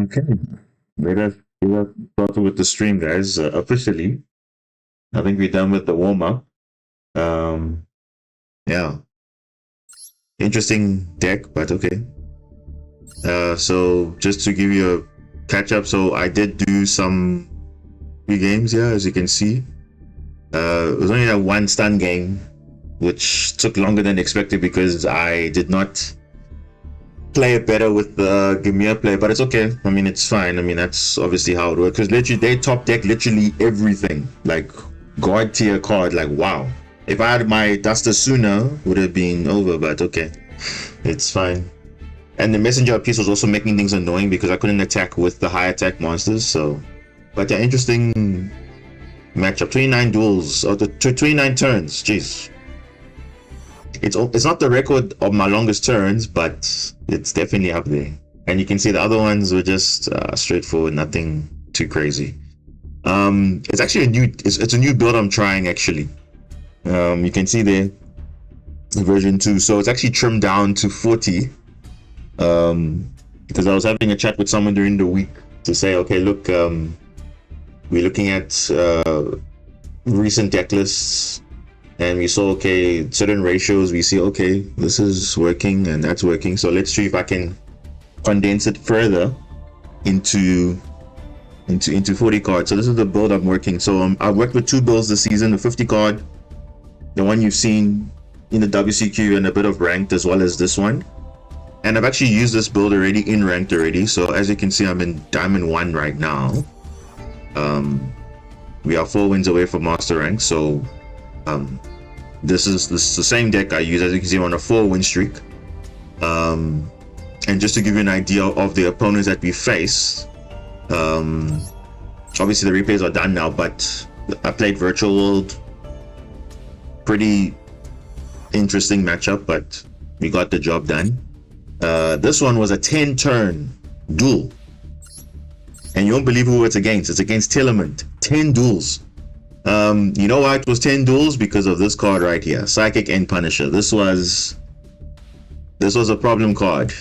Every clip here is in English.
Okay, let us start with the stream, guys. Officially, I think we're done with the warm up. Um, yeah, interesting deck, but okay. So just to give you a catch up, so I did do some free games, yeah, as you can see. It was only that one stun game, which took longer than expected because I did not play it better with the Gamir play, but it's okay. I mean, it's fine. I mean, that's obviously how it works. Because literally, they top deck literally everything. Like, God tier card, like, wow. If I had my Duster sooner, would have been over, but okay. It's fine. And the messenger piece was also making things annoying because I couldn't attack with the high attack monsters, so. But yeah, interesting matchup. 29 duels, or 29 turns. Jeez. It's not the record of my longest turns, but it's definitely up there. And you can see the other ones were just straightforward, nothing too crazy. It's actually it's a new build I'm trying actually. You can see there version 2, so it's actually trimmed down to 40. Because I was having a chat with someone during the week to say, okay, look, we're looking at recent deck lists, and we saw, okay, certain ratios, we see, okay, this is working and that's working, so let's see if I can condense it further into 40 cards. So this is the build I'm working. So I worked with 2 builds this season: the 50 card, the one you've seen in the WCQ, and a bit of ranked, as well as this one. And I've actually used this build already in ranked already. So as you can see, I'm in Diamond 1 right now. We are 4 wins away from Master Rank. So this is the same deck I use. As you can see, I'm on a 4-win streak. And just to give you an idea of the opponents that we face, obviously the replays are done now, but I played Virtual World. Pretty interesting matchup, but we got the job done. This one was a 10-turn duel, and you won't believe who it's against. It's against Telement. 10 duels. You know why it was 10 duels? Because of this card right here, Psychic End Punisher. This was a problem card,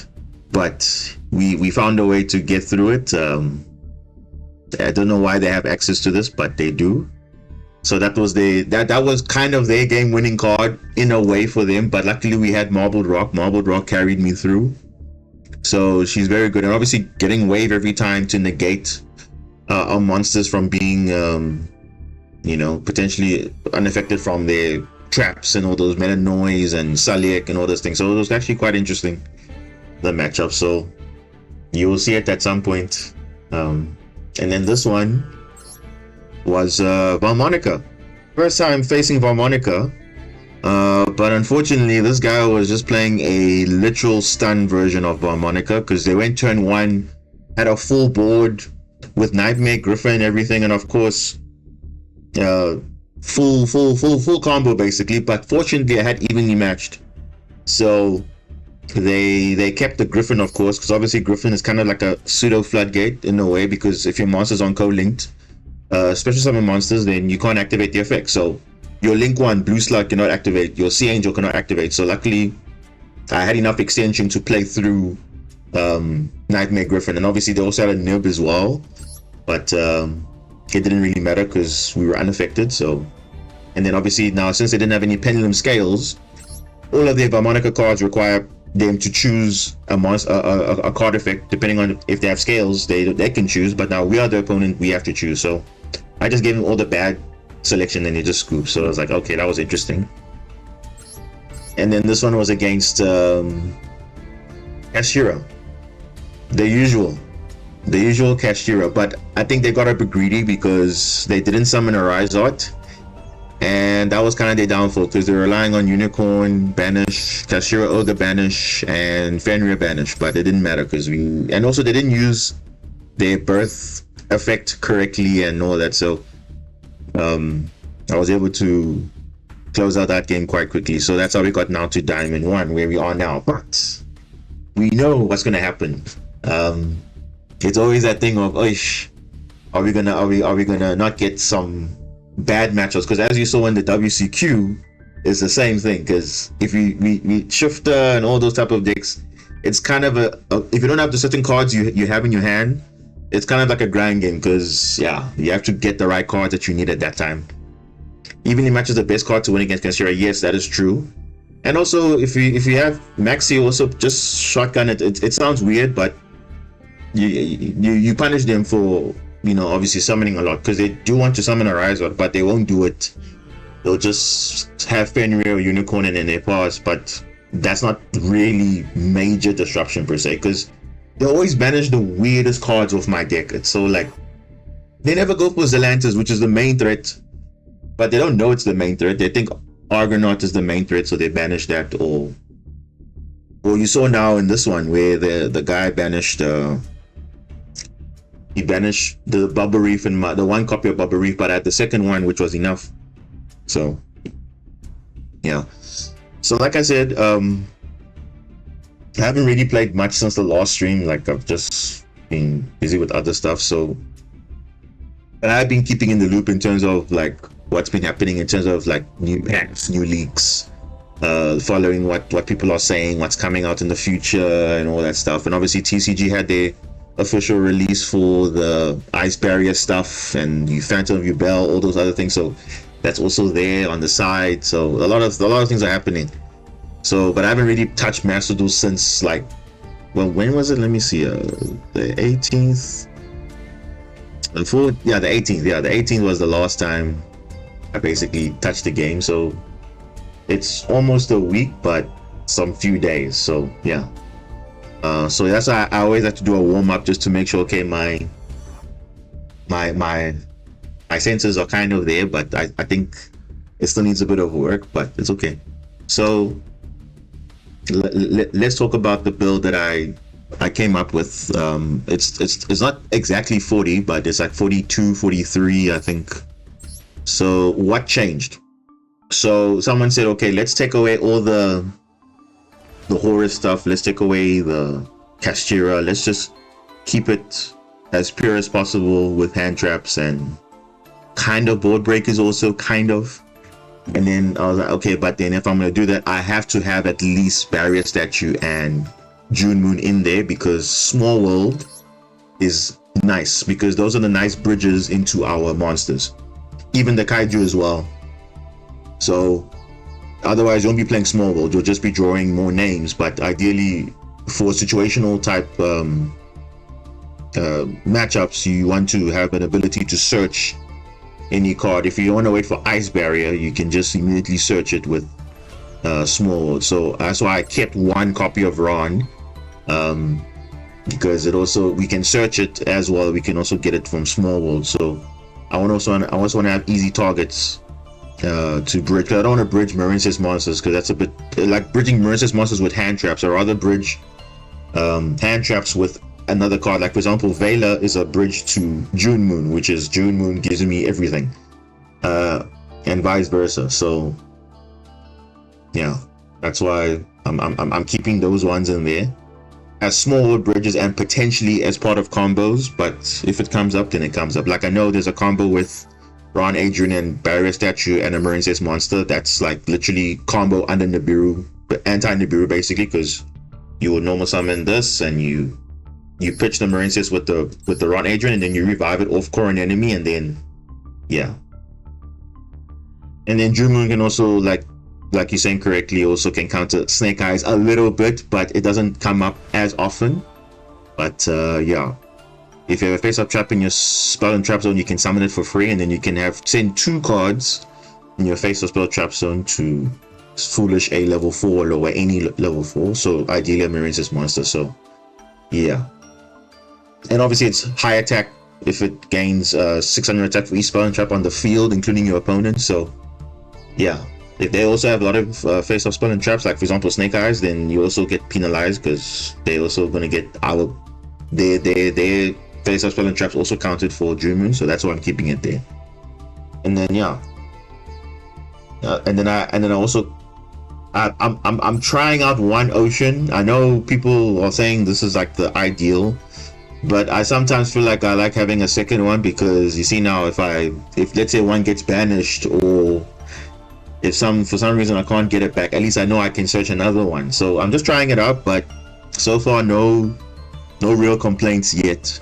but we found a way to get through it. I don't know why they have access to this, but they do. So that was kind of their game-winning card in a way for them. But luckily we had Marbled Rock. Marbled Rock carried me through. So she's very good, and obviously getting wave every time to negate our monsters from being, potentially unaffected from their traps and all those Meta Noise and Saliek and all those things. So it was actually quite interesting, the matchup. So you will see it at some point. And then this one was Valmonica. First time facing Valmonica, but unfortunately this guy was just playing a literal stun version of Valmonica, because they went turn 1, had a full board with Nightmare Griffin and everything, and of course full combo basically. But fortunately I had evenly matched, so they kept the Griffin, of course, because obviously Griffin is kind of like a pseudo floodgate in a way, because if your monsters aren't co-linked, special summon monsters, then you can't activate the effect. So your Link 1 Blue Slug cannot activate, your Sea Angel cannot activate. So luckily I had enough extension to play through Nightmare Griffin, and obviously they also had a nib as well, but it didn't really matter because we were unaffected. So, and then obviously now, since they didn't have any Pendulum Scales, all of their Valmonica cards require them to choose a card effect depending on if they have scales. They can choose, but now we are the opponent, we have to choose. So I just gave them all the bad selection and they just scooped. So I was like, okay, that was interesting. And then this one was against Kashira, the usual Kashira, but I think they got a bit greedy because they didn't summon a Rise Art, and that was kind of their downfall, because they're relying on Unicorn Banish, Kashira Ogre Banish, and Fenrir Banish, but it didn't matter because and also they didn't use their birth effect correctly and all that. So I was able to close out that game quite quickly. So that's how we got now to Diamond 1, where we are now. But we know what's gonna happen. It's always that thing of, are we gonna not get some bad matchups? Because as you saw in the WCQ, it's the same thing. Because if we Shifter and all those type of decks, it's kind of if you don't have the certain cards you have in your hand, it's kind of like a grind game, because you have to get the right cards that you need at that time. Even in matches, the best card to win against Kashira, yes, that is true. And also if you have Maxi, also just shotgun it. It sounds weird, but you punish them for obviously summoning a lot, because they do want to summon a Rise Art, but they won't do it. They'll just have Fenrir or Unicorn in their paws, but that's not really major disruption per se, because they always banish the weirdest cards off my deck. It's so like, they never go for Zelantis, which is the main threat, but they don't know it's the main threat. They think Argonaut is the main threat, so they banish that. Or you saw now in this one where the guy banished he banished the Bubble Reef and the one copy of Bubble Reef, but I had the second one, which was enough. So yeah. So like I said, I haven't really played much since the last stream. Like I've just been busy with other stuff. So, and I've been keeping in the loop in terms of like what's been happening in terms of like new packs, new leaks, following what people are saying, what's coming out in the future, and all that stuff. And obviously TCG had their official release for the Ice Barrier stuff and you Phantom of Yubel, all those other things. So that's also there on the side. So a lot of things are happening. So, but I haven't really touched Master Duel since like, well, when was it? Let me see. The 18th. The 18th. Yeah, the 18th was the last time I basically touched the game. So it's almost a week, but some few days. So yeah. So that's why I always have to do a warm up just to make sure, okay, my senses are kind of there, but I think it still needs a bit of work, but it's okay. So let's talk about the build that I came up with. It's not exactly 40, but it's like 42, 43, I think. So what changed? So someone said, okay, let's take away all the horror stuff. Let's take away the Castira. Let's just keep it as pure as possible with hand traps and kind of board breakers also, kind of. And then I was like, okay, but then if I'm going to do that, I have to have at least Barrier Statue and June Moon in there, because Small World is nice, because those are the nice bridges into our monsters. Even the Kaiju as well. So otherwise you won't be playing Small World, you'll just be drawing more names. But ideally for situational type matchups, you want to have an ability to search any card. If you want to wait for Ice Barrier, you can just immediately search it with Small World. So that's why I kept one copy of Ron, because it also, we can search it as well, we can also get it from Small World. So I also want to have easy targets to bridge, because I don't want to bridge Marincess monsters, because that's a bit like bridging Marincess monsters with hand traps. I'd rather bridge hand traps with another card. Like for example, Vela is a bridge to June Moon, which is June Moon gives me everything, and vice versa. So yeah, that's why I'm keeping those ones in there as small bridges and potentially as part of combos. But if it comes up, then it comes up. Like I know there's a combo with Ron, Adrian, and Barrier Statue and a Marincess monster. That's like literally combo under Nibiru, anti-Nibiru basically, because you will normal summon this and you pitch the Marincess with the Ron Adrian, and then you revive it off core an enemy, and then yeah. And then June Moon can also, like you're saying correctly, also can counter Snake Eyes a little bit, but it doesn't come up as often. But yeah. If you have a face-up trap in your spell and trap zone, you can summon it for free, and then you can send 2 cards in your face-up spell trap zone to Foolish A level 4 or lower, any level 4. So ideally a Marincess monster. So yeah. And obviously it's high attack if it gains 600 attack for each spell and trap on the field, including your opponent. So yeah. If they also have a lot of face-up spell and traps, like for example Snake Eyes, then you also get penalized, because they're also going to get their face-up spell and traps also counted for June Moon. So that's why I'm keeping it there. And then yeah, and then I also I'm trying out one ocean. I know people are saying this is like the ideal, but I sometimes feel like I like having a second one, because you see now, if let's say one gets banished, or if for some reason I can't get it back, at least I know I can search another one. So I'm just trying it out, but so far no real complaints yet.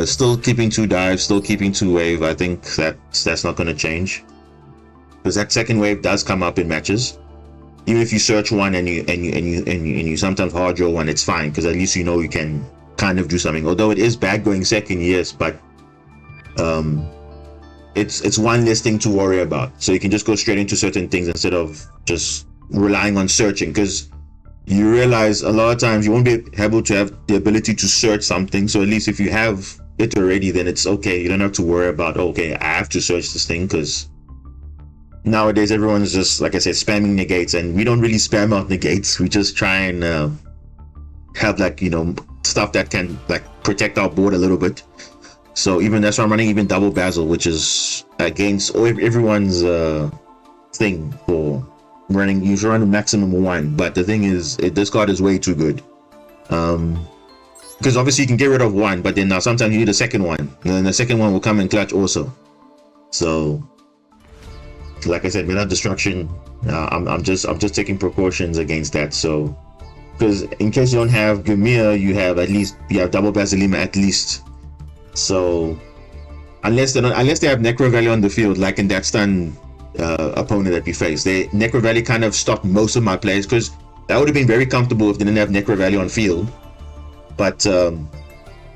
Still keeping 2 dives, still keeping 2 wave. I think that's not going to change, because that second wave does come up in matches. Even if you search one and you sometimes hard draw one, it's fine, because at least you know you can kind of do something. Although it is bad going second, yes, but it's one less thing to worry about. So you can just go straight into certain things instead of just relying on searching, because you realize a lot of times you won't be able to have the ability to search something. So at least if you have it already, then it's okay. You don't have to worry about, okay, I have to search this thing, because nowadays everyone's just, like I said, spamming negates, and we don't really spam out negates. We just try and have, like, you know, stuff that can like protect our board a little bit. So even that's why I'm running even double Basil, which is against everyone's thing for running. You should run a maximum 1, but the thing is, this card is way too good. Because obviously you can get rid of 1, but then now sometimes you need a second one, and then the second one will come in clutch also. So, like I said, without destruction, I'm just taking precautions against that. So, because in case you don't have Gamir, you have double Basilima at least. So, unless they have Necro Valley on the field, like in that stun opponent that we faced, Necro Valley kind of stopped most of my plays, because that would have been very comfortable if they didn't have Necro Valley on field. But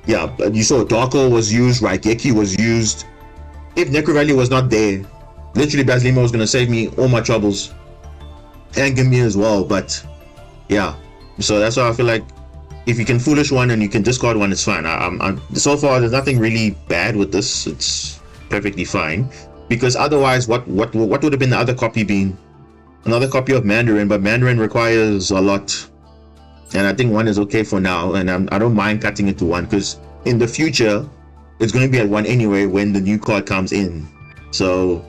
yeah, you saw Darko was used, Raigeki was used. If Necro Valley was not there, literally Basilima was going to save me all my troubles, and Gamir as well. But yeah, so that's why I feel like if you can foolish 1 and you can discard 1, it's fine. I'm so far there's nothing really bad with this. It's perfectly fine, because otherwise what would have been the other copy being? Another copy of Mandarin, but Mandarin requires a lot, and I think 1 is okay for now, and I don't mind cutting it to 1, because in the future it's going to be at 1 anyway when the new card comes in. So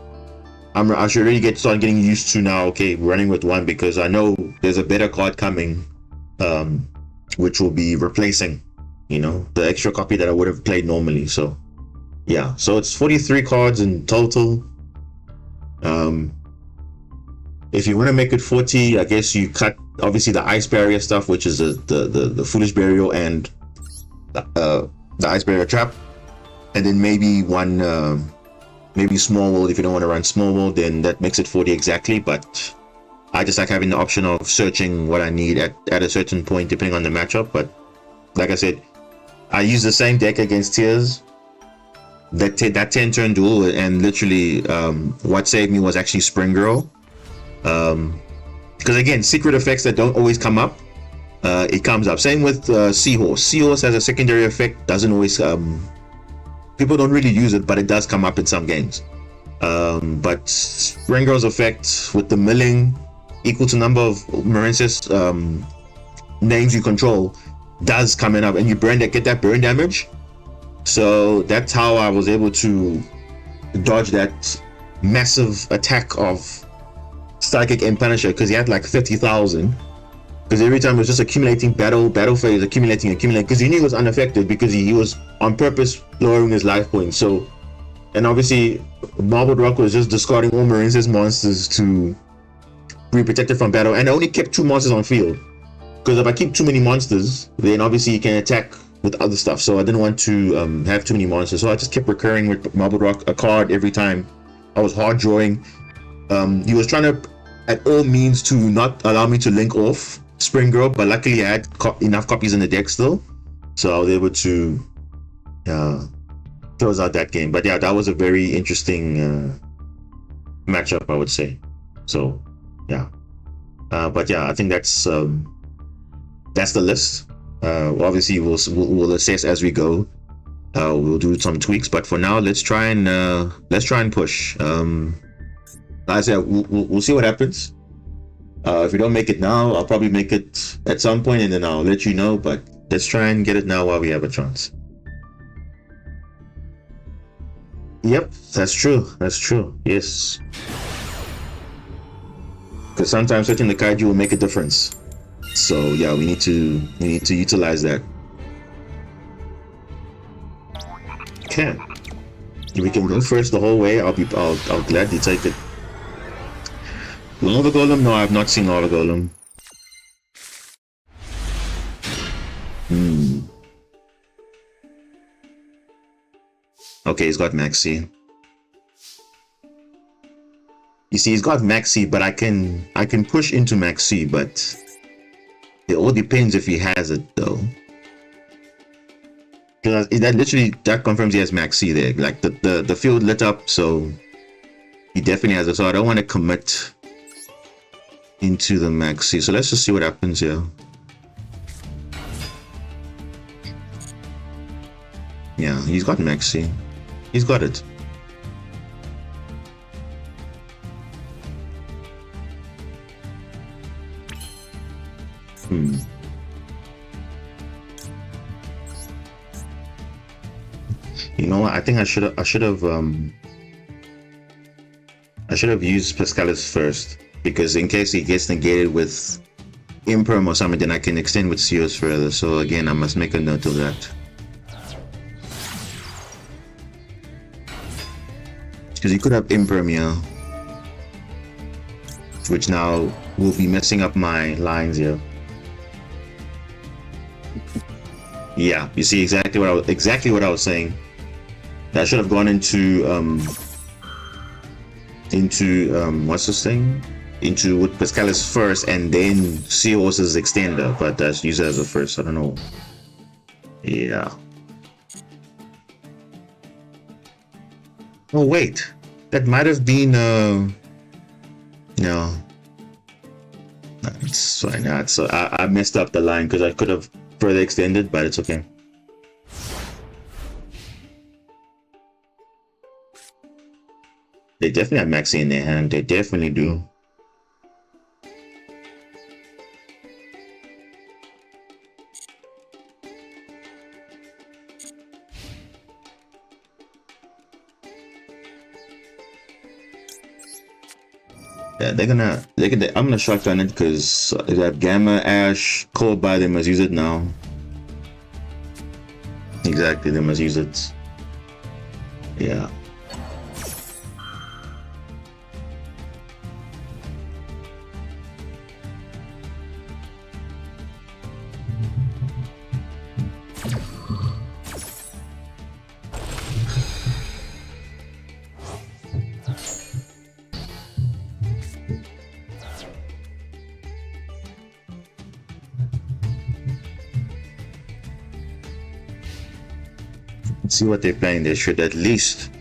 I should really start getting used to now, okay, running with 1, because I know there's a better card coming, which will be replacing, the extra copy that I would have played normally. So yeah, so it's 43 cards in total. If you want to make it 40, I guess you cut obviously the ice barrier stuff, which is the foolish burial and the ice barrier trap, and then maybe 1 maybe small world. If you don't want to run small world, then that makes it 40 exactly. But I just like having the option of searching what I need at a certain point depending on the matchup. But like I said, I use the same deck against Tears, that 10 turn duel, and literally what saved me was actually Spring Girl, because again, secret effects that don't always come up, it comes up. Same with Seahorse has a secondary effect, doesn't always people don't really use it, but it does come up in some games. But Spring Girl's effect with the milling equal to number of Marincess names you control does come up, and you get that burn damage. So that's how I was able to dodge that massive attack of Psychic and Punisher, because he had like 50,000. Because every time it was just accumulating battle phase, accumulating, because he knew he was unaffected, because he was on purpose lowering his life points. So, and obviously Marbled Rock was just discarding all Marincess monsters to be protected from battle, and I only kept 2 monsters on field, because if I keep too many monsters, then obviously you can attack with other stuff. So I didn't want to have too many monsters, so I just kept recurring with Marbled Rock a card every time. I was hard drawing. He was trying to at all means to not allow me to link off Spring Girl, but luckily I had enough copies in the deck still, so I was able to close out that game. But yeah, that was a very interesting matchup, I would say. So yeah, but yeah, I think that's the list. Obviously we'll assess as we go. We'll do some tweaks, but for now let's try and push. Like I said, we'll see what happens. If we don't make it now, I'll probably make it at some point, and then I'll let you know. But let's try and get it now while we have a chance. Yep, that's true. Yes, because sometimes setting the kaiju will make a difference. So yeah, we need to utilize that. Okay, if we can go first the whole way, I'll gladly take it. Lava Golem? No, I have not seen Lava Golem. Okay, he's got Maxi. You see, he's got Maxi, but I can push into Maxi, but it all depends if he has it though. Because that confirms he has Maxi there. Like the field lit up, so he definitely has it. So I don't want to commit into the Maxi. So let's just see what happens here. Yeah, he's got Maxi. He's got it. You know what? I think I should have used Pascalis first, because in case he gets negated with Imperm or something, then I can extend with Seals further. So again, I must make a note of that. Because he could have Imperm here, which now will be messing up my lines here. Yeah, you see exactly what I was saying. I should have gone into what's this thing? Into with Pascalis first and then Seals' extender, but that's use it as a first. I don't know. Yeah. Oh wait, that might have been no. It's fine. So I messed up the line because I could have further extended, but it's okay. They definitely have Maxi in their hand. They definitely do. Yeah, I'm gonna shotgun it because they have Gamma, Ash, Cold by, they must use it now. Exactly, they must use it. Yeah. See what they're playing. They should at least,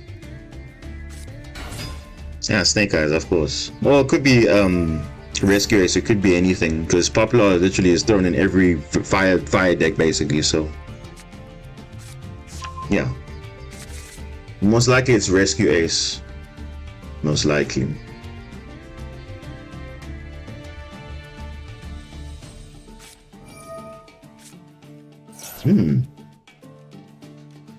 yeah, Snake Eyes, of course. Well, it could be Rescue Ace. It could be anything because Popular literally is thrown in every fire deck basically. So yeah, most likely it's Rescue Ace. Most likely.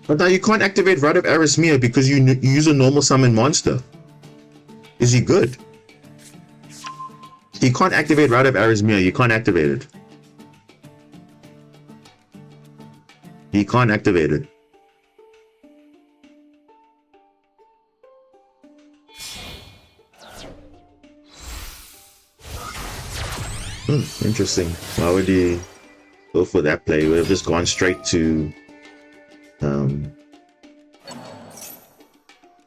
But now you can't activate Rod of Arismia because you use a normal summon monster. Is he good? You can't activate Rod of Arismia. You can't activate it. He can't activate it. Interesting. Why would he go for that play? He would have just gone straight to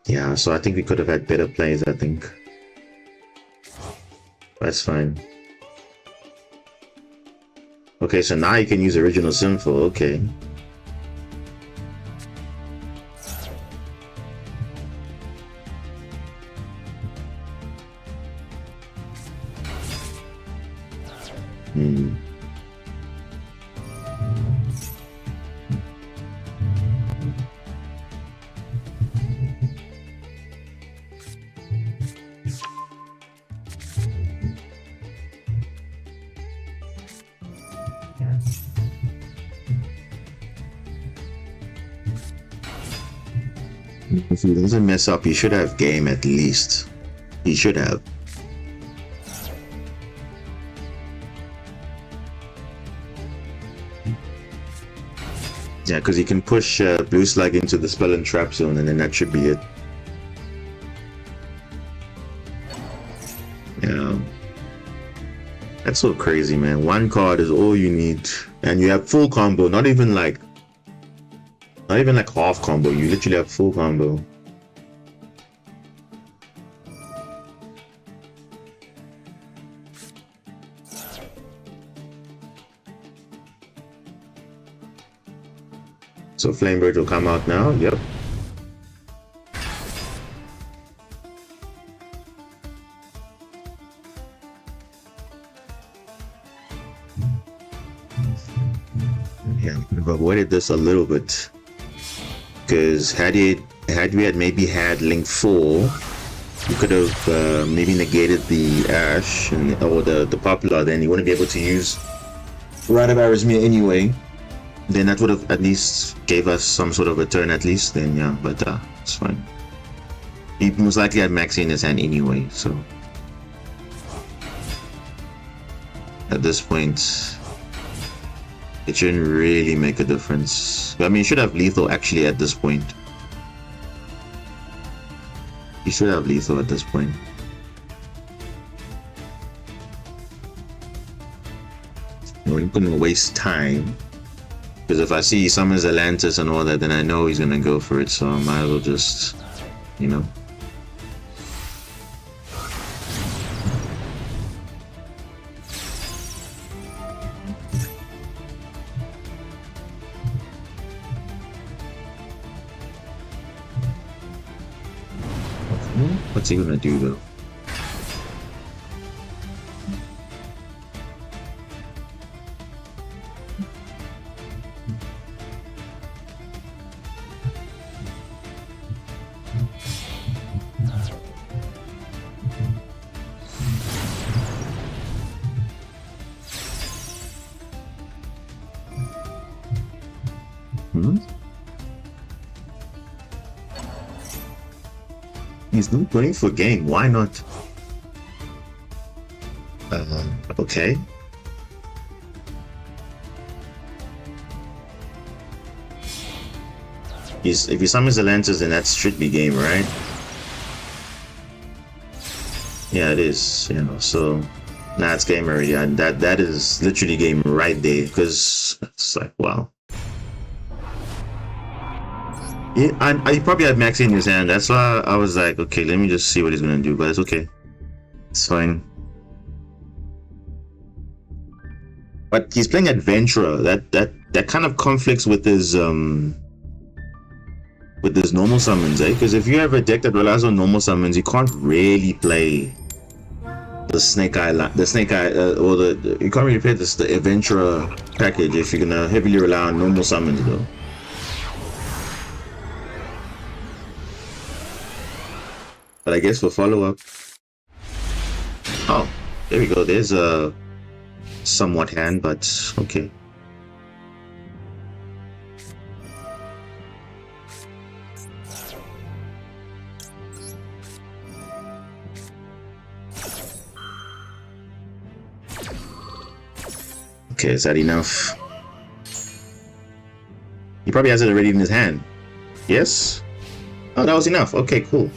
yeah, so I think we could have had better plays, I think. That's fine. Okay, so now you can use Original Sinful, okay. If he doesn't mess up, he should have game at least. He should have. Yeah, because he can push Blue Slug into the Spell and Trap Zone, and then that should be it. Yeah. That's so crazy, man. One card is all you need. And you have full combo, not even like half combo. You literally have full combo. So Flamebird will come out now. Yep. Yeah, I've avoided this a little bit. Because had we had maybe had Link 4, you could have maybe negated the Ash or the Popular, then you wouldn't be able to use Rod of Arismia anyway. then that would have at least gave us some sort of a turn at least. Then yeah, but it's fine. He most likely had Maxi in his hand anyway, so at this point it shouldn't really make a difference. I mean, he should have lethal actually at this point. He should have lethal at this point. We're not gonna waste time, because if I see he summons Atlantis and all that, then I know he's gonna go for it, so I might as well just, you know. What's he gonna do though? He's not going for game. Why not? Okay. If he summons the Lances, then that should be game, right? Yeah, it is. You know, so nah, it's game already. And that is literally game right there, because it's like wow. Yeah, I probably had Maxi in his hand. That's why I was like, okay, let me just see what he's gonna do. But it's okay. It's fine. But he's playing Adventurer. That kind of conflicts with his normal summons, eh? Because if you have a deck that relies on normal summons, you can't really play the Snake Eye, or you can't really play the Adventurer package if you're gonna heavily rely on normal summons, though. But I guess for follow-up, oh, there we go. There's a somewhat hand, but okay. Okay, is that enough? He probably has it already in his hand. Yes? Oh, that was enough. Okay, cool.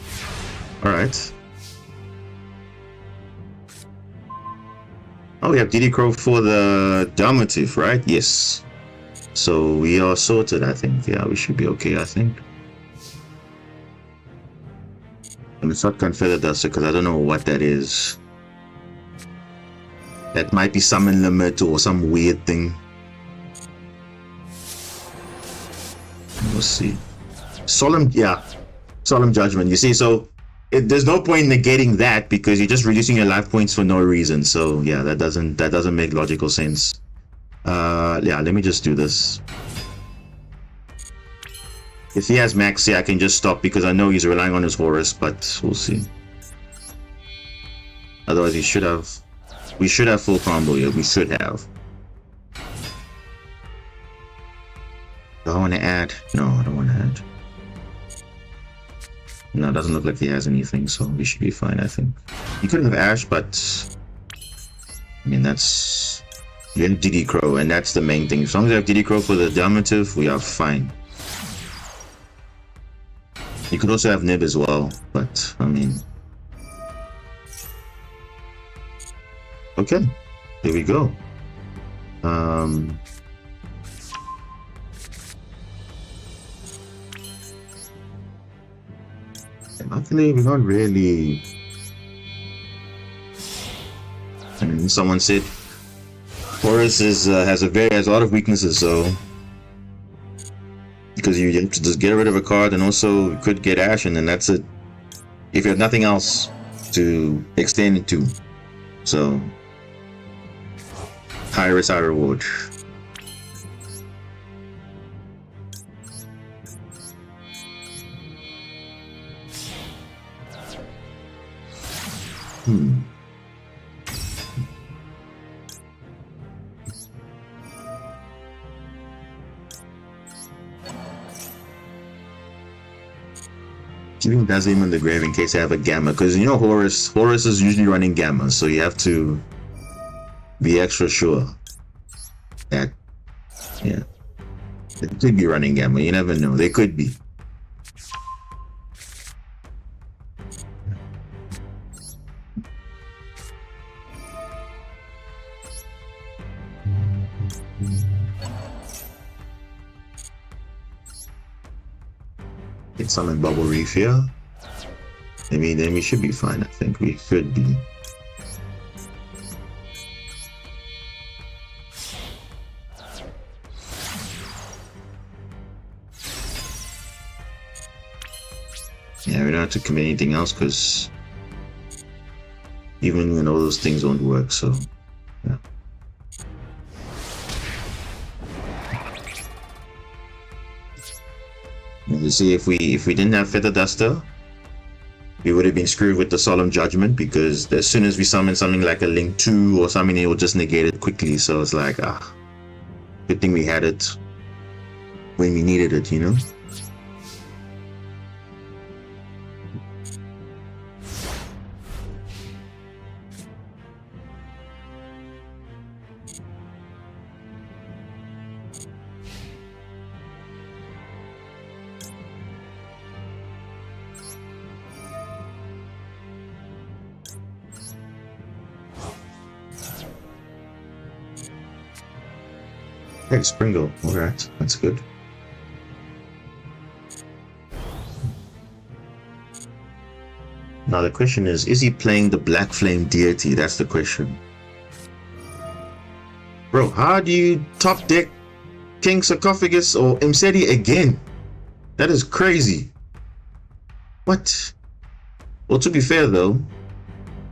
Alright. Oh, we have DD Crow for the Dominative, right? Yes. So we are sorted, I think. Yeah, we should be okay, I think. And it's not Confederate Duster, because I don't know what that is. That might be summon limit or some weird thing. We'll see. Solemn Judgment. You see, so there's no point in negating that because you're just reducing your life points for no reason. So yeah, that doesn't make logical sense. Yeah, let me just do this. If he has Maxi, I can just stop because I know he's relying on his Horus, but we'll see. Otherwise, we should have full combo here. We should have. Do I want to add? No, I don't want to add. No, it doesn't look like he has anything, so we should be fine, I think. He could have Ash, but I mean, that's... You have DD Crow, and that's the main thing. As long as you have DD Crow for the Dominative, we are fine. You could also have Nib as well, but I mean... Okay, here we go. Luckily, we're not really... I mean, someone said Horus has a lot of weaknesses, so because you have to just get rid of a card, and also you could get Ash, and then that's it. If you have nothing else to extend it to, so high risk, high reward. Keeping Dazzling in the grave in case I have a Gamma, because you know Horus is usually running Gamma, so you have to be extra sure that, yeah, they could be running Gamma. You never know. They could be. Get summon Bubble Reef here. I mean, then we should be fine. I think we should be. Yeah, we don't have to commit anything else because even when all those things won't work, so yeah. You see, if we didn't have Feather Duster, we would have been screwed with the Solemn Judgment, because as soon as we summon something like a Link 2 or something, it will just negate it quickly. So it's like, good thing we had it when we needed it, you know? Hey, Springle. Alright, that's good. Now the question is he playing the Black Flame Deity? That's the question. Bro, how do you top deck King Sarcophagus or Imseti again? That is crazy. What? Well, to be fair though,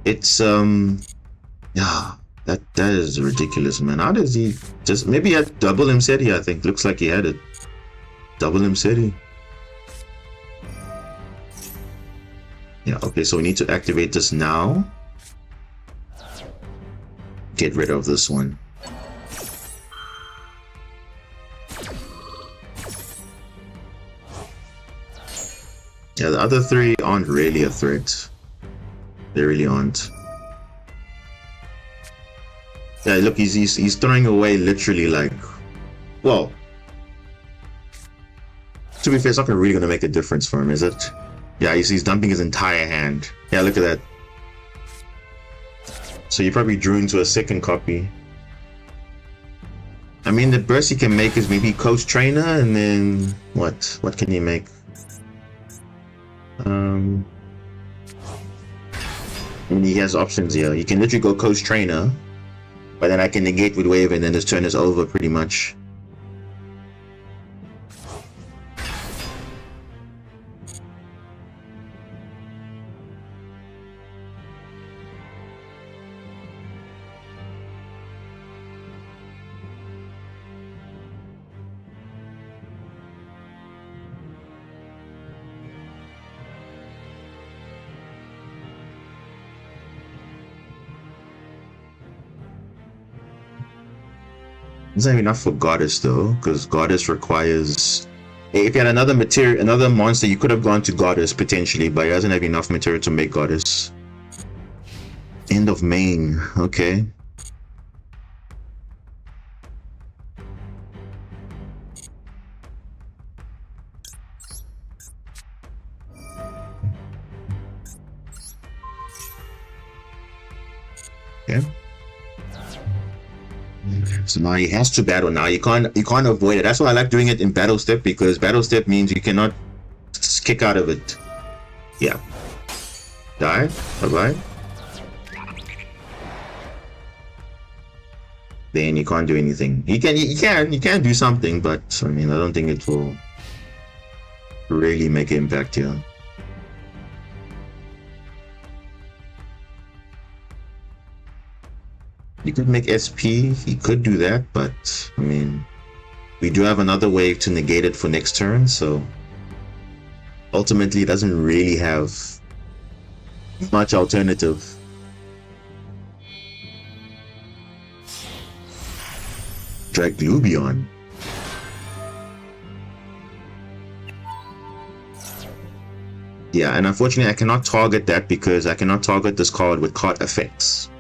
it's yeah, that is ridiculous, man. How does he just maybe he had double Imseti? I think looks like he had it. Double Imseti. Yeah, okay, so we need to activate this now. Get rid of this one. Yeah, the other three aren't really a threat. They really aren't. Yeah, look, he's throwing away literally like, well, to be fair, it's not really gonna make a difference for him, is it? Yeah, he's dumping his entire hand. Yeah, look at that. So he probably drew into a second copy. I mean, the best he can make is maybe Coach Trainer, and then what? What can he make? I mean, he has options here. He can literally go Coach Trainer, but then I can negate with Wave, and then his turn is over pretty much. It's not enough for Goddess though, because Goddess requires. If you had another material, another monster, you could have gone to Goddess potentially, but he doesn't have enough material to make Goddess. End of main, okay. Okay. So now he has to battle. Now you can't avoid it. That's why I like doing it in battle step, because battle step means you cannot kick out of it. Yeah. Die. Bye bye. Then you can't do anything. You can do something, but I mean, I don't think it will really make an impact here. He could make SP, he could do that, but I mean, we do have another wave to negate it for next turn, so ultimately it doesn't really have much alternative. Drag Glubion. Yeah, and unfortunately I cannot target that because I cannot target this card with card effects.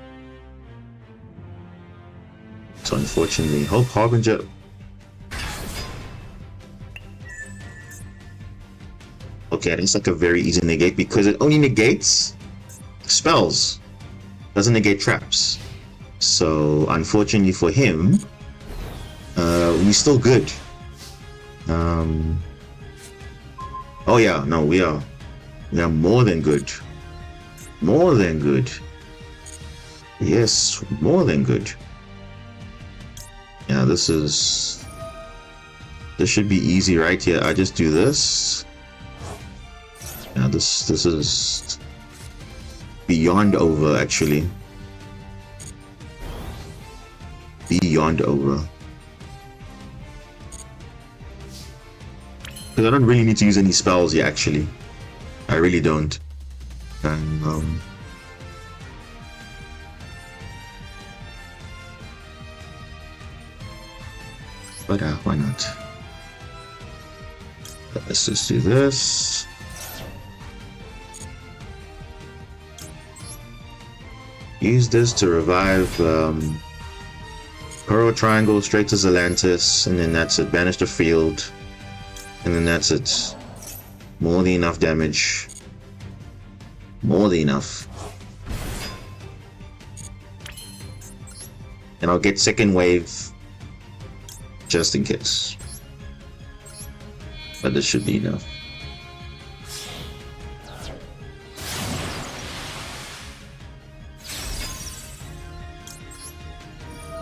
So unfortunately, Hope Harbinger. Okay, that's like a very easy negate because it only negates spells, doesn't negate traps. So unfortunately for him, we're still good. Oh yeah, no, we are more than good. More than good. Yes, more than good. Yeah, this should be easy right here. I just do this. Yeah, this is beyond over actually. Beyond over. Because I don't really need to use any spells here actually. I really don't. And but why not? Let's just do this. Use this to revive Pearl Triangle straight to Zelantis, and then that's it. Banish the field, and then that's it. More than enough damage. More than enough. And I'll get second wave just in case. But this should be enough.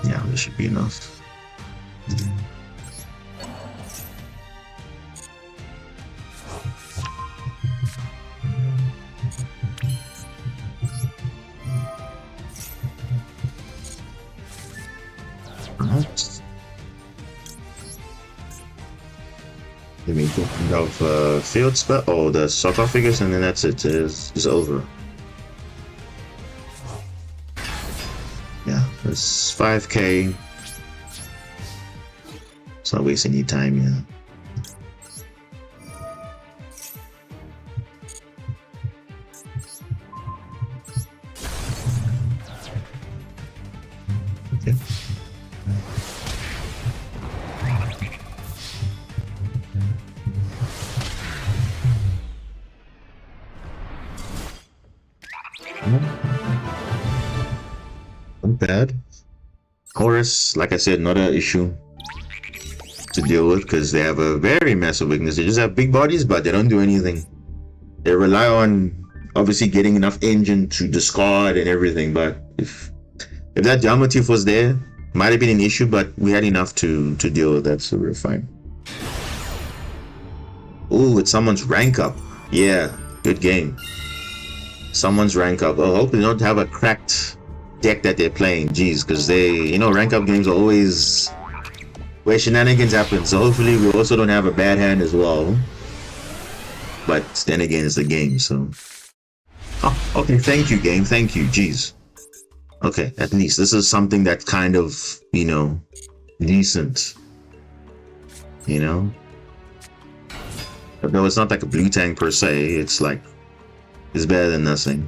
Yeah, this should be enough. Let me get of field spell. Oh, the sarcophagus, and then that's it. It's over. Yeah, it's 5k. It's not wasting any time, yeah. Okay. Not bad. Horus, like I said, not an issue to deal with because they have a very massive weakness. They just have big bodies, but they don't do anything. They rely on obviously getting enough engine to discard and everything. But if that Geometry was there, might have been an issue, but we had enough to deal with that, so we're fine. Oh, it's someone's rank up. Yeah, good game. Someone's rank up. Oh, hope they don't have a cracked deck that they're playing. Jeez, because they, you know, rank up games are always where shenanigans happen. So hopefully we also don't have a bad hand as well. But then again, it's a game, so. Oh, okay. Thank you, game. Thank you. Jeez. Okay, at least this is something that's kind of, you know, decent. You know? No, it's not like a blue tank per se. It's like, it's better than nothing.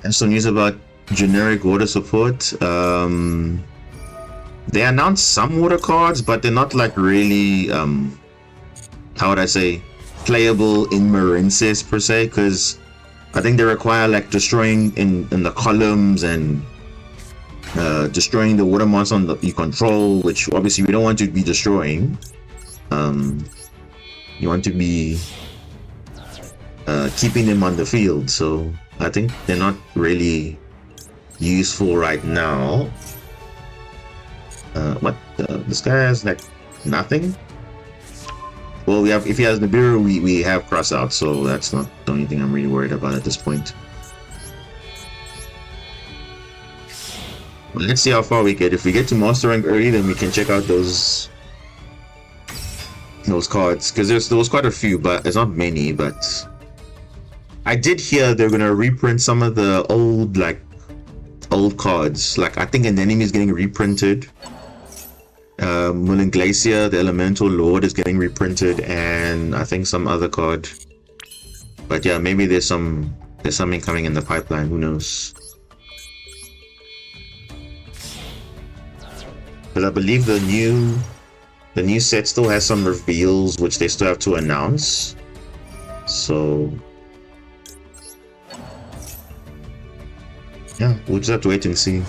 And some news about generic water support. They announced some water cards, but they're not like really, how would I say, playable in Marincess per se, because I think they require like destroying in the columns and destroying the water monster on you control, which obviously we don't want to be destroying. You want to be keeping them on the field, so I think they're not really useful right now. What? This guy has like nothing. Well, we have, if he has Nibiru, we have cross out, so that's not the only thing I'm really worried about at this point. But let's see how far we get. If we get to Monster Rank early, then we can check out those cards, because there was quite a few, but it's not many. But I did hear they're gonna reprint some of the old cards. Like I think an enemy is getting reprinted. Mullen Glacier, the Elemental Lord, is getting reprinted, and I think some other card. But yeah, maybe there's something coming in the pipeline. Who knows? Because I believe the new set still has some reveals which they still have to announce. So yeah, we'll just have to wait and see.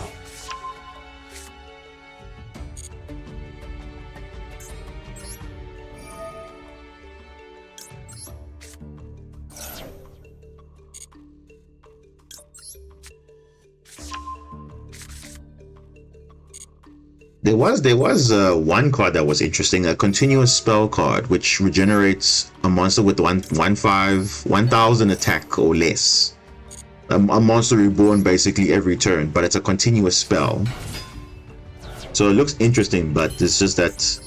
There was one card that was interesting, a continuous spell card, which regenerates a monster with 1,000 attack or less. A monster reborn basically every turn, but it's a continuous spell. So it looks interesting, but it's just that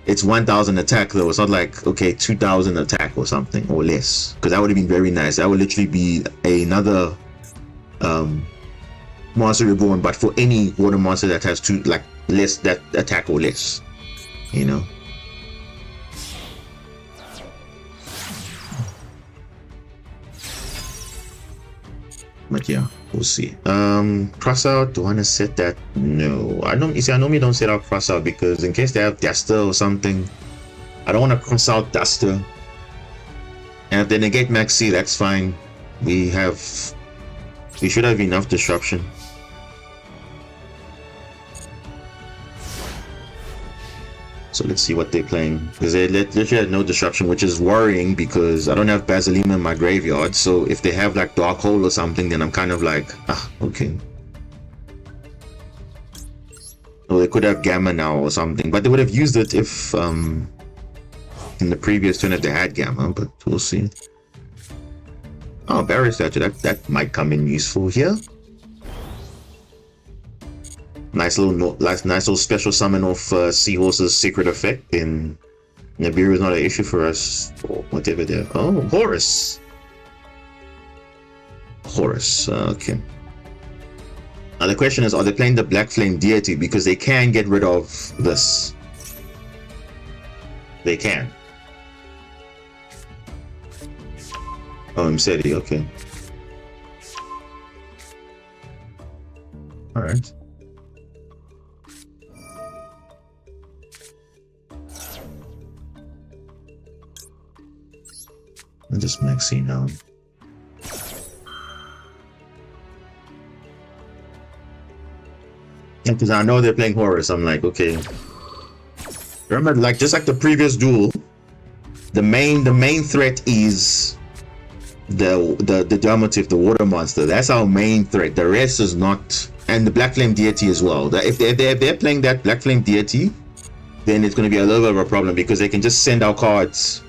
it's 1,000 attack though. It's not like, okay, 2,000 attack or something or less, because that would have been very nice. That would literally be another monster reborn, but for any water monster that has less that attack or less, you know. But yeah, we'll see. Cross out, do I want to set that? No, I normally don't set out cross out, because in case they have Duster or something, I don't want to cross out Duster. And if they negate Maxi, that's fine. We should have enough disruption. So let's see what they're playing, because they literally had no disruption, which is worrying because I don't have Basilima in my graveyard. So if they have like Dark Hole or something, then I'm kind of like, okay. Or they could have Gamma now or something, but they would have used it if in the previous turn if they had Gamma, but we'll see. Oh, Barrier Statue, that might come in useful here. Nice little special summon of Seahorse's Secret Effect, and Nibiru is not an issue for us. Or whatever there. Oh, Horus. Okay. Now the question is, are they playing the Black Flame Deity? Because they can get rid of this. They can. Oh, Msedi, okay. Alright. I'll just Maxi now. Yeah, because I know they're playing Horus. I'm like, okay. Remember, like just like the previous duel, the main threat is the Dermative, the water monster. That's our main threat. The rest is not, and the Black Flame Deity as well. If they're playing that Black Flame Deity, then it's going to be a little bit of a problem, because they can just send out cards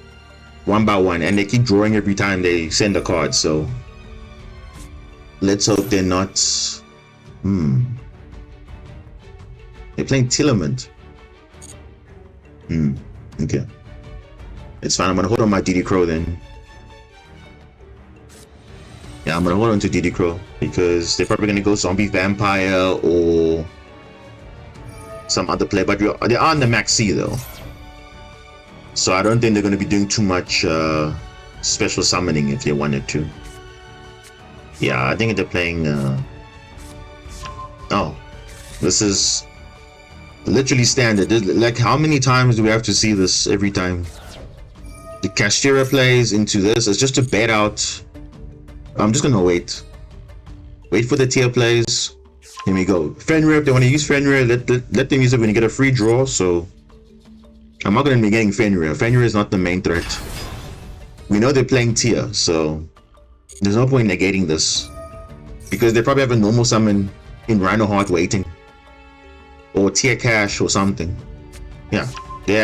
one by one, and they keep drawing every time they send a card. So let's hope they're not. They're playing Tilament. Okay, it's fine. I'm gonna hold on my DD Crow then. Yeah, I'm gonna hold on to DD Crow, because they're probably gonna go Zombie Vampire or some other play, but they are on the Maxi though. So I don't think they're going to be doing too much special summoning if they wanted to. Yeah, I think they're playing... Oh, this is literally standard. Like, how many times do we have to see this every time? The Castira plays into this. It's just to bait out. I'm just going to wait. Wait for the tier plays. Here we go. Fenrir, if they want to use Fenrir, let them use it when you get a free draw. So I'm not going to be getting Fenrir. Fenrir is not the main threat. We know they're playing tier, so there's no point negating this, because they probably have a normal summon in Rhino Heart waiting, or tier cash or something. Yeah, they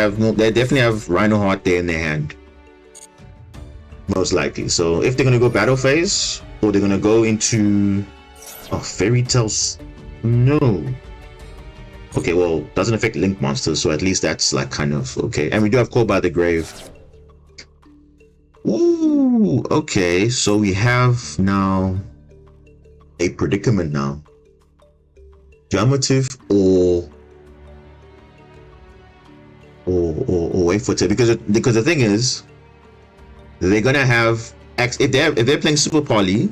definitely have Rhino Heart there in their hand, most likely. So if they're going to go battle phase, or they're going to go into Fairy Tales, no. Okay, well, doesn't affect Link monsters, so at least that's like kind of okay. And we do have Call by the Grave. Ooh, okay, so we have now a predicament now. Dermative or or wait for it, because the thing is, they're gonna have if they're playing Super Poly,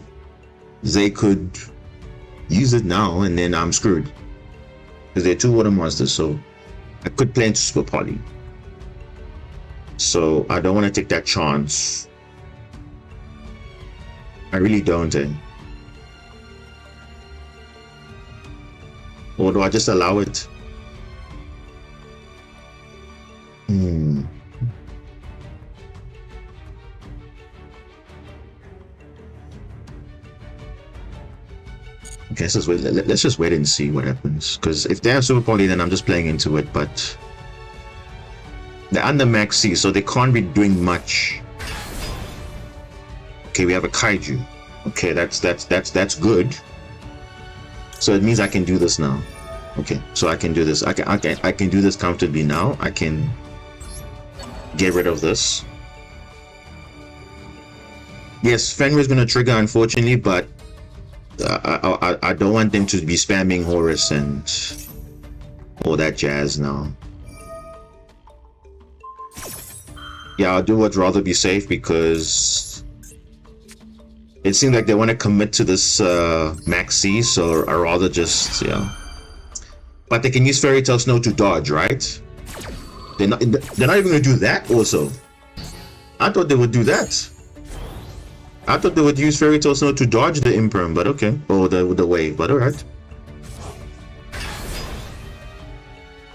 they could use it now and then I'm screwed because they're 2 water monsters, so I could play into Super Poly. So I don't want to take that chance. I really don't. Or do I just allow it? Okay, let's just wait and see what happens. Because if they have Super Poly, then I'm just playing into it. But they're under Max C, so they can't be doing much. Okay, we have a Kaiju. Okay, that's good. So it means I can do this now. Okay, so I can do this. I can do this comfortably now. I can get rid of this. Yes, Fenrir's gonna trigger, unfortunately, but I don't want them to be spamming Horus and all that jazz now. Yeah, I'll do what's rather be safe because it seems like they want to commit to this Max C, so I rather just, yeah. But they can use Fairy Tail Snow to dodge, right? They're not even going to do that also. I thought they would do that. I thought they would use Fairy Tail Snow to dodge the Imperm, but okay. Or the wave, but alright.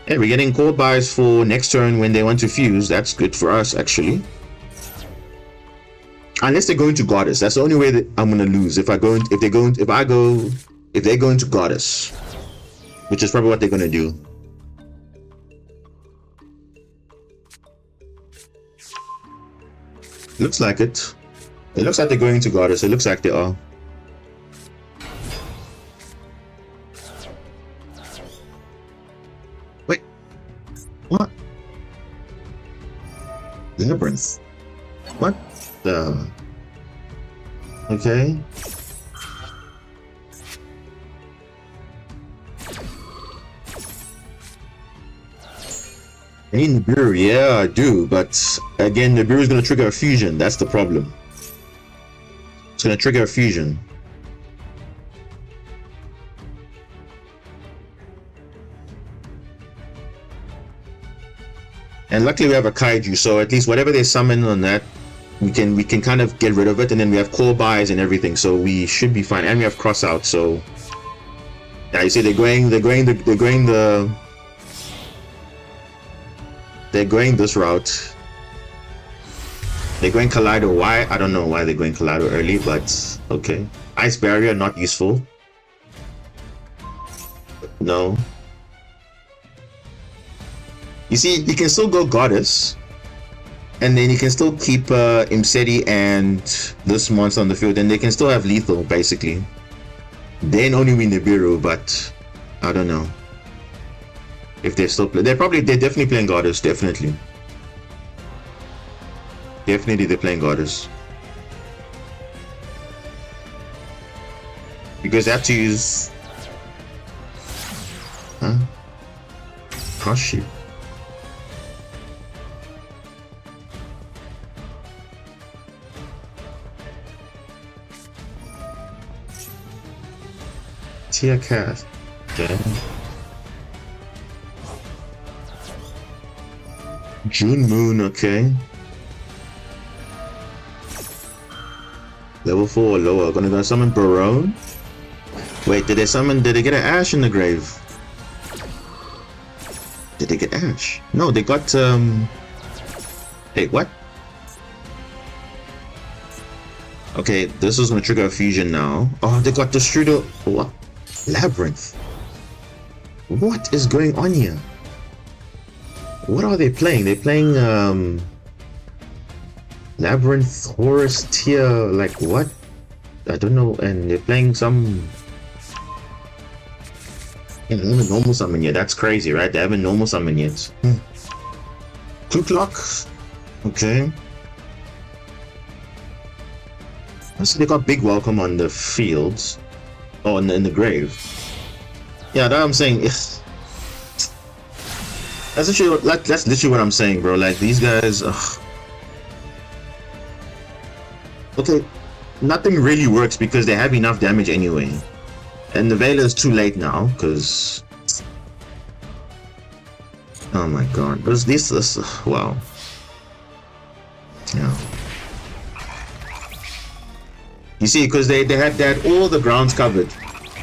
Hey, we're getting call buys for next turn when they want to fuse. That's good for us, actually. Unless they're going to Goddess. That's the only way that I'm gonna lose. If they go into Goddess. Which is probably what they're gonna do. Looks like it. It looks like they're going to Goddess. It looks like they are. Wait. What? Labyrinth. What the? Okay. I need Nibiru. Yeah, I do. But again, Nibiru is going to trigger a fusion. That's the problem. It's going to trigger a fusion. And luckily we have a Kaiju, so at least whatever they summon on that, we can kind of get rid of it, and then we have core buys and everything, so we should be fine. And we have cross out, so yeah, you see they're going this route. They're going Kaleido. Why? I don't know why they're going Kaleido early, but okay. Ice Barrier, not useful. No. You see, you can still go Goddess, and then you can still keep Imseti and this monster on the field, and they can still have lethal, basically. Then only win Nibiru, but I don't know. If they're still they're definitely playing Goddess, definitely. Definitely they're playing Goddess. Because they have to use... Huh? Cross shield. Tear cast. Okay. June Moon, okay. Level 4 or lower. Gonna summon Barone. Wait, did they get an Ash in the grave? Did they get Ash? No, they got Hey, what? Okay, this is gonna trigger a fusion now. Oh, they got Destrudo. What? Labyrinth. What is going on here? What are they playing? They're playing Labyrinth, Horus, Tier, like what? I don't know. And they're playing some... Yeah, they haven't normal summon yet. That's crazy, right? They haven't normal summon yet. Cluclock. Okay. So they got Big Welcome on the fields. Oh, in the grave. Yeah, that I'm saying. That's literally what I'm saying, bro. Like these guys. Ugh. Okay, nothing really works because they have enough damage anyway, and the Veiler is too late now because. Oh my god, this wow. Yeah. You see, because they had all the grounds covered,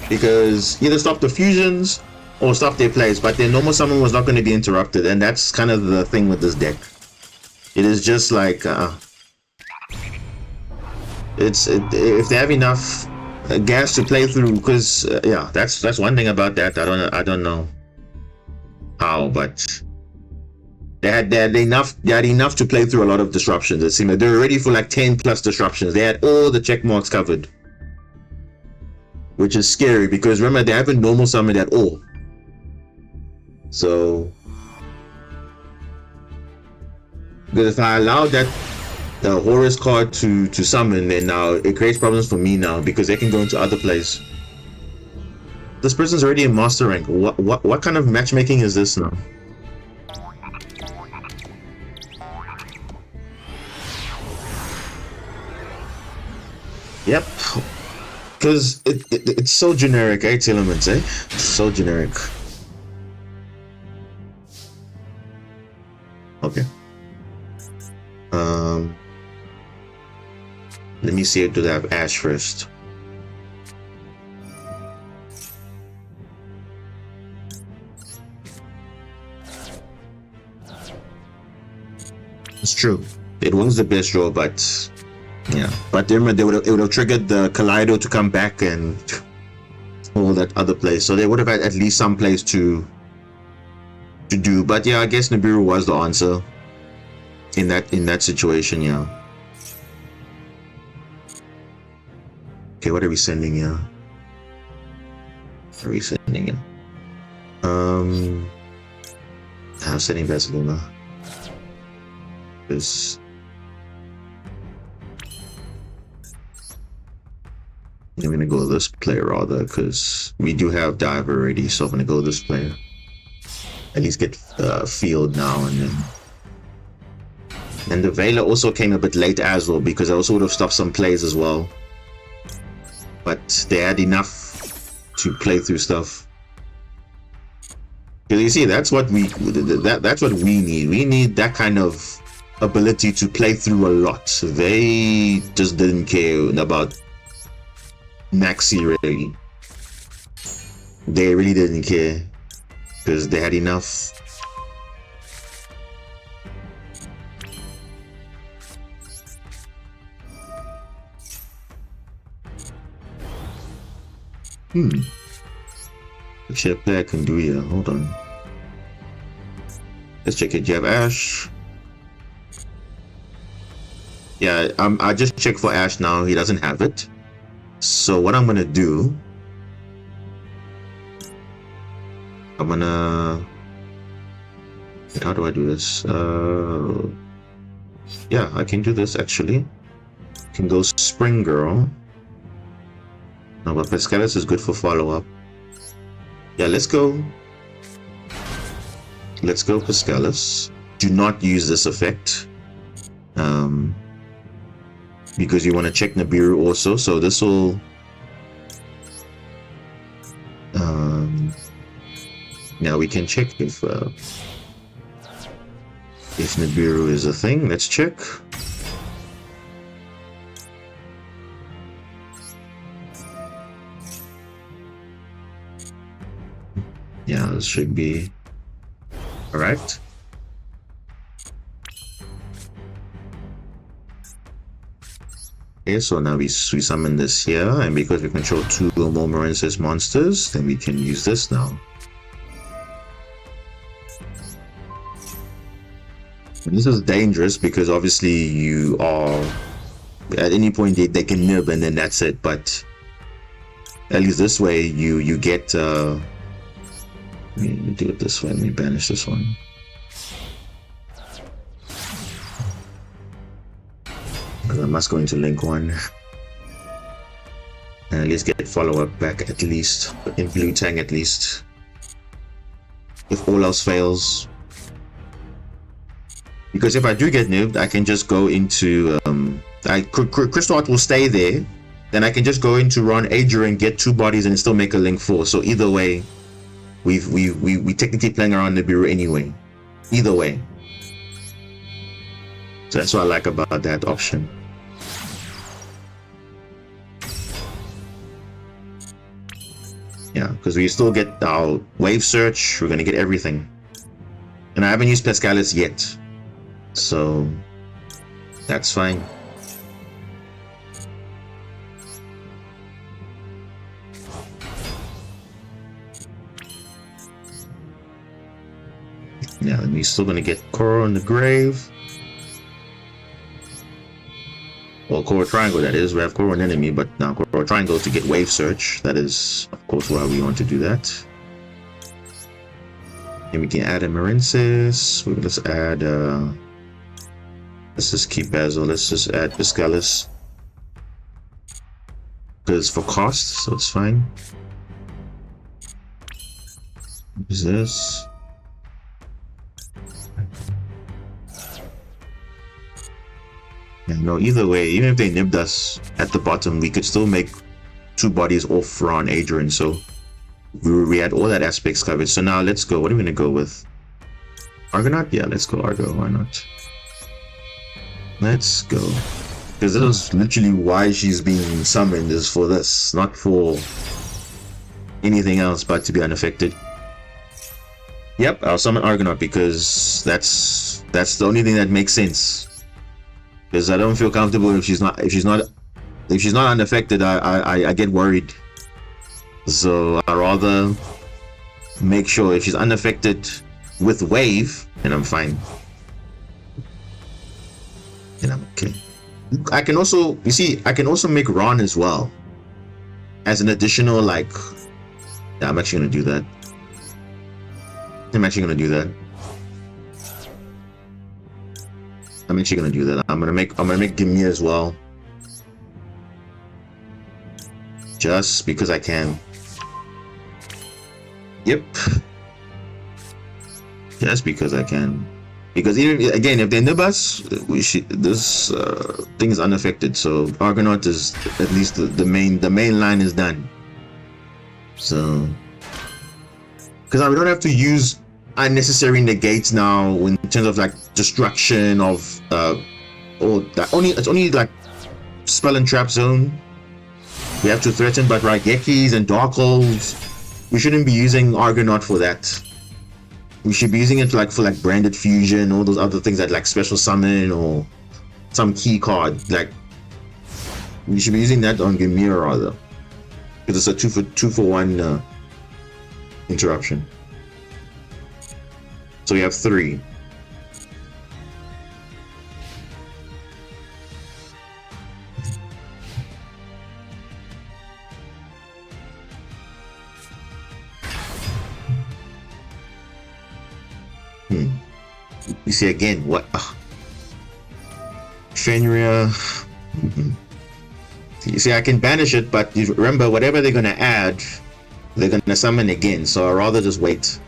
because either stop the fusions or stop their plays, but their normal summon was not going to be interrupted, and that's kind of the thing with this deck. It is just like if they have enough gas to play through, because yeah, that's one thing about that. I don't know how, but they had enough to play through a lot of disruptions. It seemed like they were ready for like 10 plus disruptions. They had all the check marks covered, which is scary because remember they haven't normal summoned at all. So because if I allow that Horus card to summon, then now it creates problems for me now because they can go into other plays. This person's already in master rank. What kind of matchmaking is this now? Yep, because it's so generic, 8 elements, eh? It's so generic. Okay. Let me see. Do they have Ash first? It's true. It was the best draw, but. Yeah, but it would have triggered the Kaleido to come back and all that other place. So they would have had at least some place to do. But yeah, I guess Nibiru was the answer in that situation. Yeah. Okay, what are we sending here? What are we sending in? I'm sending Barcelona because. I'm gonna go this player rather because we do have dive already, so I'm gonna go this player. At least get field now and then. And the Veiler also came a bit late as well because I also would have stopped some plays as well. But they had enough to play through stuff. Because you see, that's what we need. We need that kind of ability to play through a lot. They just didn't care about Maxi really. They really didn't care because they had enough. Actually, a player can do here. Hold on. Let's check it. Do you have Ash? Yeah, I just checked for Ash now. He doesn't have it. So what I'm gonna do, how do I do this? Yeah, I can do this actually. I can go Spring Girl. No, but Pescalis is good for follow-up. Yeah, let's go Pescalis. Do not use this effect. Because you want to check Nibiru also, so this will now we can check if Nibiru is a thing. Let's check. Yeah, this should be alright. Okay, so now we summon this here, and because we control 2 or more Marincess monsters, then we can use this now. And this is dangerous because obviously you are at any point they can nib and then that's it. But at least this way you get. Let me do it this way. Let me banish this one. I must go into link 1 and let's get follow-up back at least in blue tang at least if all else fails. Because if I do get nibbed, I can just go into Crystal Heart will stay there. Then I can just go into Ron Adrian, get 2 bodies, and still make a Link 4. So either way, we technically playing around Nibiru anyway. Either way. So that's what I like about that option. Yeah, because we still get our Wave Search, we're gonna get everything. And I haven't used Pescalis yet. So that's fine. Yeah, and we're still gonna get Koro in the grave. Well, Koro Triangle, that is. We have Koro and enemy, but now Koro Triangle to get Wave Search. That is, of course, why we want to do that. And we can add a Marincess. Let's add, let's just keep Basil. Let's just add Piscalis. Because for cost, so it's fine. What is this? Yeah, no, either way, even if they nibbed us at the bottom, we could still make 2 bodies off Ron Adrian, so we had all that aspects covered. So now let's go. What are we gonna go with? Argonaut? Yeah, let's go Argo. Why not? Let's go. Because this is literally why she's being summoned, is for this, not for anything else but to be unaffected. Yep, I'll summon Argonaut because that's the only thing that makes sense. Because I don't feel comfortable if she's not unaffected. I get worried. So I rather make sure if she's unaffected with wave, and I'm fine. And I'm okay. I can also, you see, I can also make Ron as well as an additional, like, yeah, I'm actually gonna do that. I'm actually gonna do that. I'm gonna make Gimme as well. Just because I can. Yep. Just because I can. Because even again, if they nib us, this thing is unaffected. So Argonaut is at least the main line is done. So because we don't have to use unnecessary negates now in terms of like destruction of or that it's only like spell and trap zone. We have to threaten but Raigekis and dark holes. We shouldn't be using Argonaut for that. We should be using it for like branded fusion, all those other things that like special summon or some key card. Like we should be using that on Gamira rather, because it's a two for one interruption. So we have 3. You see again what? Fenrir. You see, I can banish it, but you remember, whatever they're gonna add, they're gonna summon again. So I'd rather just wait.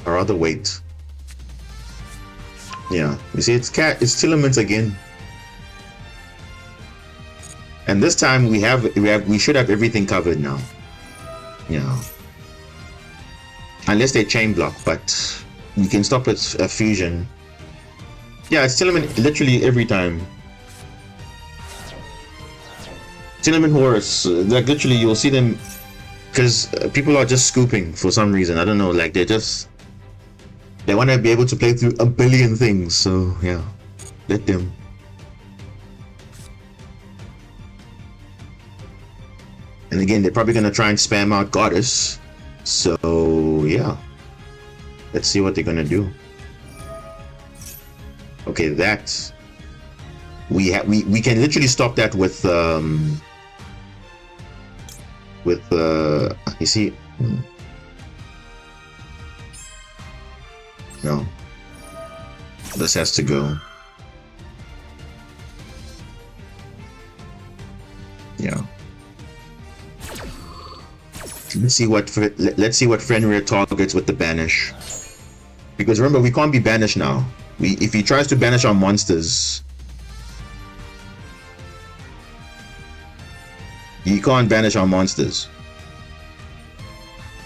I'd rather wait. Yeah, you see, it's Tillaments again, and this time we should have everything covered now. Yeah, unless they chain block, but you can stop at a fusion. Yeah, it's Tillament literally every time. Tillament Horus, like literally you'll see them, because people are just scooping for some reason. I don't know, like they want to be able to play through a billion things. So yeah, let them. And again, they're probably gonna try and spam out Goddess. So yeah, let's see what they're gonna do. Okay, that we can literally stop that with you see. No, this has to go. Yeah. Let's see what Fenrir targets with the banish. Because remember, we can't be banished now. If he tries to banish our monsters, he can't banish our monsters.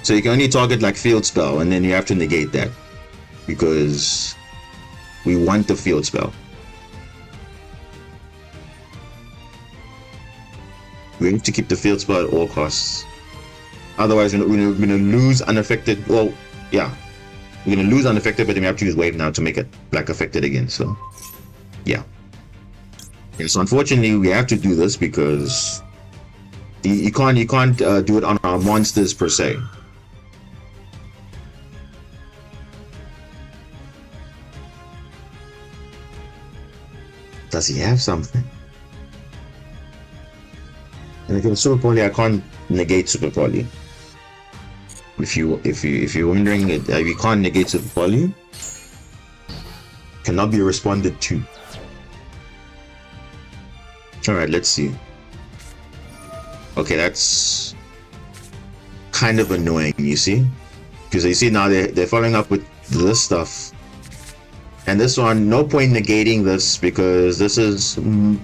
So you can only target like field spell, and then you have to negate that because we want the field spell. We have to keep the field spell at all costs. Otherwise, we're going to lose unaffected. Well, yeah, we're going to lose unaffected, but then we have to use wave now to make it like affected again. So, yeah. So unfortunately, we have to do this because you can't do it on our monsters per se. Does he have something? And again, Super Poly, I can't negate Super Poly. If you're wondering, we can't negate Super Poly. Cannot be responded to. All right, let's see. Okay, that's kind of annoying, you see, because you see now they're following up with this stuff. And this one, no point negating this because this is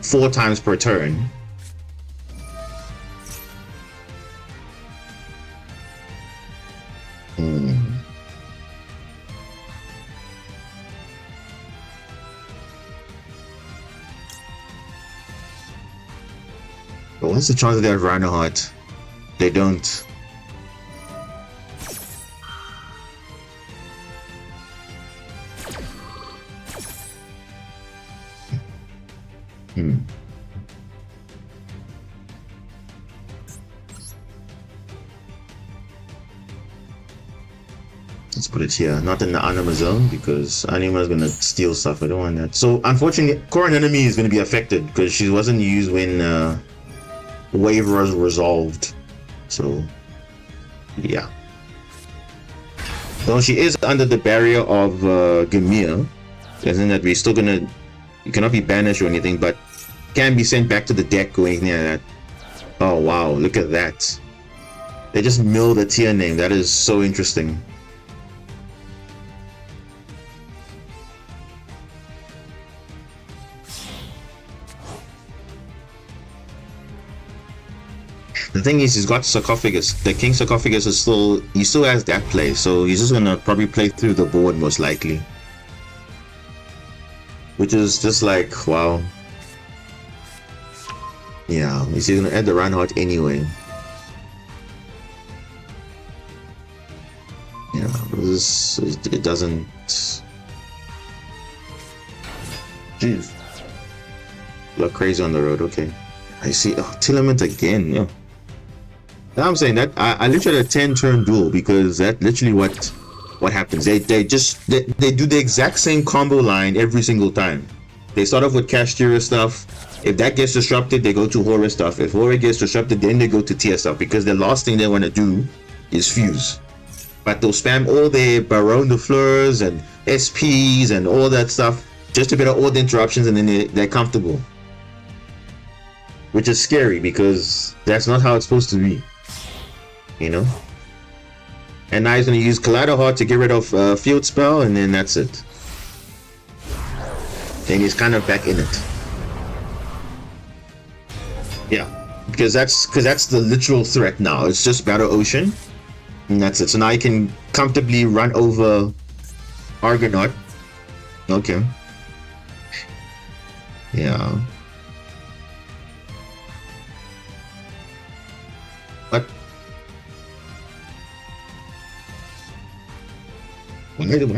4 times per turn. But what's the chance that they have Reinhardt? They don't. Let's put it here, not in the Anima zone because Anima is gonna steal stuff. I don't want that. So unfortunately, current enemy is gonna be affected because she wasn't used when wave was resolved. So yeah. Though she is under the barrier of Gamir, isn't that we're still gonna, you cannot be banished or anything, but can be sent back to the deck or anything like that. Oh wow, look at that. They just milled a tier name. That is so interesting. The thing is, he's got sarcophagus. The king sarcophagus is still, he still has that play, so he's just gonna probably play through the board most likely, which is just like wow. Yeah, he's gonna add the Reinhardt anyway. Yeah, it doesn't. Jeez, look crazy on the road. Okay, I see. Oh, Tilament again. Yeah. Now I'm saying that I literally had a 10-turn duel because that's literally what happens. They do the exact same combo line every single time. They start off with Kashtira stuff. If that gets disrupted, they go to Horror stuff. If Horror gets disrupted, then they go to Tier stuff because the last thing they want to do is fuse. But they'll spam all their Baron de Fleurs and SPs and all that stuff just to get all the interruptions, and then they're comfortable. Which is scary because that's not how it's supposed to be. You know? And now he's going to use Collider Heart to get rid of Field Spell, and then that's it. And he's kind of back in it. Yeah, because that's the literal threat now. It's just Battle Ocean, and that's it. So now you can comfortably run over Argonaut. Okay. Yeah. What?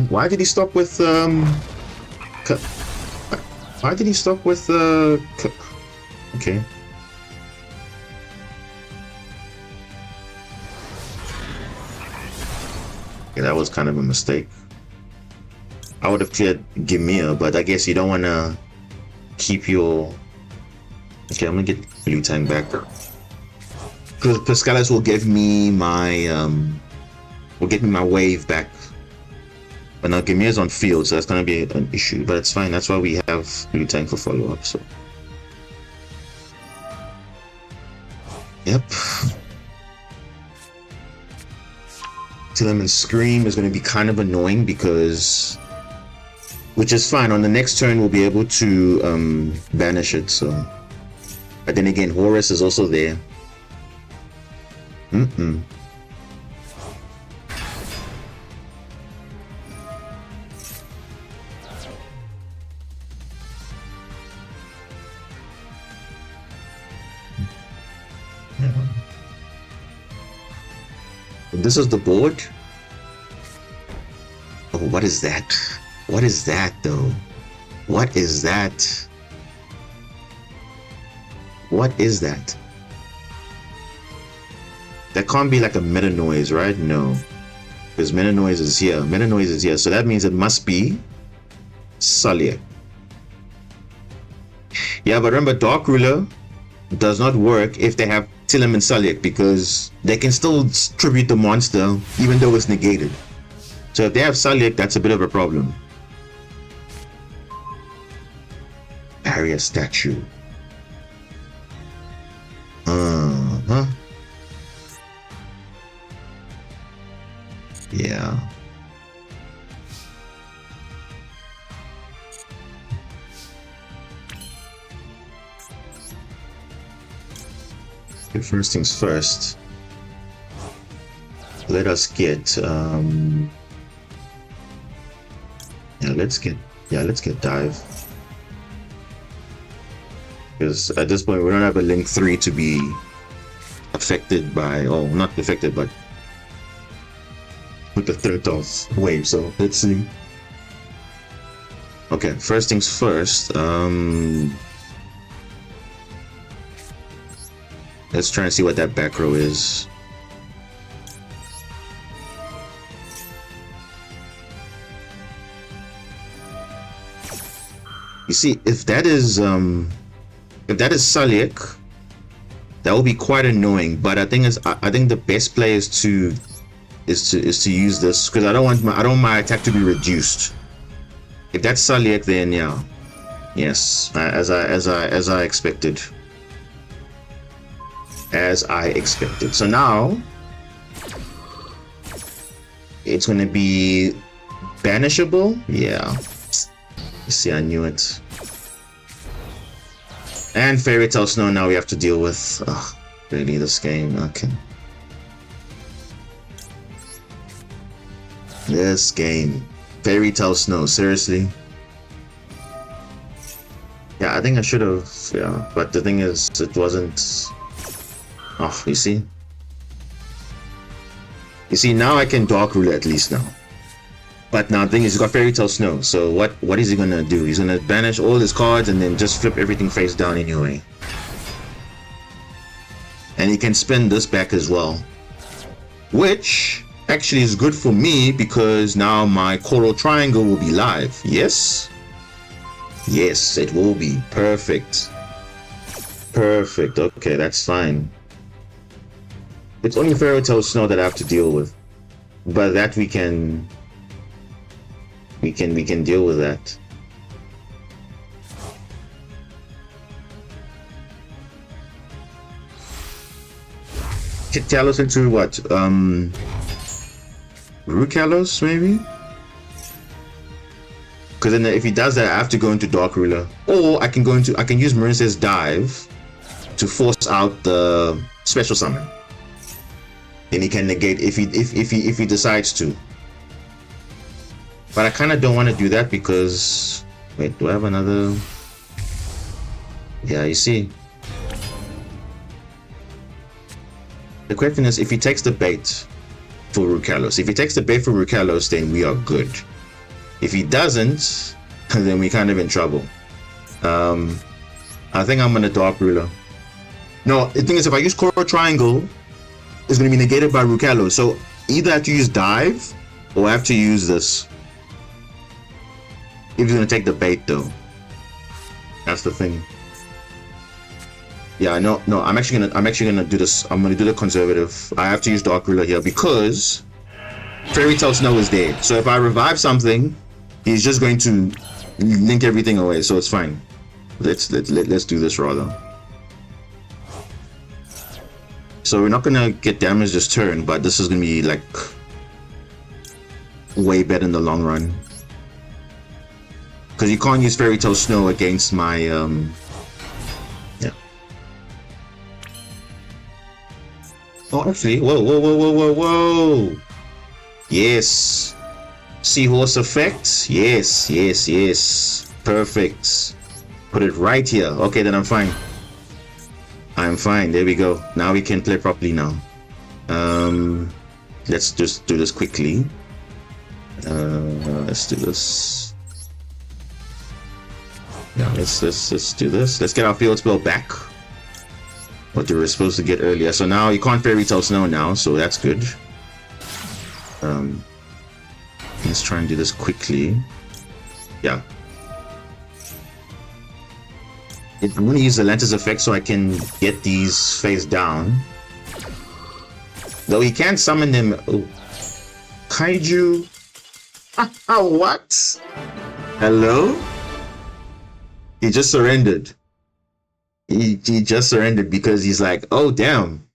Why did he stop with why did he stop with okay. Yeah, that was kind of a mistake. I would have cleared Gimir, but I guess you don't want to keep your... Okay, I'm gonna get Blue Tang back. Because Pascalis will give me my wave back. But now Gimir's on field, so that's gonna be an issue. But it's fine. That's why we have Blue Tang for follow-up. So, yep. Tillerman Scream is going to be kind of annoying because, which is fine. On the next turn, we'll be able to banish it. So, but then again, Horus is also there. This is the board. Oh, what is that? What is that though? What is that? What is that? That can't be like a meta noise, right? No, because meta noise is here. Meta noise is here, so that means it must be Sullier. Yeah, but remember, Dark Ruler does not work if they have Tillerman Sullier, because they can still tribute the monster even though it's negated. So if they have Sullier, that's a bit of a problem. Barrier statue. Yeah. First things first. Let us get let's get dive. Because at this point we don't have a link 3 to be affected by, oh, not affected, but with the threat of wave. So let's see. Okay, first things first. Let's try and see what that back row is. You see, if that is Saliek, that will be quite annoying. But I think the best play is to use this, because I don't want my attack to be reduced. If that's Saliek, then yeah, yes, as I expected. As I expected. So now it's going to be banishable. Yeah. You see, I knew it. And Fairy Tale Snow now we have to deal with. Oh, really, this game? Okay. This game. Fairy Tale Snow, seriously? Yeah, I think I should have, yeah. But the thing is, it wasn't. Oh, you see? You see, now I can Dark Ruler at least now. But now the thing is, he's got Fairy Tale Snow. So what is he gonna do? He's gonna banish all his cards and then just flip everything face down anyway. And he can spin this back as well. Which actually is good for me, because now my Coral Triangle will be live. Yes? Yes, it will be. Perfect. Perfect. Okay, that's fine. It's only Fairy Tale Snow that I have to deal with, but that we can deal with that. Kit Kalos into what? Rukalos maybe? Because then if he does that, I have to go into Dark Ruler, or I can use Marincess Dive to force out the special summon. Then he can negate if he decides to. But I kind of don't want to do that because, wait, do I have another? Yeah, you see. The question is, if he takes the bait for Rukalos. If he takes the bait for Rukalos, then we are good. If he doesn't, then we're kind of in trouble. I think I'm gonna Dark Ruler. No, the thing is, if I use Coral Triangle, it's going to be negated by Rukalos. So either I have to use Dive, or I have to use this. If he's going to take the bait, though. That's the thing. Yeah, no, I'm actually gonna do this. I'm gonna do the conservative. I have to use Dark Ruler here because Fairy Tale Snow is there. So if I revive something, he's just going to link everything away. So it's fine. Let's do this rather. So we're not gonna get damage this turn, but this is gonna be like way better in the long run. Because you can't use Fairy Tale Snow against my, yeah. Oh, actually, whoa. Yes. Seahorse effect. Yes. Perfect. Put it right here. Okay, then I'm fine. I'm fine. There we go. Now we can play properly now. Let's just do this quickly. Let's do this. Yeah, let's do this. Let's get our field spell back. What you were supposed to get earlier. So now you can't Fairy Tale Snow now, so that's good. Let's try and do this quickly. Yeah. I'm going to use the Lantis effect so I can get these face down. Though he can't summon them. Oh. Kaiju. What? Hello? He just surrendered. He just surrendered because he's like, oh damn.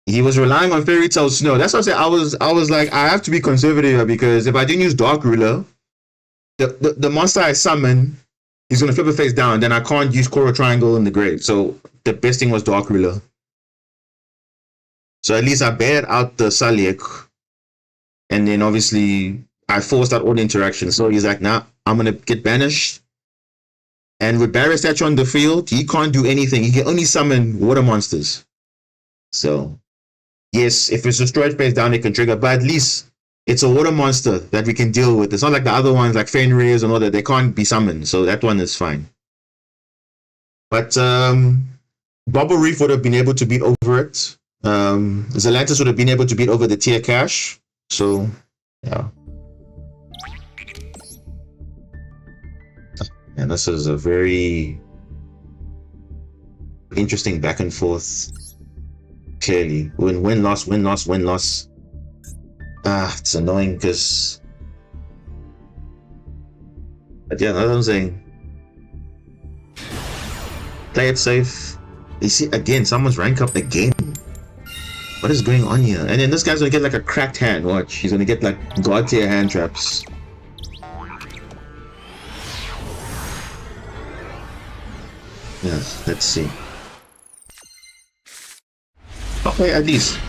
He was relying on Fairy Tale Snow. That's what I said. I was like, I have to be conservative because if I didn't use Dark Ruler, the monster I summon, he's gonna flip it face down. Then I can't use Coral Triangle in the grave. So the best thing was Dark Ruler. So at least I bared out the Saliek, and then obviously I forced out all the interaction. So he's like, nah, I'm gonna get banished. And with Barrier Statue on the field, he can't do anything. He can only summon water monsters. So, yes, if it's destroyed face down, it can trigger. But at least it's a water monster that we can deal with. It's not like the other ones, like Fenrir's and all that. They can't be summoned. So that one is fine. But Bubble Reef would have been able to beat over it. Zelantis would have been able to beat over the Tier Cash. So, yeah. And this is a very interesting back and forth. Clearly, win loss. It's annoying because, but yeah, that's what I'm saying. Play it safe. You see, again, someone's rank up again. What is going on here? And then this guy's gonna get like a cracked hand. Watch, he's gonna get like god tier hand traps. Yeah, let's see. Okay, at least.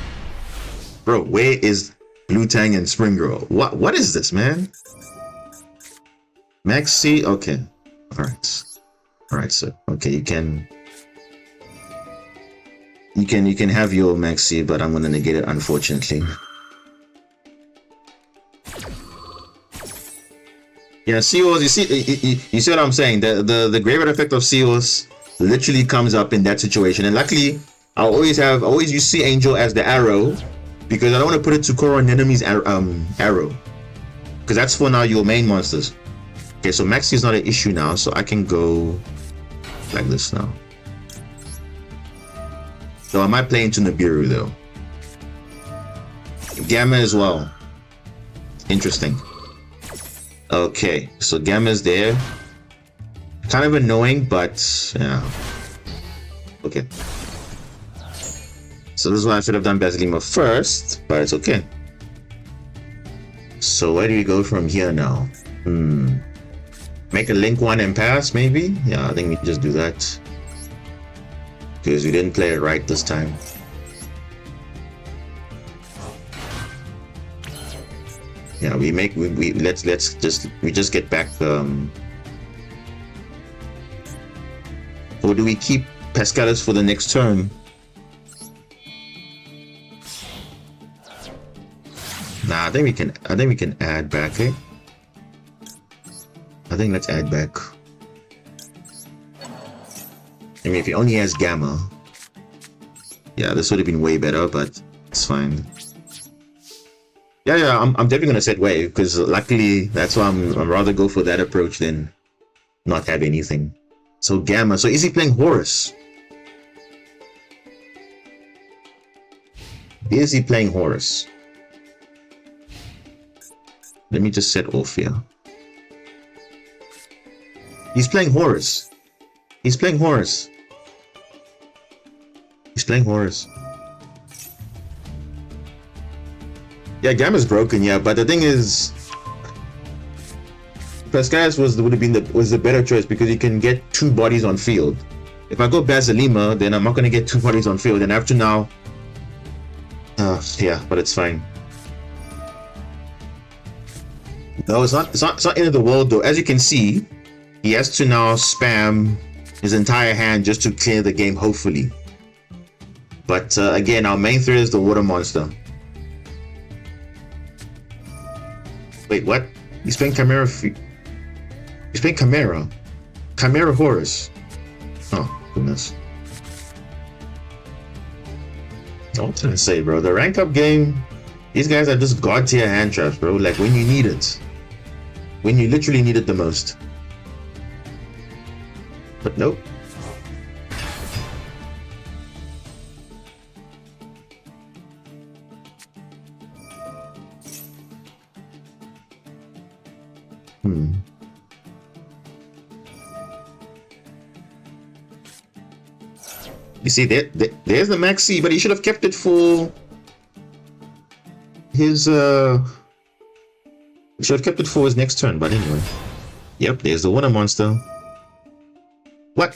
Bro, where is Blue Tang and Spring Girl? What is this, man? Maxi? Okay. Alright, sir. Okay, you can have your Maxi, but I'm gonna negate it, unfortunately. Yeah, Seals, you see what I'm saying? The graveyard effect of Seals literally comes up in that situation, and luckily I always use Sea Angel as the arrow because I don't want to put it to core an enemy's arrow, because that's for now your main monsters. Okay, so Maxi is not an issue now, so I can go like this now. So I might play into Nibiru though. Gamma as well. Interesting. Okay, so Gamma's there. Kind of annoying, but yeah. Okay. So this is why I should have done Basilima first, but it's okay. So where do we go from here now? Make a link one and pass, maybe? Yeah, I think we can just do that. Because we didn't play it right this time. Yeah, let's just get back or do we keep Pascalis for the next turn? Nah, I think we can add back, eh? I think let's add back. I mean, if he only has Gamma, yeah, this would have been way better, but it's fine. Yeah, I'm definitely gonna set wave because luckily that's why I'm rather go for that approach than not have anything. So Gamma. So is he playing Horus? Is he playing Horus? Let me just set off here. He's playing Horus. He's playing Horus. He's playing Horus. Yeah, Gamma's broken, yeah, but the thing is, Pascalis would have been the better choice because you can get 2 bodies on field. If I go Basilima, then I'm not gonna get 2 bodies on field, and I have to now. Yeah, but it's fine. No, it's not end of the world though. As you can see, he has to now spam his entire hand just to clear the game, hopefully. But again, our main threat is the water monster. Wait, what? He's playing Chimera. He's playing Chimera. Chimera Horus. Oh, goodness. What can I say, bro? The rank up game, these guys are just god tier hand traps, bro. Like when you need it. When you literally need it the most. But nope. You see, there's the Maxi, but he should have kept it for his he should have kept it for his next turn, but anyway. Yep, there's the water monster. What?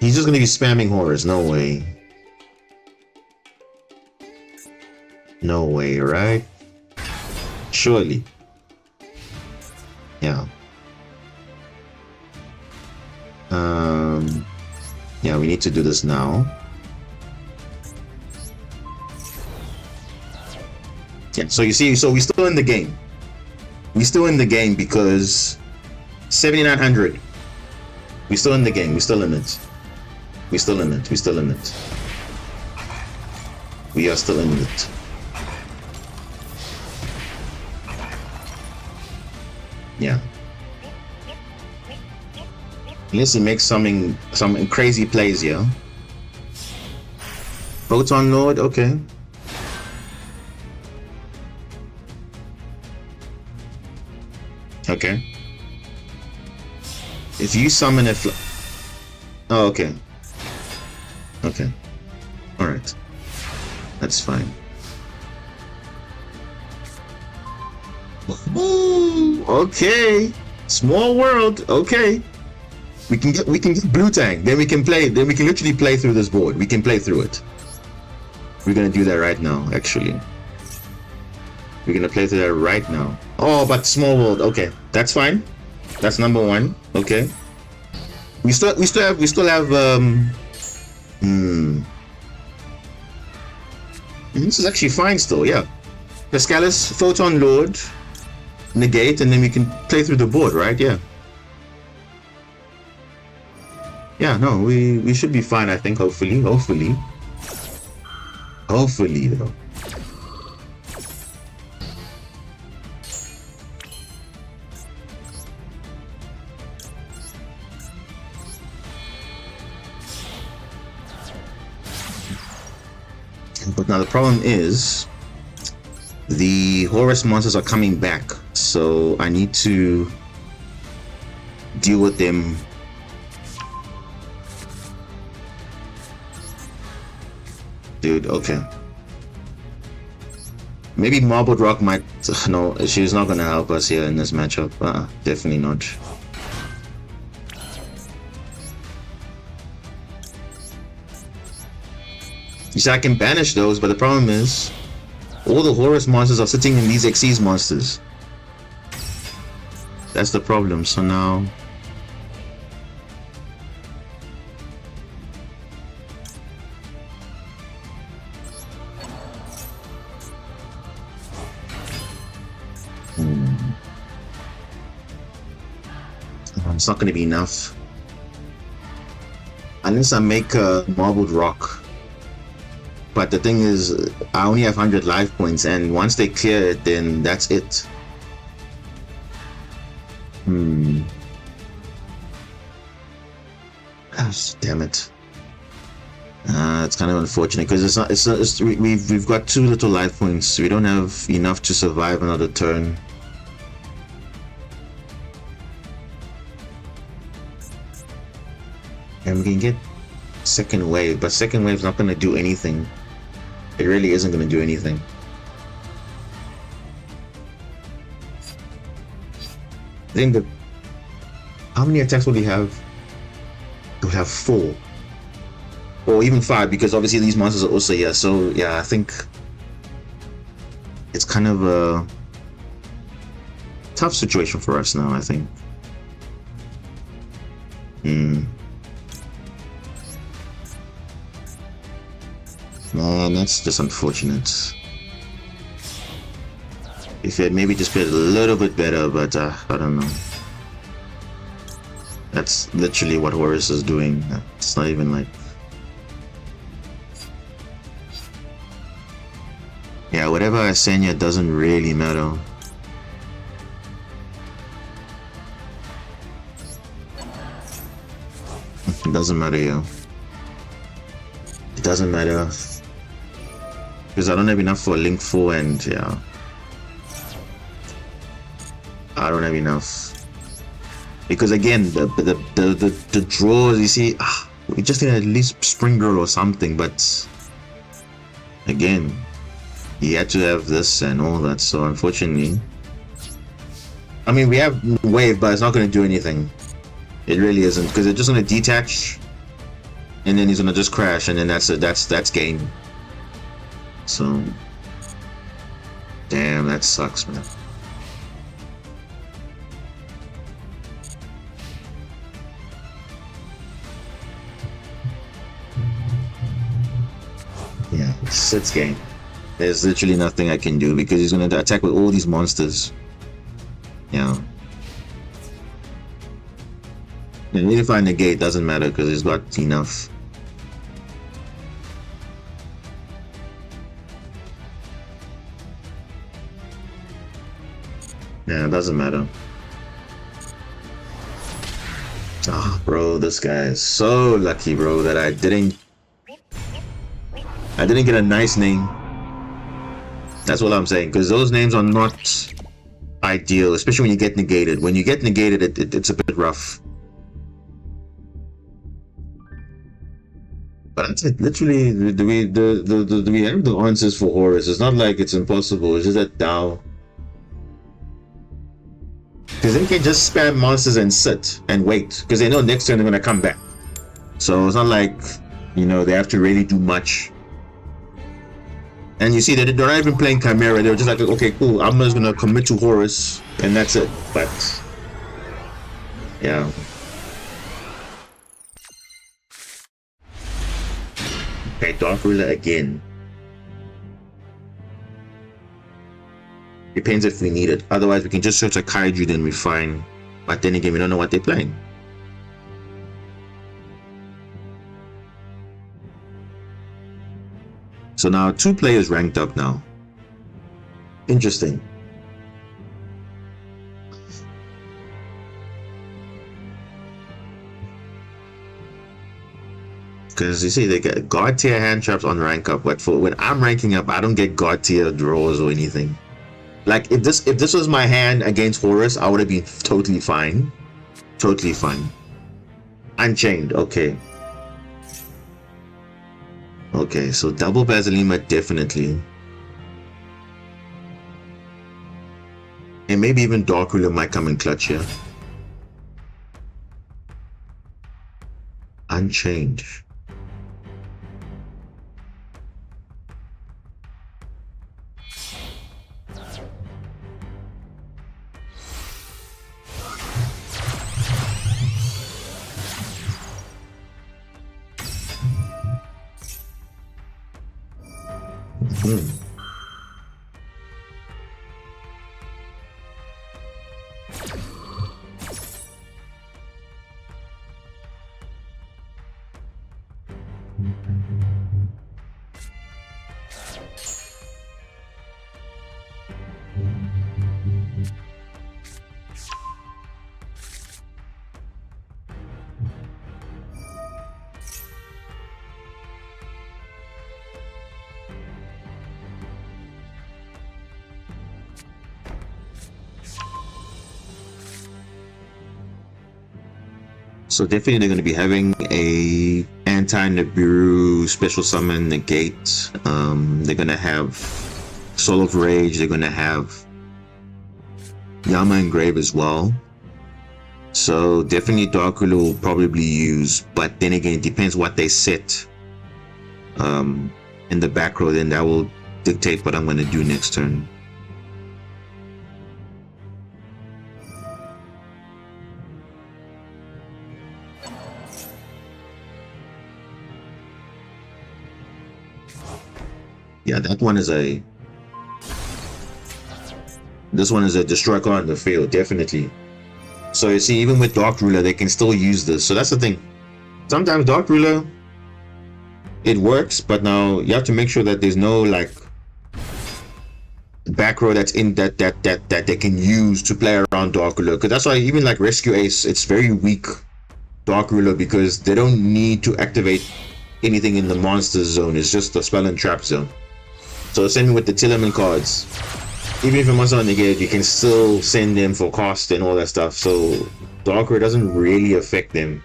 He's just gonna be spamming horrors, no way. No way, right? Surely. Yeah. Yeah, we need to do this now. Yeah, so you see, so we're still in the game. We're still in the game because 7,900. We're still in the game. We're still in it. We're still in it. We're still in it. We are still in it. Yeah. Unless he makes some crazy plays here. Photon Lord, okay. Okay. If you summon a oh, okay. Okay. Alright. That's fine. Ooh, okay. Small world, okay. We can get blue tank, then we can literally play through this board. We can play through it. We're gonna do that right now, actually. We're gonna play through that right now. Oh, but small world, okay. That's fine. That's number 1. Okay. We still have This is actually fine still, yeah. Pascalis, Photon Lord, negate, and then we can play through the board, right? Yeah. Yeah, no, we should be fine, I think, hopefully. Hopefully, though. But now the problem is the Horus monsters are coming back, so I need to deal with them. Dude, okay. Maybe Marbled Rock might... No, she's not gonna help us here in this matchup. Definitely not. You see, I can banish those, but the problem is all the Horus monsters are sitting in these Xyz monsters. That's the problem, so now... It's not going to be enough. Unless I make a Marbled Rock. But the thing is, I only have 100 life points, and once they clear it, then that's it. Gosh, damn it. It's kind of unfortunate because we've got too little life points. We don't have enough to survive another turn. And we can get second wave, but second wave's not going to do anything. It really isn't going to do anything. I think that... How many attacks will he have? He'll have 4. Or even 5, because obviously these monsters are also here. So yeah, I think it's kind of a tough situation for us now, I think. Man, that's just unfortunate. If it maybe just played a little bit better, but I don't know. That's literally what Horus is doing. It's not even like... Yeah, whatever I send you doesn't really matter. It doesn't matter, yo. It doesn't matter. Because I don't have enough for Link 4 and yeah. I don't have enough. Because again, the draws, you see, we just need at least Spring Girl or something, but again, he had to have this and all that, so unfortunately, I mean, we have Wave, but it's not going to do anything. It really isn't, because it's just going to detach, and then he's going to just crash, and then that's it. That's game. So, damn, that sucks, man. Yeah, it's game. There's literally nothing I can do because he's going to attack with all these monsters. Yeah. And even if I negate, doesn't matter because he's got enough. Yeah, it doesn't matter. Oh, bro, this guy is so lucky, bro, that I didn't get a nice name. That's what I'm saying, because those names are not ideal, especially when you get negated. When you get negated, it's a bit rough. But that's it. Literally, do we have the answers for Horus? It's not like it's impossible. It's just that Dow. Because they can just spam monsters and sit and wait, because they know next turn they're gonna come back. So it's not like, you know, they have to really do much. And you see that they're not even playing Chimera. They're just like, okay, cool, I'm just gonna commit to Horus, and that's it. But yeah. Okay, Dark Ruler again. Depends if we need it. Otherwise, we can just search a Kaiju, then we're fine. But then again, we don't know what they're playing. So now 2 players ranked up now. Interesting. Because you see, they get God tier hand traps on rank up, but for when I'm ranking up, I don't get God tier draws or anything. Like if this was my hand against Horus, I would have been totally fine. Totally fine. Unchained, okay. Okay, so double Basilima definitely. And maybe even Dark Ruler might come in clutch here. Unchained. So definitely they're going to be having a anti-Nibiru special summon negate. They're gonna have Soul of Rage. They're gonna have Yama Engrave as well. So definitely Dark Ruler will probably use, but then again, it depends what they set in the back row. Then that will dictate what I'm gonna do next turn. Yeah, that one is a. This one is a destroy card in the field, definitely. So you see, even with Dark Ruler, they can still use this. So that's the thing. Sometimes Dark Ruler, it works, but now you have to make sure that there's no like back row that's in that they can use to play around Dark Ruler. Because that's why even like Rescue Ace, it's very weak Dark Ruler because they don't need to activate anything in the monster zone. It's just the spell and trap zone. So same with the Tillerman cards. Even if a monster is negated, you can still send them for cost and all that stuff. So Darker doesn't really affect them.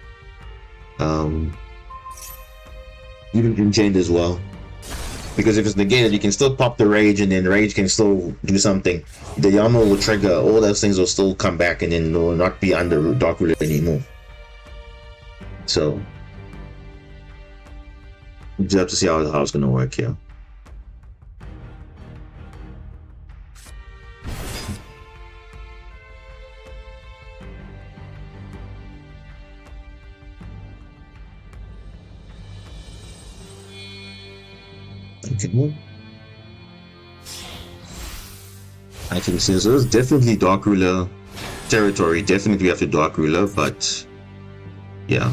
Even Enchained as well. Because if it's negated, you can still pop the Rage and then Rage can still do something. The Yama will trigger, all those things will still come back and then will not be under Dark Ruler anymore. So we just have to see how it's going to work here. Okay. I can see, so it's definitely Dark Ruler territory. Definitely have to Dark Ruler, but yeah.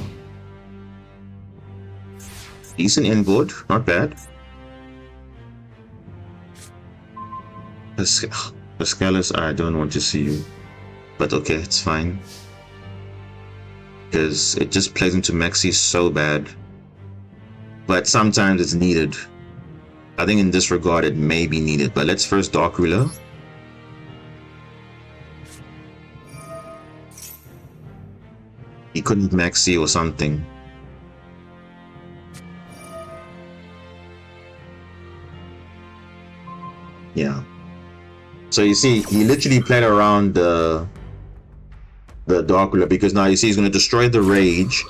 Decent inboard, not bad. Pascalis, I don't want to see you. But okay, it's fine. Because it just plays into Maxi so bad. But sometimes it's needed. I think in this regard it may be needed, but let's first Dark Ruler. He couldn't Maxi or something. Yeah. So you see, he literally played around the Dark Ruler because now you see he's going to destroy the Rage.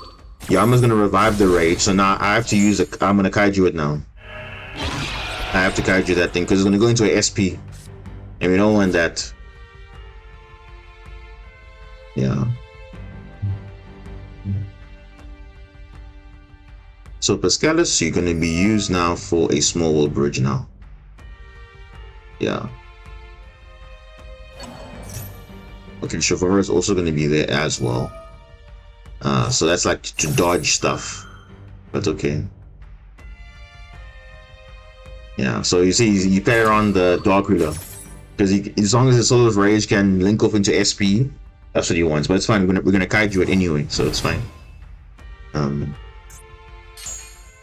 Yama's going to revive the Rage, so now I have to use a. I'm going to Kaiju it now. I have to Kaiju that thing because it's going to go into a SP, and we don't want that. Yeah. So Pascalis, you're going to be used now for a small world bridge now. Yeah. Okay, Chauffeur is also going to be there as well. So that's like to dodge stuff. But okay. Yeah, so you see, you play around the Dark Ruler. Because as long as the Soul of Rage can link off into SP, that's what he wants. But it's fine, we're gonna Kaiju it anyway, so it's fine.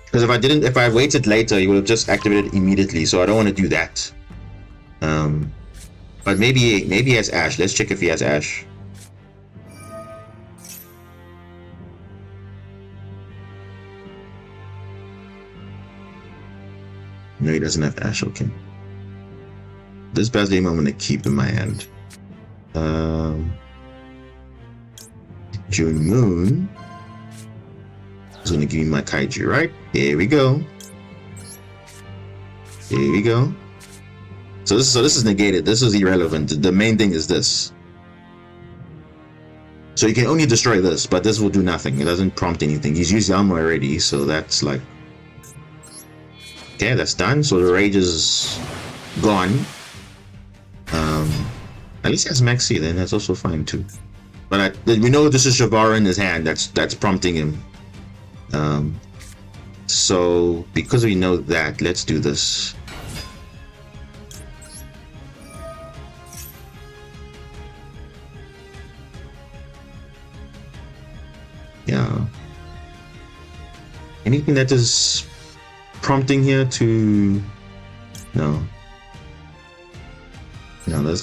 Because if I waited later, he would have just activated immediately, so I don't want to do that. But maybe he has Ash. Let's check if he has Ash. No, he doesn't have Ash. Okay. This best game I'm gonna keep in my hand. June Moon is gonna give me my Kaiju, right? Here we go. Here we go. So this is negated. This is irrelevant. The main thing is this. So you can only destroy this, but this will do nothing. It doesn't prompt anything. He's used Yama already, so that's like. Okay, that's done. So the Rage is gone. At least he has Maxi, then that's also fine too. But we know this is Shavara in his hand. That's prompting him. So because we know that, let's do this. Yeah. Anything that is prompting here to no. Let's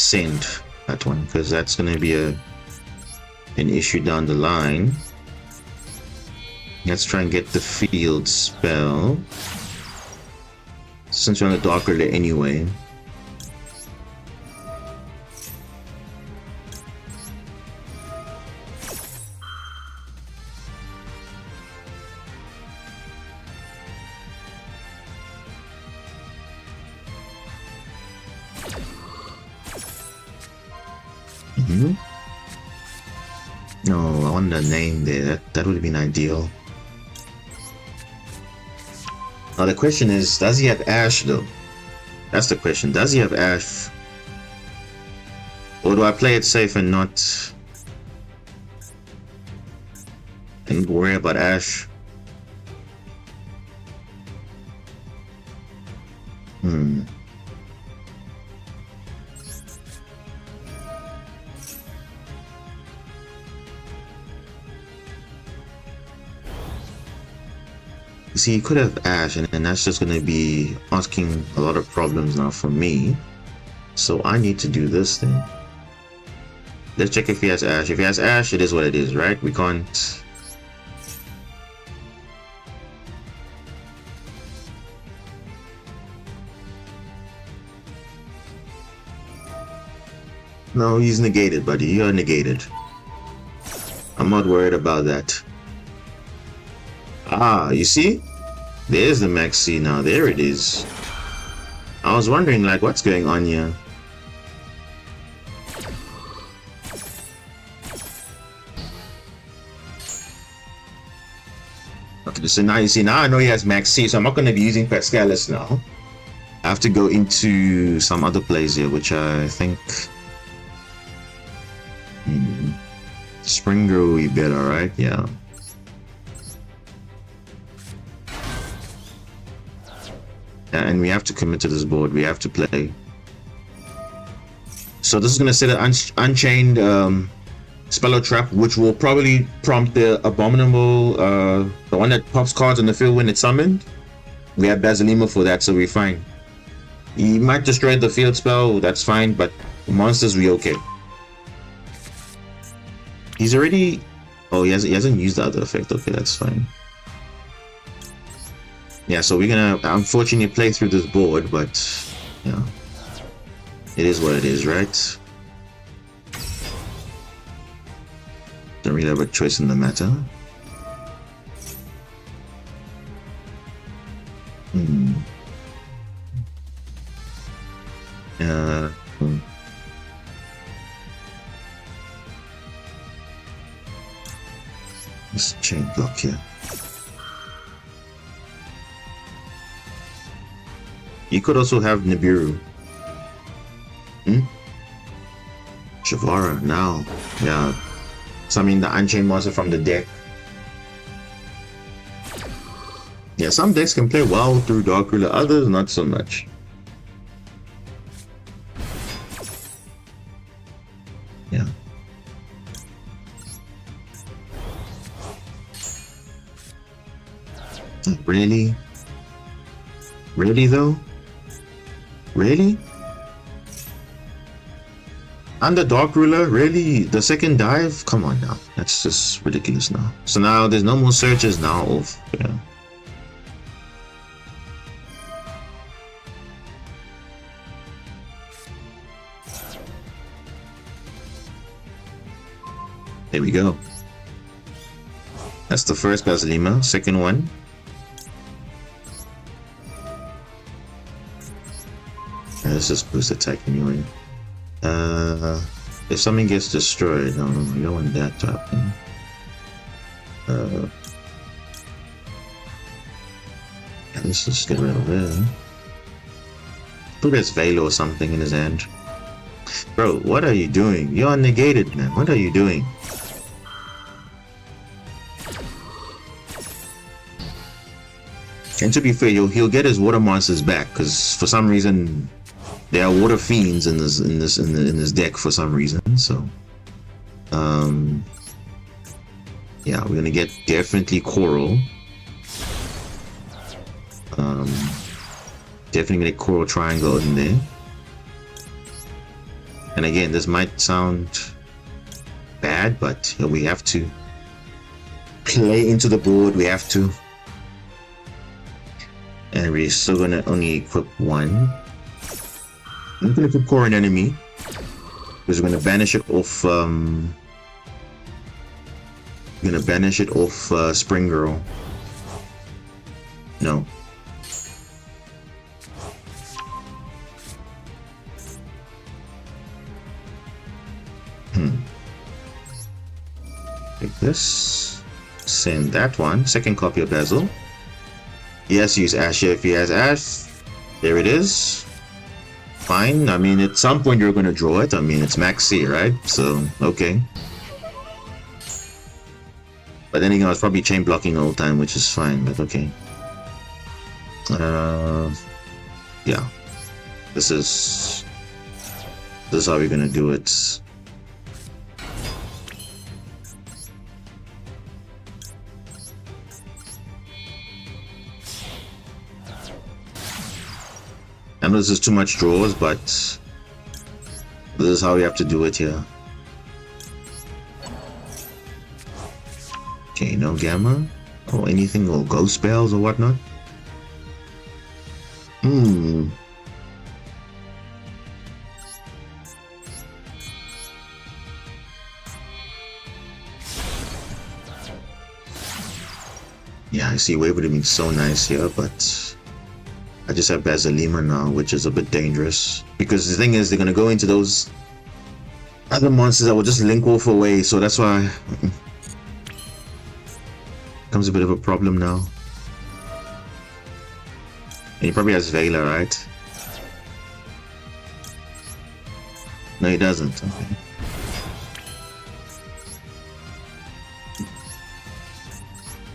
send that one because that's gonna be an issue down the line. Let's try and get the field spell. Since we're on the Dark Ruler anyway. No, I want the name there. That would have been ideal. Now the question is, does he have Ash though? That's the question. Does he have Ash? Or do I play it safe and not and worry about Ash? See, he could have Ash, and that's just going to be asking a lot of problems now for me. So I need to do this thing. Let's check if he has Ash. If he has Ash, it is what it is, right? We can't... No, he's negated, buddy. You're negated. I'm not worried about that. Ah, you see? There's the Max C now. There it is. I was wondering, like, what's going on here? Okay, so now you see, now I know he has Max C, so I'm not going to be using Pascalis now. I have to go into some other plays here, which I think... Springer will be better, right? Yeah. And we have to commit to this board. We have to play. So this is going to set an unchained Spello Trap, which will probably prompt the Abominable, the one that pops cards on the field when it's summoned. We have Basilima for that, so we're fine. He might destroy the field spell, that's fine, but monsters we okay. He's already... Oh, he hasn't used the other effect. Okay, that's fine. Yeah, so we're gonna unfortunately play through this board, but yeah, it is what it is, right? Don't really have a choice in the matter. Let's chain block here. You could also have Nibiru. Shavara now. Yeah. Summon the Unchained monster from the deck. Yeah, some decks can play well through Dark Ruler, others not so much. Yeah. Really? Really though? Really? And the Dark Ruler? Really? The second dive? Come on now. That's just ridiculous now. So now there's no more searches now of... Yeah. There we go. That's the first Basilima. Second one. Let's just boost attack anyway. If something gets destroyed, no, you don't want that to happen. Yeah, let's just get rid of it. Put his Velo or something in his hand. Bro, what are you doing? You're negated, man. What are you doing? And to be fair, he'll get his water monsters back because for some reason there are water fiends in this deck for some reason. So, yeah, we're gonna get definitely Coral. Definitely gonna get Coral Triangle in there. And again, this might sound bad, but you know, we have to play into the board. We have to. And we're still gonna only equip one. I'm gonna equip core an enemy. Because we're gonna banish it off Spring Girl. No. Take this. Send that one. Second copy of Basil. Yes, use Ash if he has Ash. There it is. Fine. I mean, at some point you're gonna draw it. I mean, it's Max C, right? So, okay. But then again, I was probably chain blocking the whole time, which is fine, but okay. Yeah. This is how we're gonna do it. I know this is too much draws, but this is how we have to do it here. Okay, no Gamma or anything, or ghost spells or whatnot. Yeah, I see Wave would have been so nice here, but I just have Basilima now, which is a bit dangerous. Because the thing is, they're gonna go into those other monsters that will just link off away, so that's why becomes a bit of a problem now. And he probably has Veiler, right? No, he doesn't. Okay.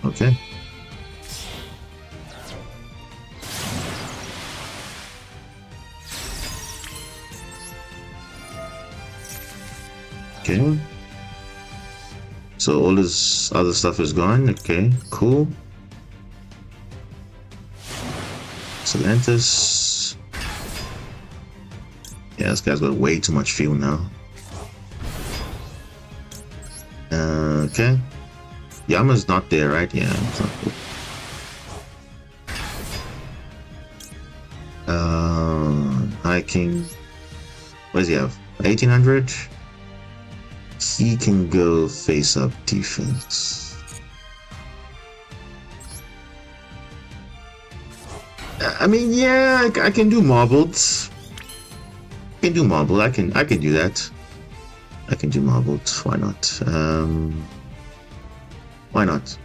Okay. Okay. So all this other stuff is gone. Okay, cool. Celantis. Yeah, this guy's got way too much fuel now. Okay. Yama's not there, right? Yeah, it's not cool. High King. What does he have? 1800? He can go face up defense. I mean, yeah, I can do marbled. I can do marbled. I can do that. I can do marbled. Why not? Why not?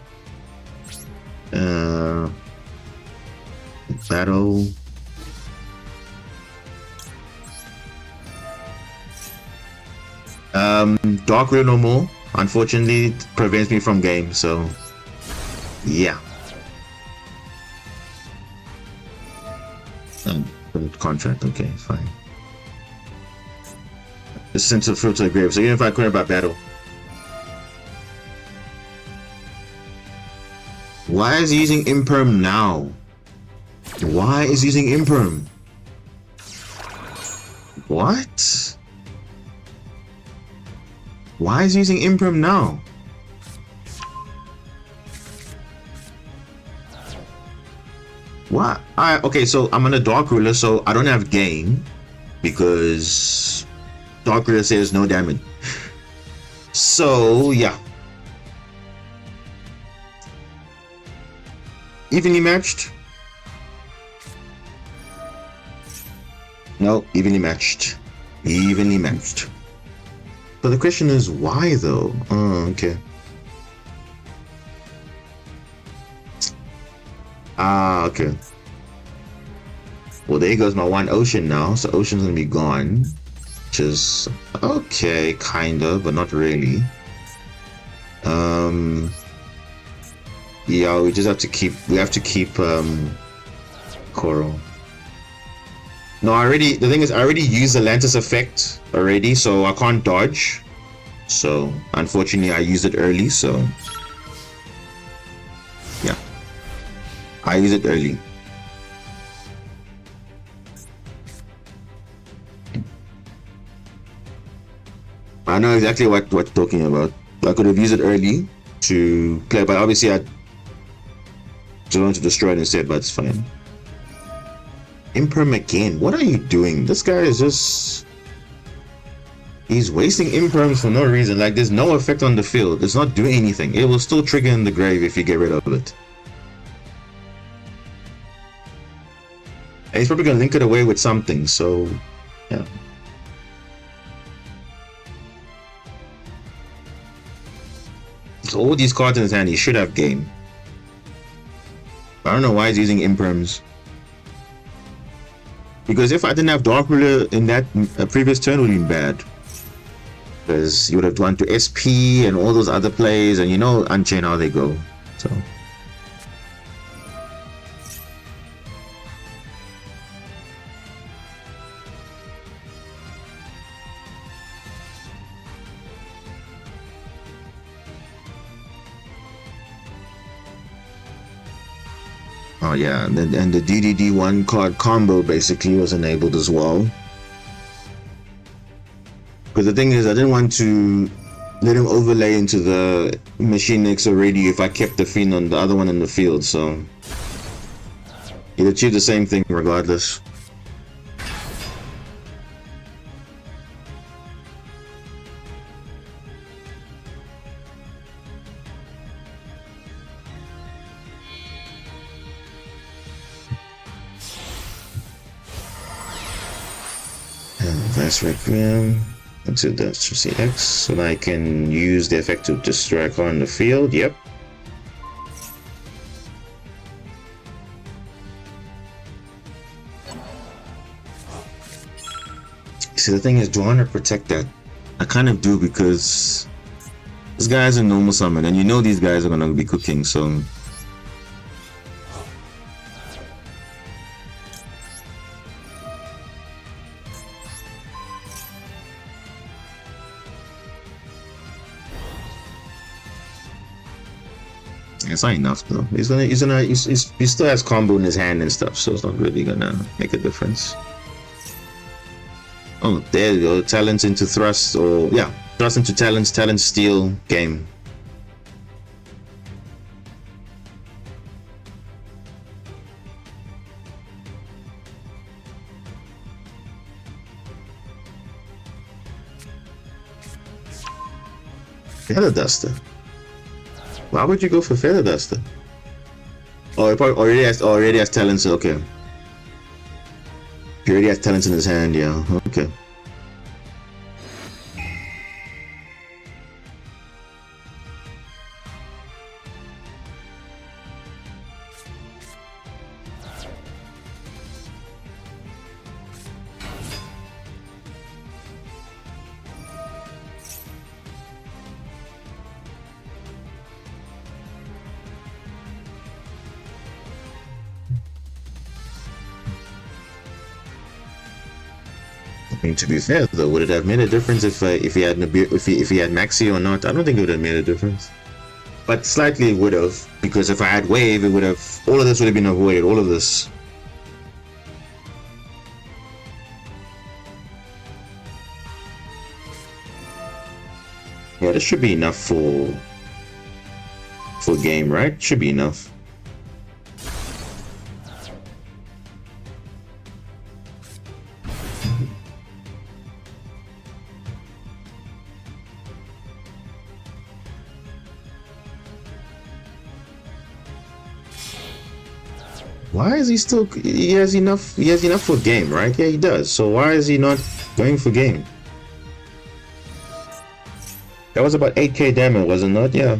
Battle. Dark Real no more. Unfortunately, it prevents me from game, so yeah. Contract, okay, fine. This is sent to fruit to the grave, so even if I quit about battle. Why is he using Imperm now? Why is he using Imperm? What? Why is he using Imperm now? What? Okay, so I'm on a Dark Ruler, so I don't have game because Dark Ruler says no damage. So yeah, evenly matched. No, evenly matched. Evenly matched. But the question is why though? Oh, okay. Ah, okay. Well, there goes my one Ocean now, so Ocean's gonna be gone, which is okay, kinda, but not really. Yeah, we just have to keep. We have to keep Coral. No, the thing is, I already used the Lantis effect already, so I can't dodge. So unfortunately, I used it early. So yeah. I use it early. I know exactly what you're talking about. I could have used it early to play, but obviously I just want to destroy it instead, but it's fine. Imperm again. What are you doing? This guy is just... He's wasting imperms for no reason. Like, there's no effect on the field. It's not doing anything. It will still trigger in the grave if you get rid of it. And he's probably gonna link it away with something, so... yeah. So all these cards in his hand, he should have game. I don't know why he's using imperms. Because if I didn't have Dark Ruler in that previous turn, it would have been bad. Because you would have gone to SP and all those other plays, and you know Unchain how they go. So. Oh yeah, and the DDD1 card combo basically was enabled as well. Because the thing is, I didn't want to let him overlay into the Machine X already if I kept the Fiend on the other one in the field, so... He'd achieve the same thing regardless. Vast Requiem into the CX, so that I can use the effect to destroy a card in the field. Yep. See, the thing is, do I want to protect that? I kind of do, because this guy is a normal summon, and you know these guys are gonna be cooking, so. It's not enough though. He still has combo in his hand and stuff, so it's not really gonna make a difference. Oh, there you go. Talents into thrust, or yeah, thrust into talents, talent steal, game. Feather Duster. Why would you go for Feather Duster? Oh, he probably already has talents. Okay. He already has talents in his hand. Yeah. Okay. To be fair though, would it have made a difference if he had Maxi or not? I don't think it would have made a difference, but slightly it would have, because if I had Wave, it would have, all of this would have been avoided. All of this. Yeah, this should be enough for game, right? Should be enough. Why is he still? He has enough for game, right? Yeah, he does. So why is he not going for game? That was about 8k damage, was it not? Yeah.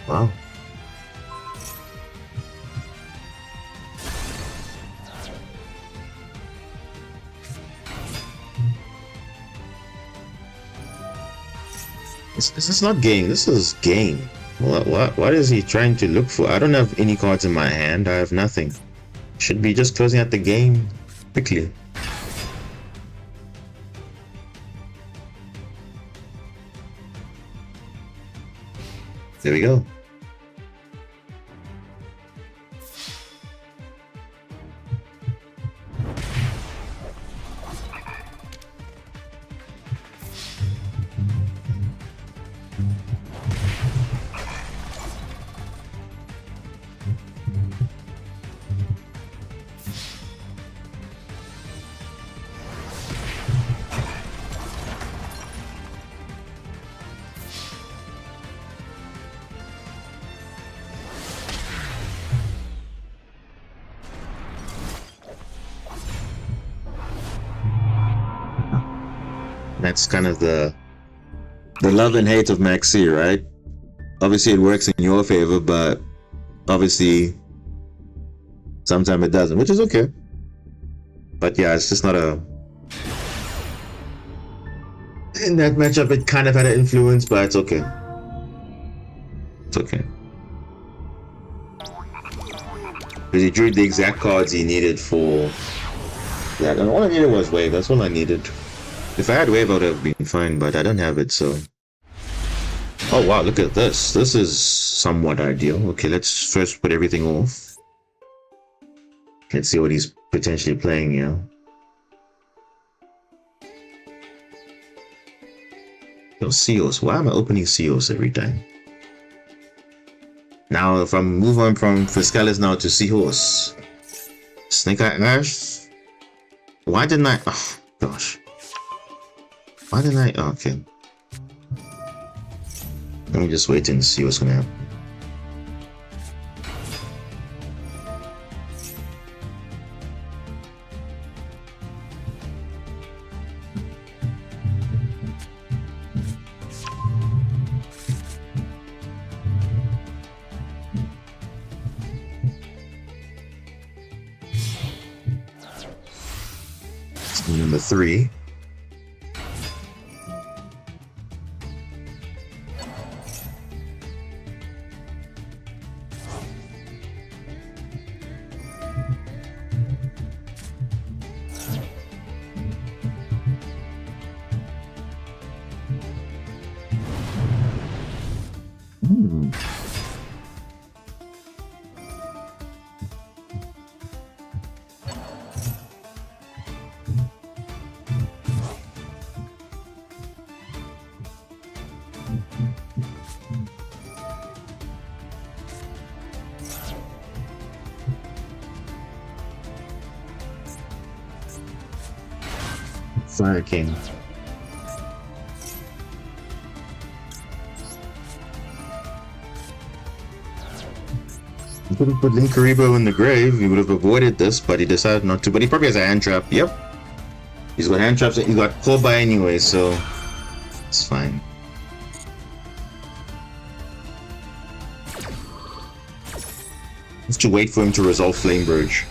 Wow. This is not game. This is game. What is he trying to look for? I don't have any cards in my hand. I have nothing. Should be just closing out the game quickly. There we go. That's kind of the love and hate of Maxi, right? Obviously it works in your favor, but obviously sometimes it doesn't, which is okay. But yeah, it's just not a... In that matchup it kind of had an influence, but it's okay. It's okay. Because he drew the exact cards he needed for that. And all I needed was wave, that's all I needed. If I had wave, I would have been fine, but I don't have it, so... Oh wow, look at this. This is somewhat ideal. Okay, let's first put everything off. Let's see what he's potentially playing here. Yo, Seals. Why am I opening Seals every time? Now, if I move on from Fiscalis now to Seahorse. Snake Eye Ash? Why didn't I... Oh, gosh. Why didn't I... Oh, okay. Let me just wait and see what's gonna happen. Number 3. Fire King. He could have put Linkaribo in the grave, he would have avoided this, but he decided not to. But he probably has a hand trap. Yep. He's got hand traps, he got called by anyway, so it's fine. Have to wait for him to resolve Flame Burge.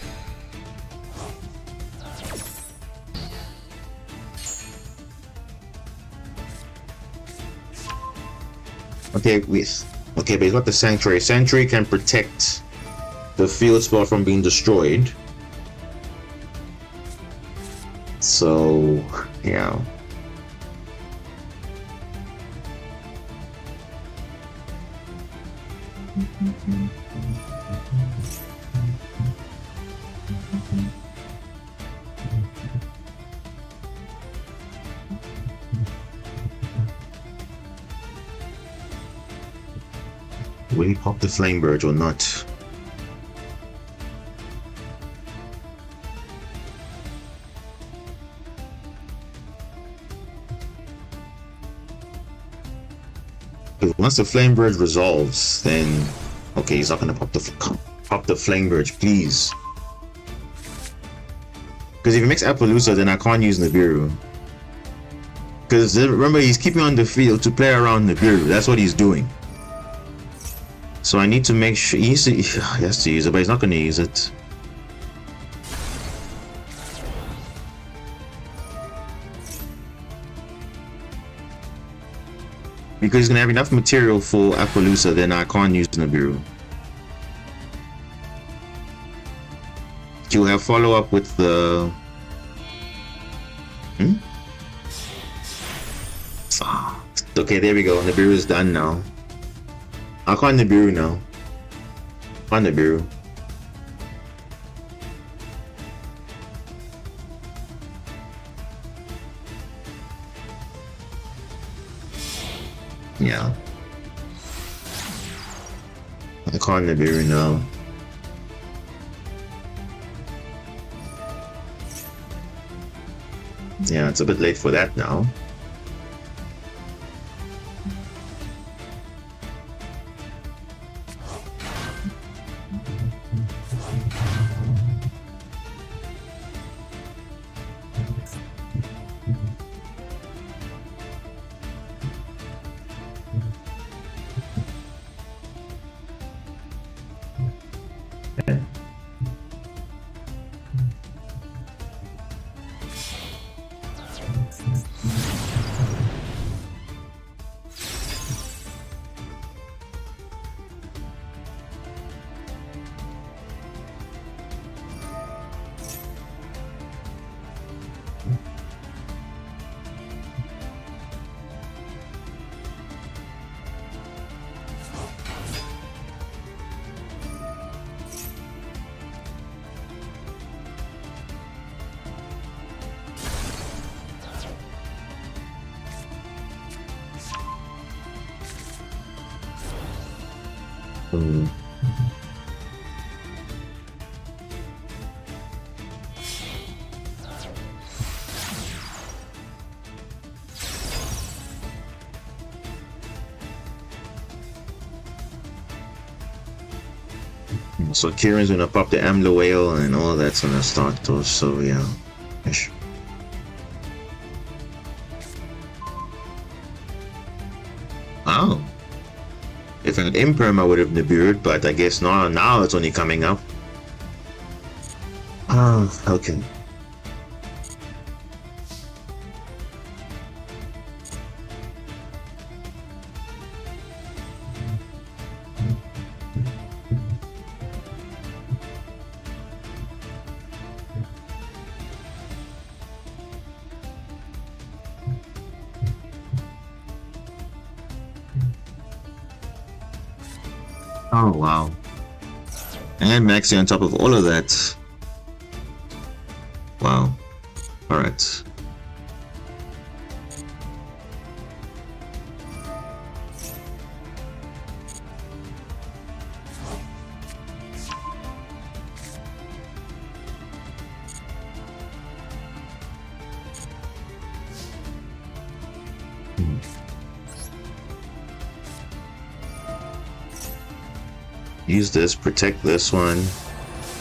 Okay, but he's got the Sanctuary. Sanctuary can protect the field spell from being destroyed. So, yeah. Will he pop the Flame Burge or not? Because once the Flame Burge resolves, then okay, he's not gonna pop the Flame Burge, please. Because if he makes Appaloosa, then I can't use Nibiru. Because remember, he's keeping on the field to play around Nibiru. That's what he's doing. So I need to make sure he has to use it, but he's not going to use it. Because he's gonna have enough material for Appaloosa, then I can't use Nibiru. He'll have follow-up with the... Okay, there we go. Nibiru is done now. I can't Nibiru now. Can't Nibiru. Yeah. I can't Nibiru now. Yeah, it's a bit late for that now. So Kieran's gonna pop the Amla Whale and all that's gonna start those, so yeah. Oh. If an Imperm I would have Nibiru'd, but I guess now it's only coming up. Oh, okay. Oh wow. And Maxi on top of all of that. Wow. Alright. Use this, protect this one,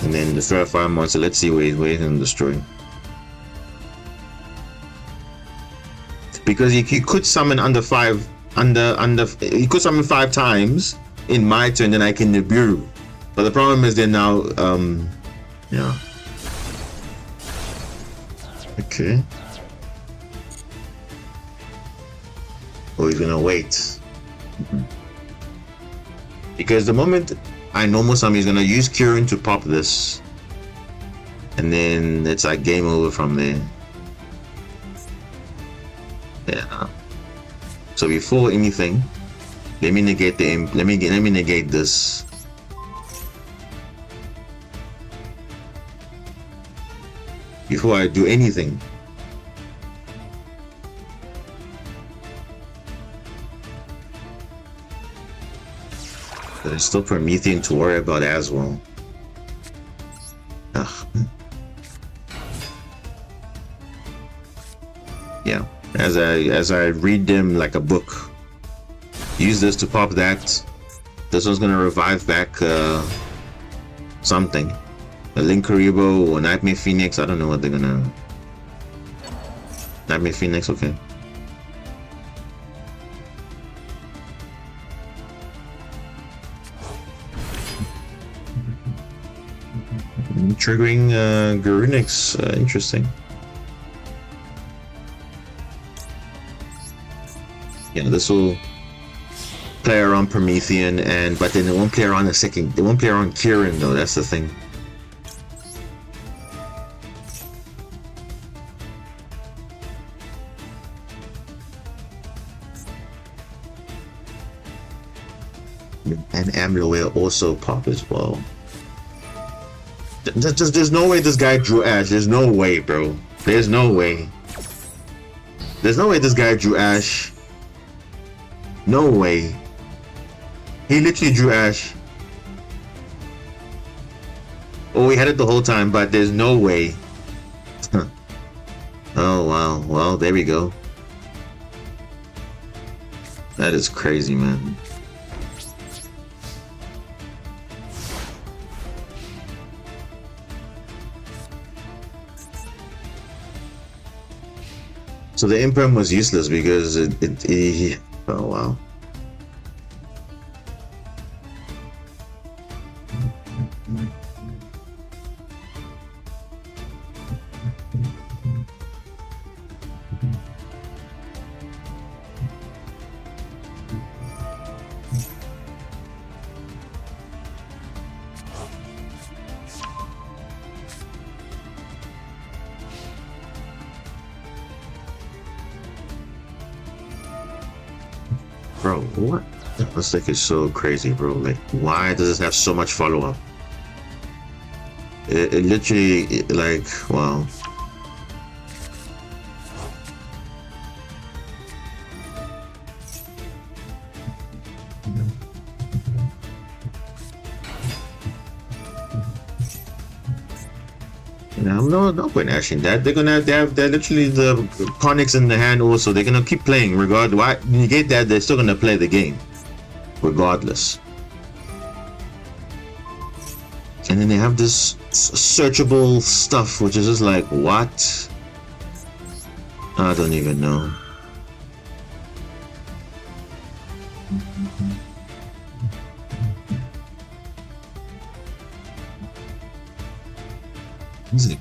and then the threat fire monster. Let's see what he's can destroy. Because he could summon he could summon 5 times in my turn, then I can Nibiru. But the problem is then now, yeah. Okay. Oh, he's gonna wait. Because the moment I normal summon, he's gonna use Kieran to pop this, and then it's like game over from there. Yeah. So before anything, let me negate the let me negate this. Before I do anything. There's still Promethean to worry about as well. Ugh. Yeah, as I read them like a book. Use this to pop that. This one's gonna revive back something. A Linkaribo or Nightmare Phoenix. I don't know what they're gonna. Nightmare Phoenix, okay. Triggering Garunix, interesting. Yeah, this will play around Promethean, but then they won't play around the second. They won't play around Kieran though. That's the thing. And Amloy also pop as well. There's no way this guy drew Ash. There's no way, bro. There's no way. There's no way this guy drew Ash. No way. He literally drew Ash. Oh, he had it the whole time, but there's no way. Oh, wow. Well, there we go. That is crazy, man. So the imperm was useless because oh wow. Bro, what? This deck is so crazy, bro. Like, why does this have so much follow-up? It literally, like, wow. I'm not going ashing that. They're gonna have they're literally the conics in the hand also. They're gonna keep playing regardless. Why negate that? They're still gonna play the game regardless. And then they have this searchable stuff, which is just like, what? I don't even know.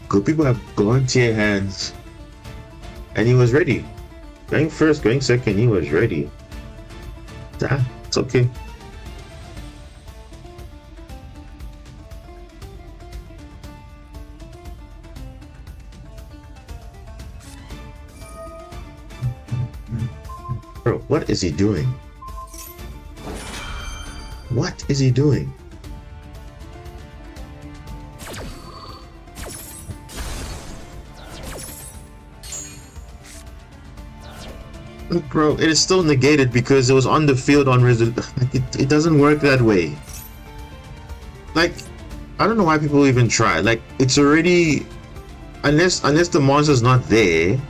Good people have gone tier hands, and he was ready. Going first, going second, he was ready. It's okay. Bro, what is he doing? What is he doing? Bro, it is still negated because it was on the field on it doesn't work that way. Like, I don't know why people even try. Like, it's already, unless the monster's not there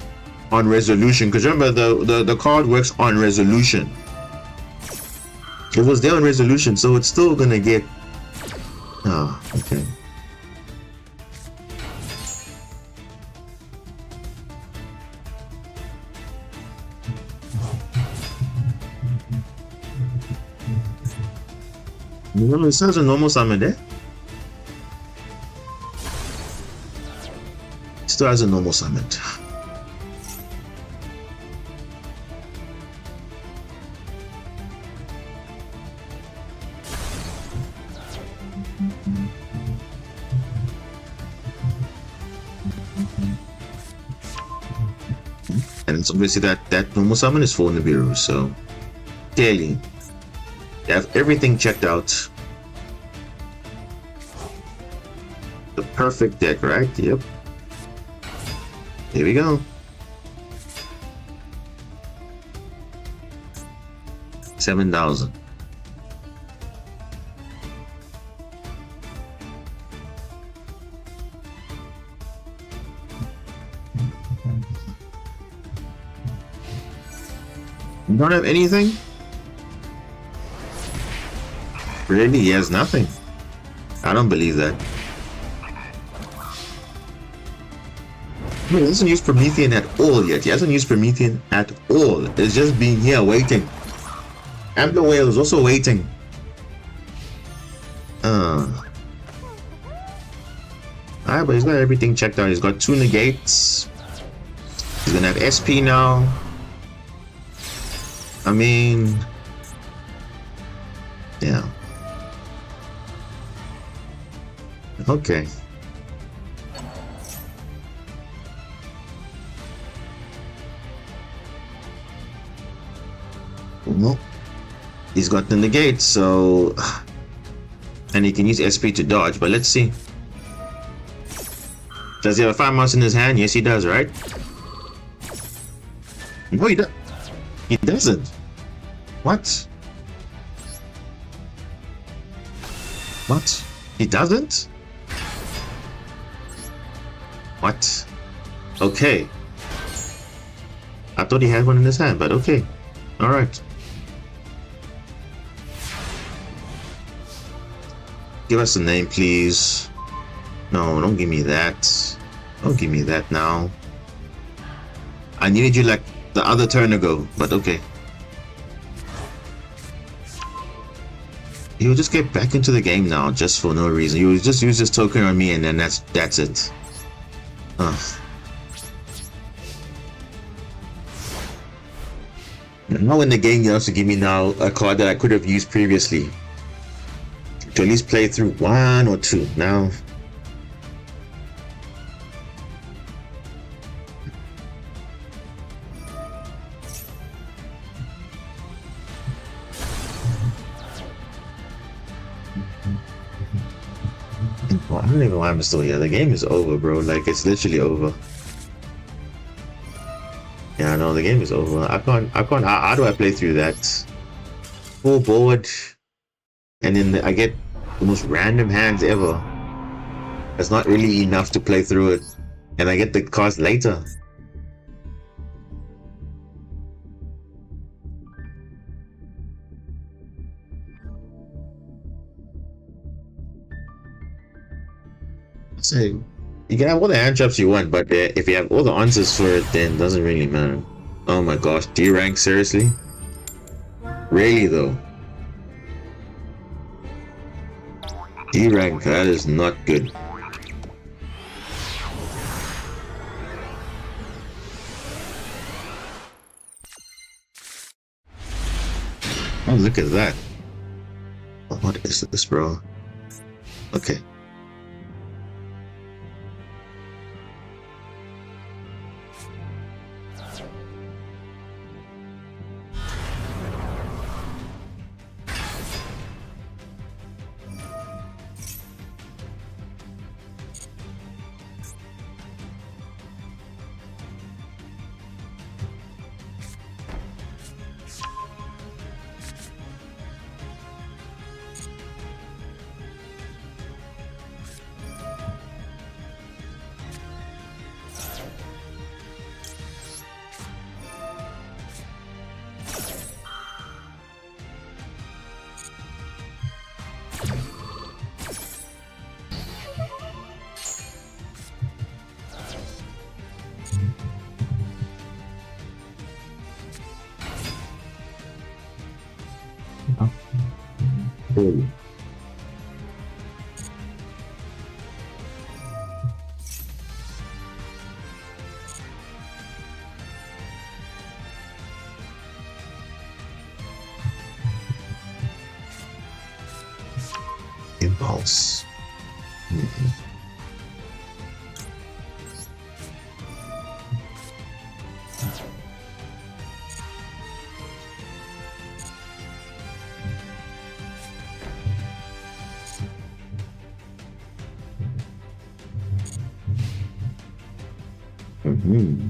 on resolution, because remember the card works on resolution. It was there on resolution, so it's still gonna get. Ah, okay. No, it says a normal summon there. It still has a normal summon. And it's obviously that normal summon is for Nibiru, so clearly they have everything checked out. The perfect deck, right? Yep. Here we go. $7,000. You don't have anything? Really? He has nothing. I don't believe that. He hasn't used Promethean at all yet. He hasn't used Promethean at all. It's just been here waiting. And the whale is also waiting. Alright, but he's got everything checked out. He's got 2 negates. He's gonna have SP now. I mean, Yeah. Okay. Well, he's got the negate, so... And he can use SP to dodge, but let's see. Does he have a fire mouse in his hand? Yes, he does, right? No, he does. He doesn't. What? What? He doesn't? What? Okay. I thought he had one in his hand, but okay. Alright. Give us a name, please. No, don't give me that. Don't give me that now. I needed you like the other turn ago, but okay. He'll just get back into the game now, just for no reason. He'll just use this token on me, and then that's it. Ugh. Now in the game, you also give me now a card that I could have used previously to at least play through one or two. Now, well, I don't even know why I'm still here. The game is over, bro. Like, it's literally over. Yeah, no, the game is over. I can't. How do I play through that? Full board, and then I get the most random hands ever. It's not really enough to play through it, and I get the cards later. So you can have all the hand traps you want, but if you have all the answers for it, then it doesn't really matter. Oh my gosh, D rank, seriously? Really though? D rank, that is not good. Oh, look at that. What is this, bro? Okay. Ooh. Impulse. Mm-hmm.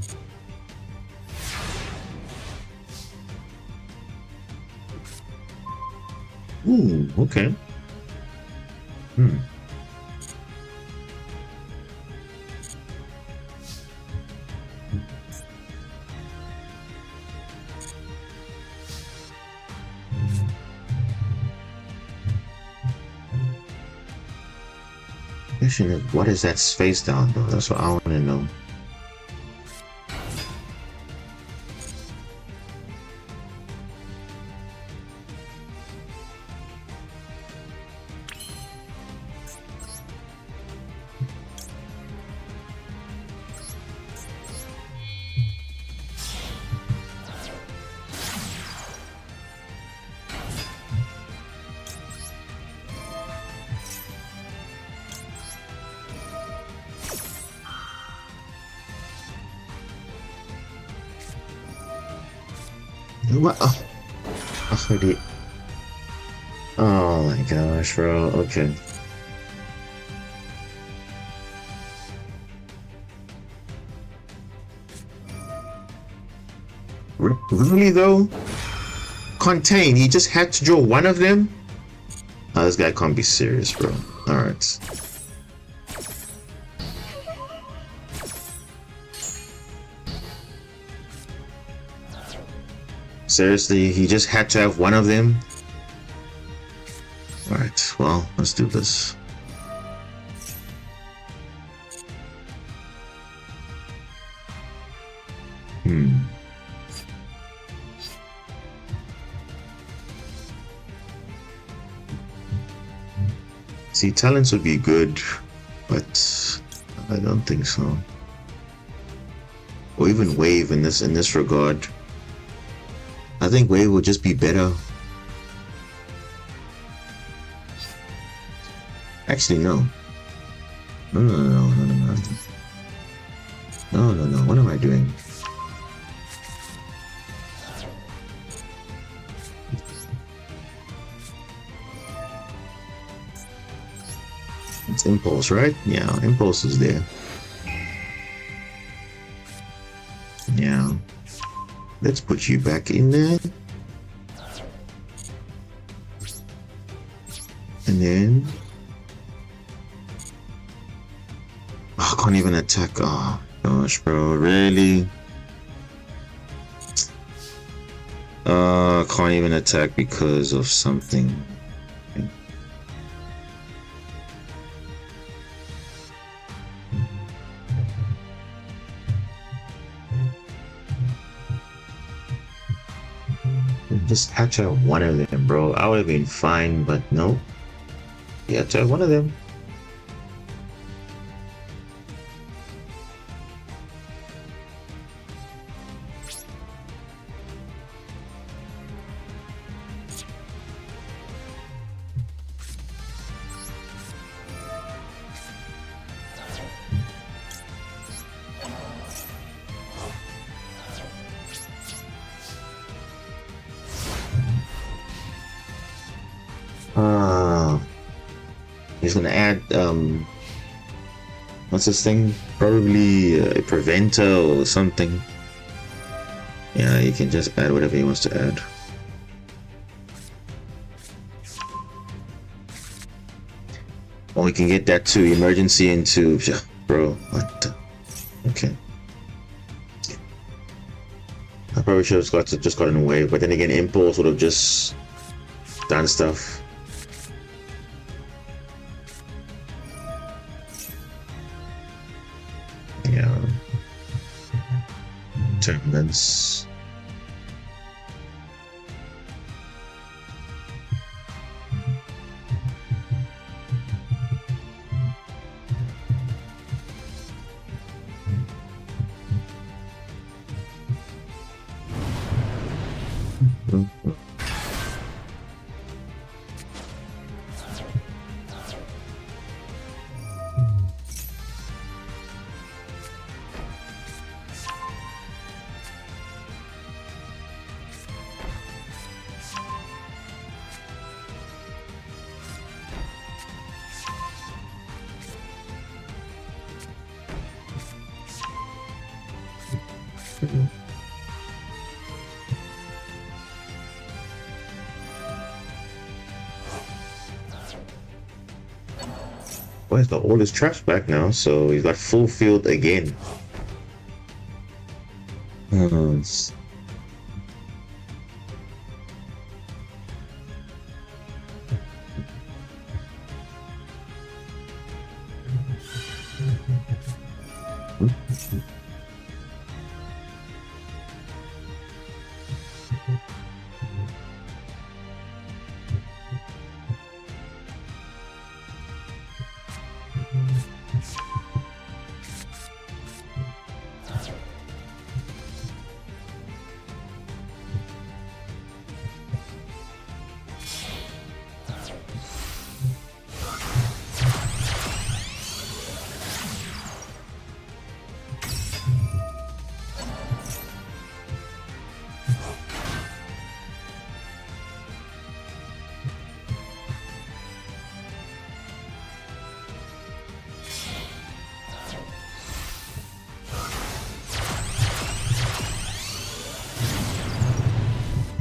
Ooh, okay. Hmm. Question is, what is that space down though? That's what I want to know. What? Oh, oh my gosh, bro. Okay. Really though? Contain. He just had to draw one of them? Oh, this guy can't be serious, bro. Alright. Seriously, he just had to have one of them? Alright, well, let's do this. See, talents would be good, but I don't think so. Or even wave in this regard. I think wave would just be better. Actually, no. No. What am I doing? It's impulse, right? Yeah, impulse is there. Yeah. Let's put you back in there. And then... oh, I can't even attack. Oh, gosh, bro. Really? I can't even attack because of something. Just had to have one of them, bro. I would have been fine, but no. You had to have one of them. He's gonna add what's this thing? Probably a preventer or something. Yeah, he can just add whatever he wants to add. Or we can get that to emergency into bro. What the? Okay. I probably should have just gotten away, but then again, impulse would have just done stuff. Yeah. Tournaments. Well, he's got all his traps back now, so he's got full field again.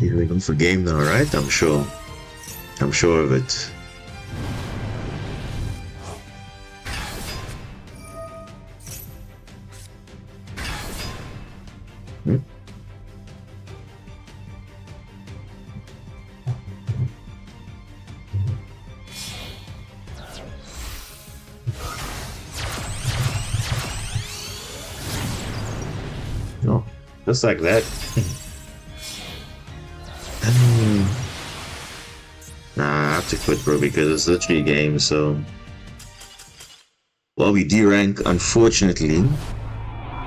You're waiting for game now, right? I'm sure. I'm sure of it. Hmm? No, just like that. Nah, I have to quit, bro, because it's literally a game, so... Well, we D-rank, unfortunately,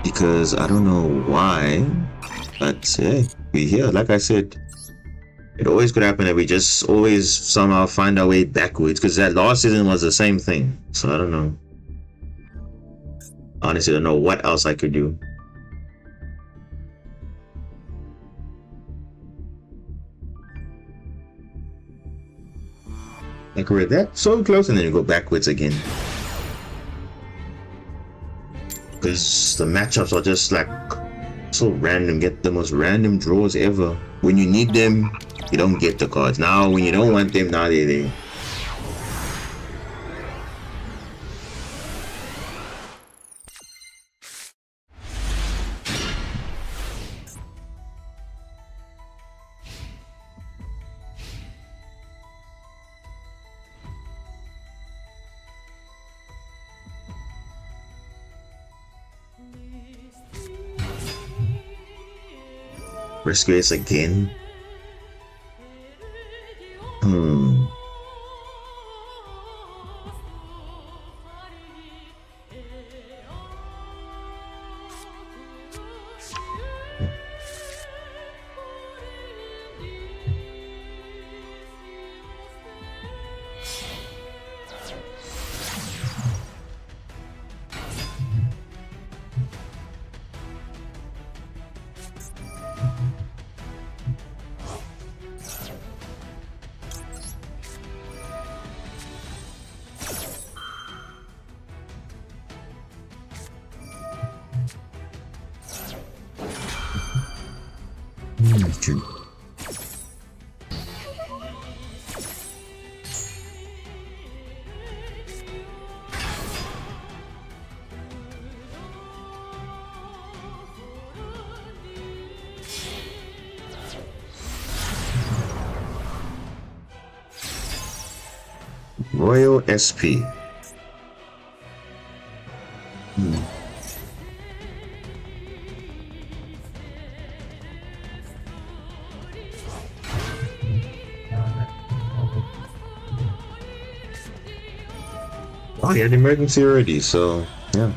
because I don't know why, but hey, we here. Like I said, it always could happen that we just always somehow find our way backwards, because that last season was the same thing, so I don't know. Honestly, I don't know what else I could do. Like we're that so close and then you go backwards again. Because the matchups are just like so random, get the most random draws ever. When you need them, you don't get the cards. Now when you don't want them, now they're there. Risk race again. Royal SP. Oh, he had emergency already, so yeah.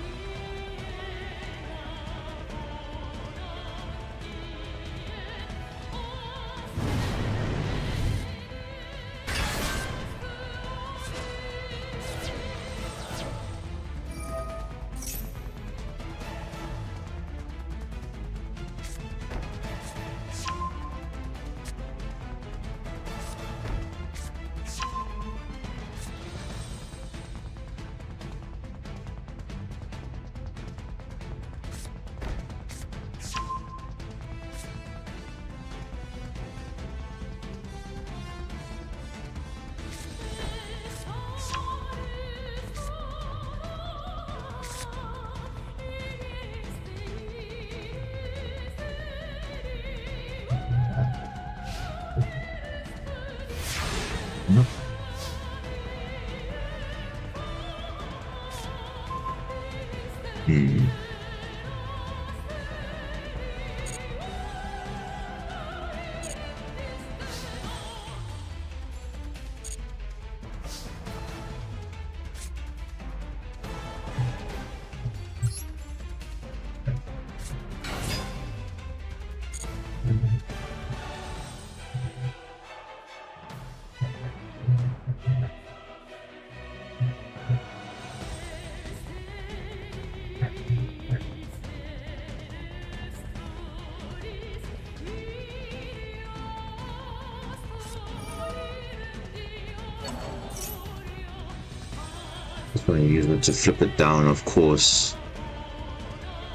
Just want to use it to flip it down, of course.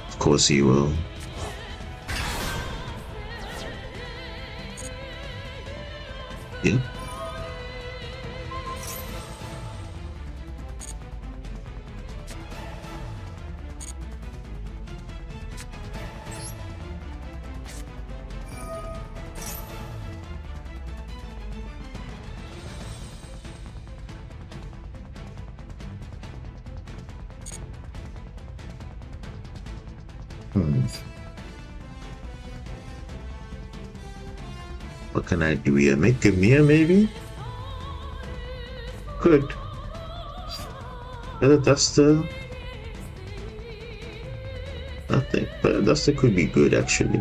Of course he will. Yeah. What can I do here? Make a mirror, maybe? Could. The duster. Nothing. But the duster could be good, actually.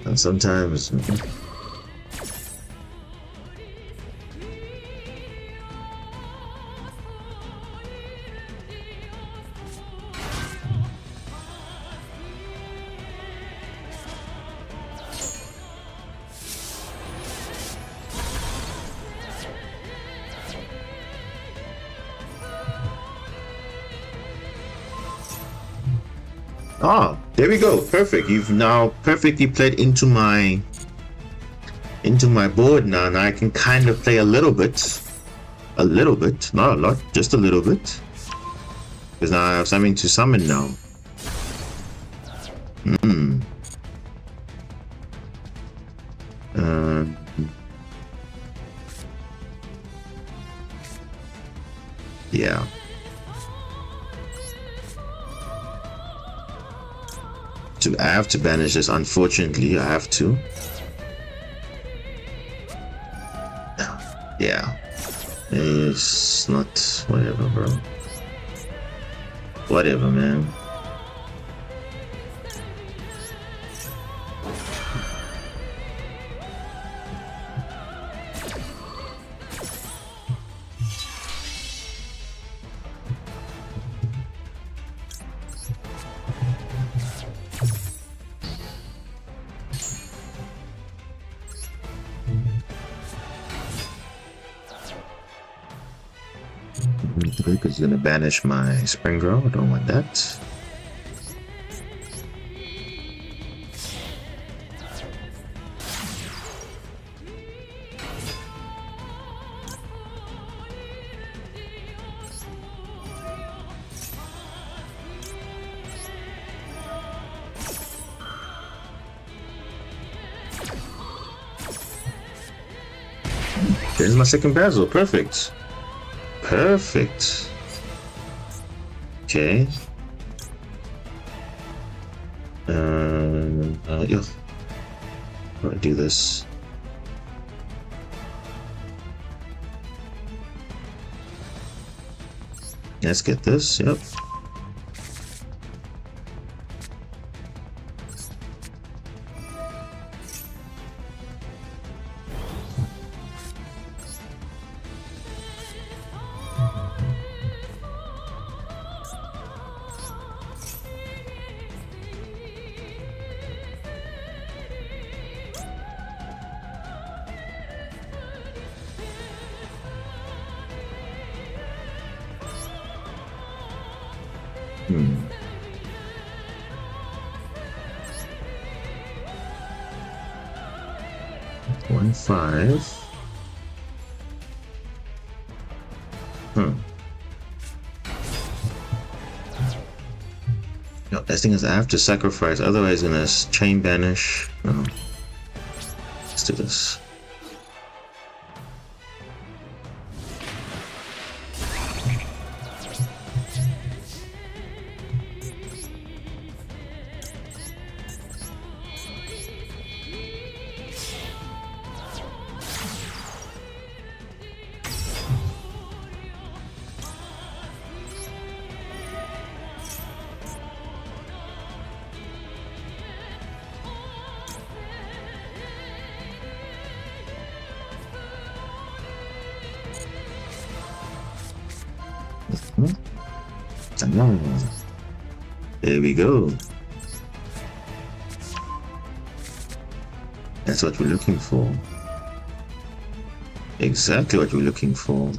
And sometimes there we go. Perfect. You've now perfectly played into my board now, and I can kind of play a little bit, not a lot, just a little bit, because now I have something to summon now. Yeah. I have to banish this, unfortunately. I have to. Yeah. It's not... whatever, bro. Whatever, man. Because he's gonna banish my spring girl. I don't want that. There's my second Basil. Perfect. Perfect. Okay. Yeah. How do I do this? Let's get this. Yep. One five. No, this thing is I have to sacrifice, otherwise I'm gonna chain banish. No. Let's do this. There we go. That's what we're looking for. Exactly what we're looking for.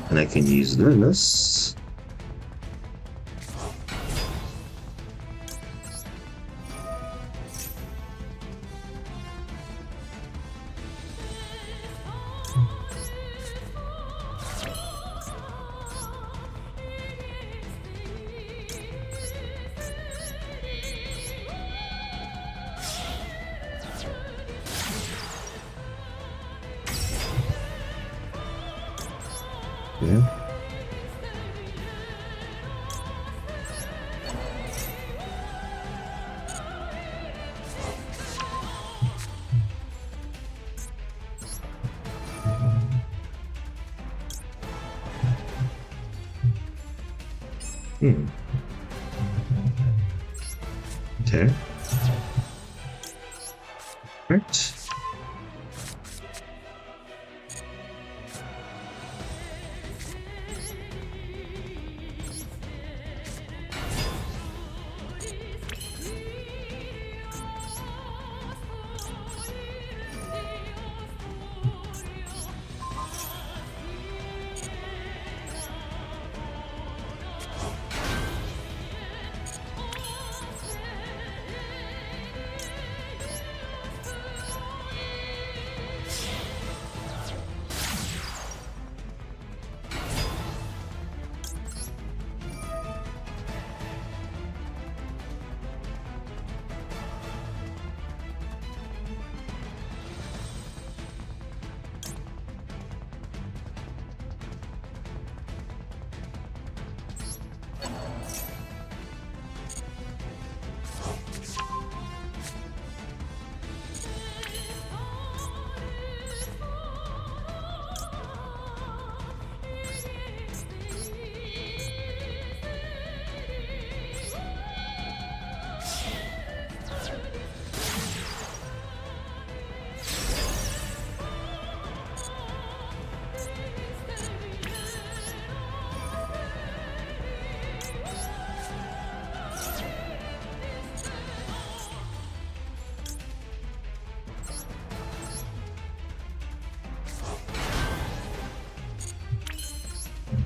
And I can use this. Yeah. Okay. Right.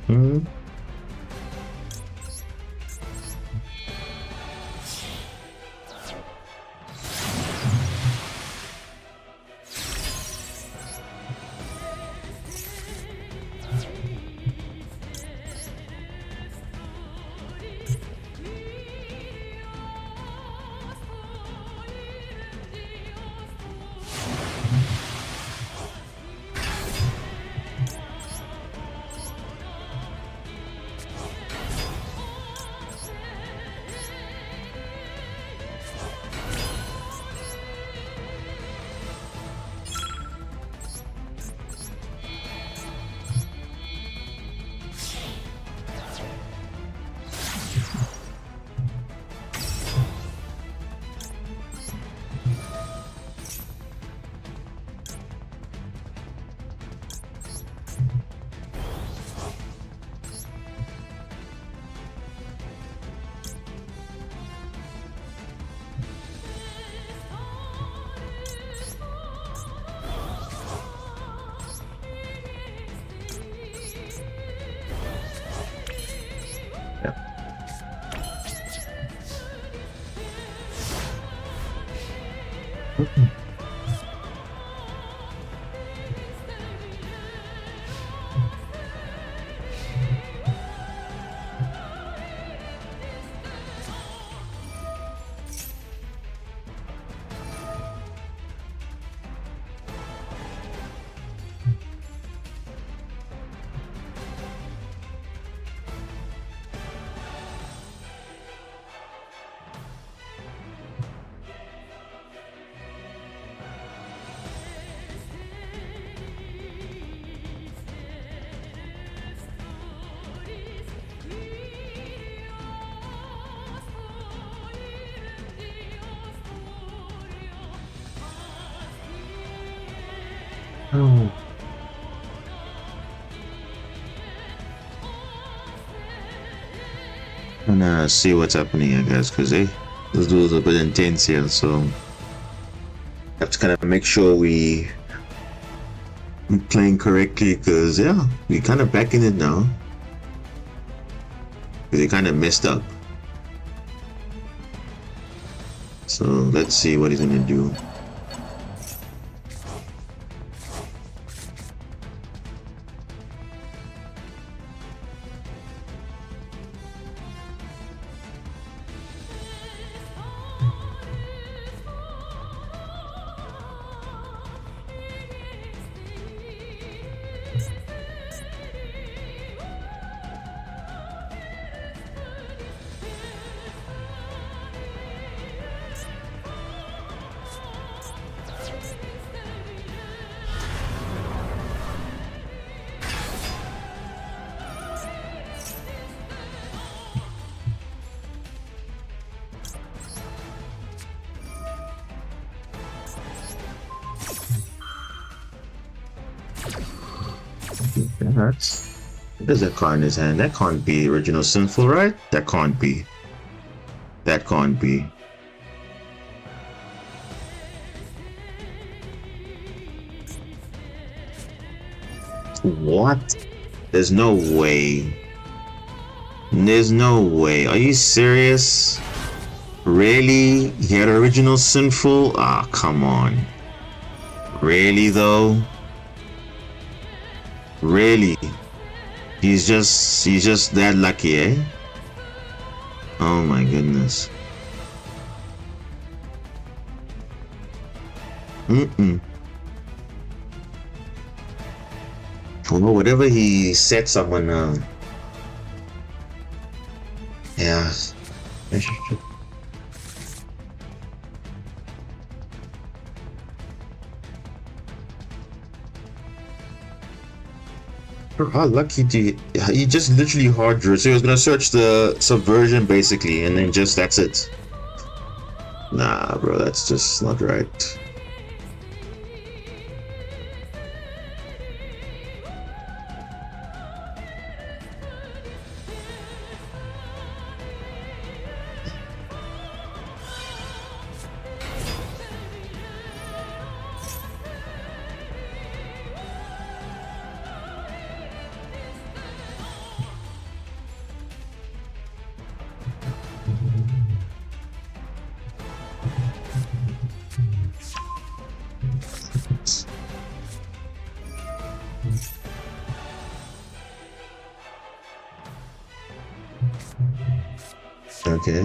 Hmm. Oh. gonna see what's happening, I guess, because this duel's a bit intense here, so have to kind of make sure we playing correctly, because yeah, we kind of back in it now. They kind of messed up. So let's see what he's gonna do. There's a card in his hand. That can't be original sinful, right? That can't be. That can't be. What? There's no way. There's no way. Are you serious? Really? He had original sinful? Ah, come on. Really though? Really? He's just that lucky, eh? Oh my goodness. Well, whatever he set someone yeah. How lucky he just literally hard drew. So he was gonna search the subversion basically, and then just that's it. Nah, bro, that's just not right. Okay.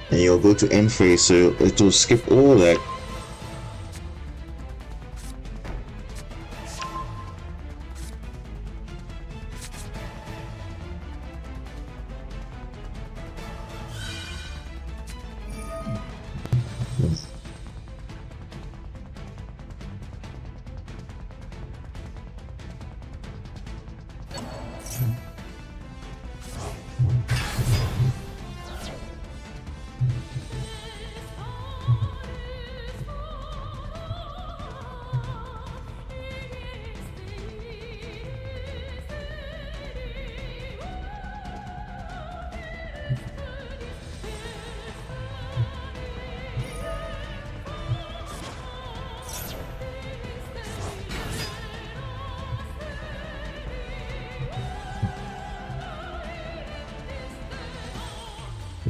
And you'll go to end phase, so it will skip all that.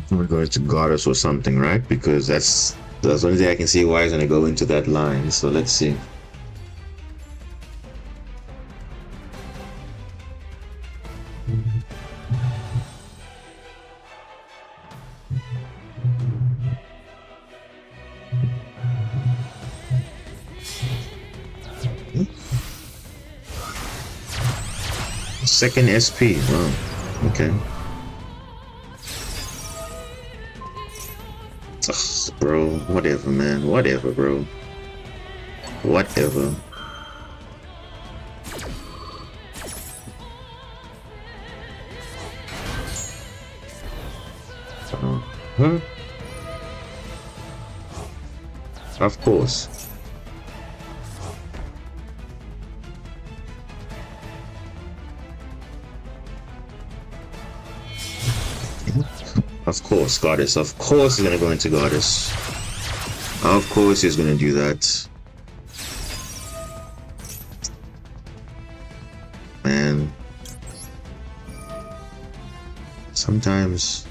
We're going to goddess or something, right? Because that's the only thing I can see why he's gonna go into that line. So let's see. Second SP. Wow. Okay. Ugh, bro, whatever, man. Whatever, bro. Whatever. Huh? Of course. Of course, Goddess. Of course he's gonna go into Goddess. Of course he's gonna do that. Man. Sometimes...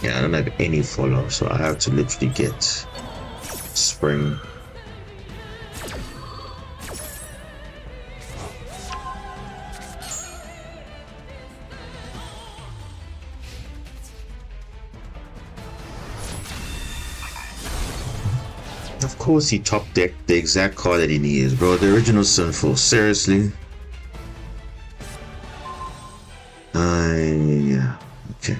Yeah, I don't have any follow, so I have to literally get Spring. Of course he top decked the exact card that he needs, bro. The original Sinful, seriously? Yeah, okay.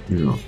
No.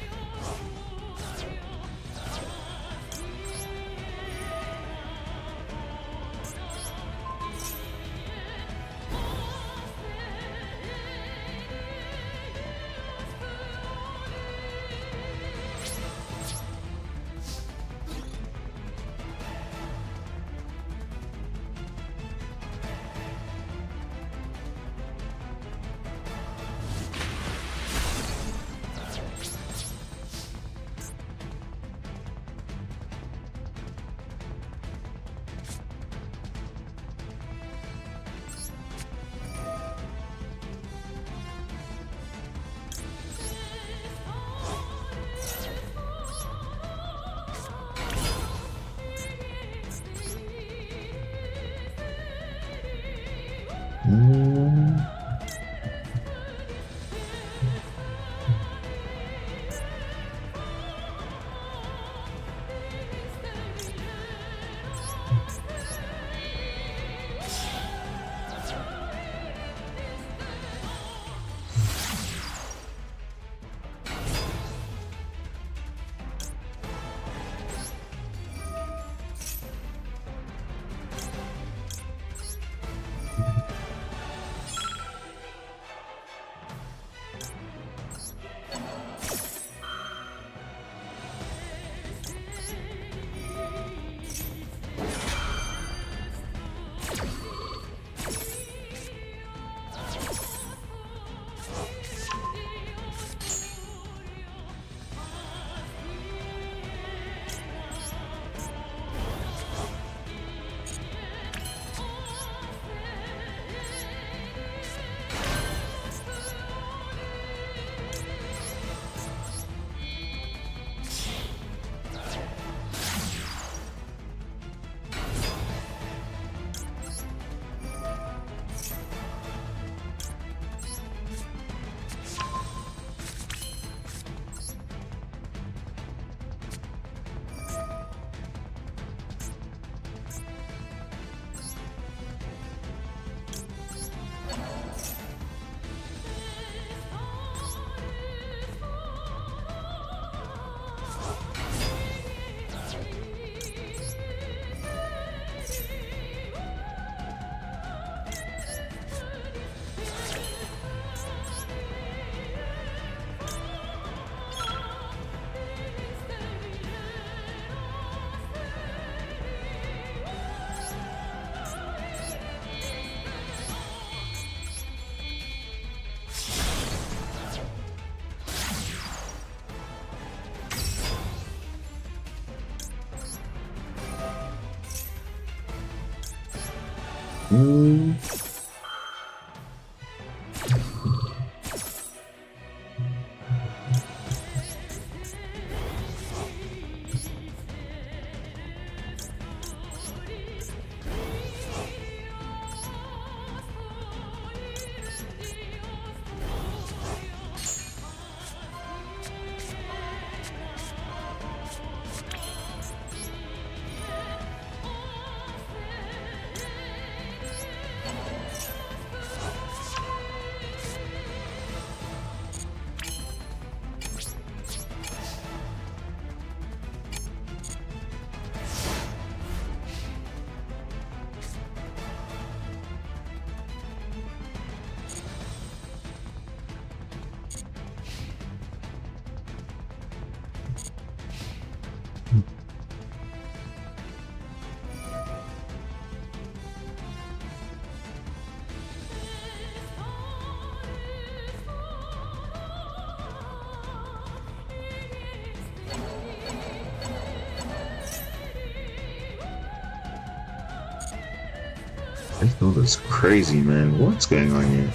Oh, that's crazy, man. What's going on here?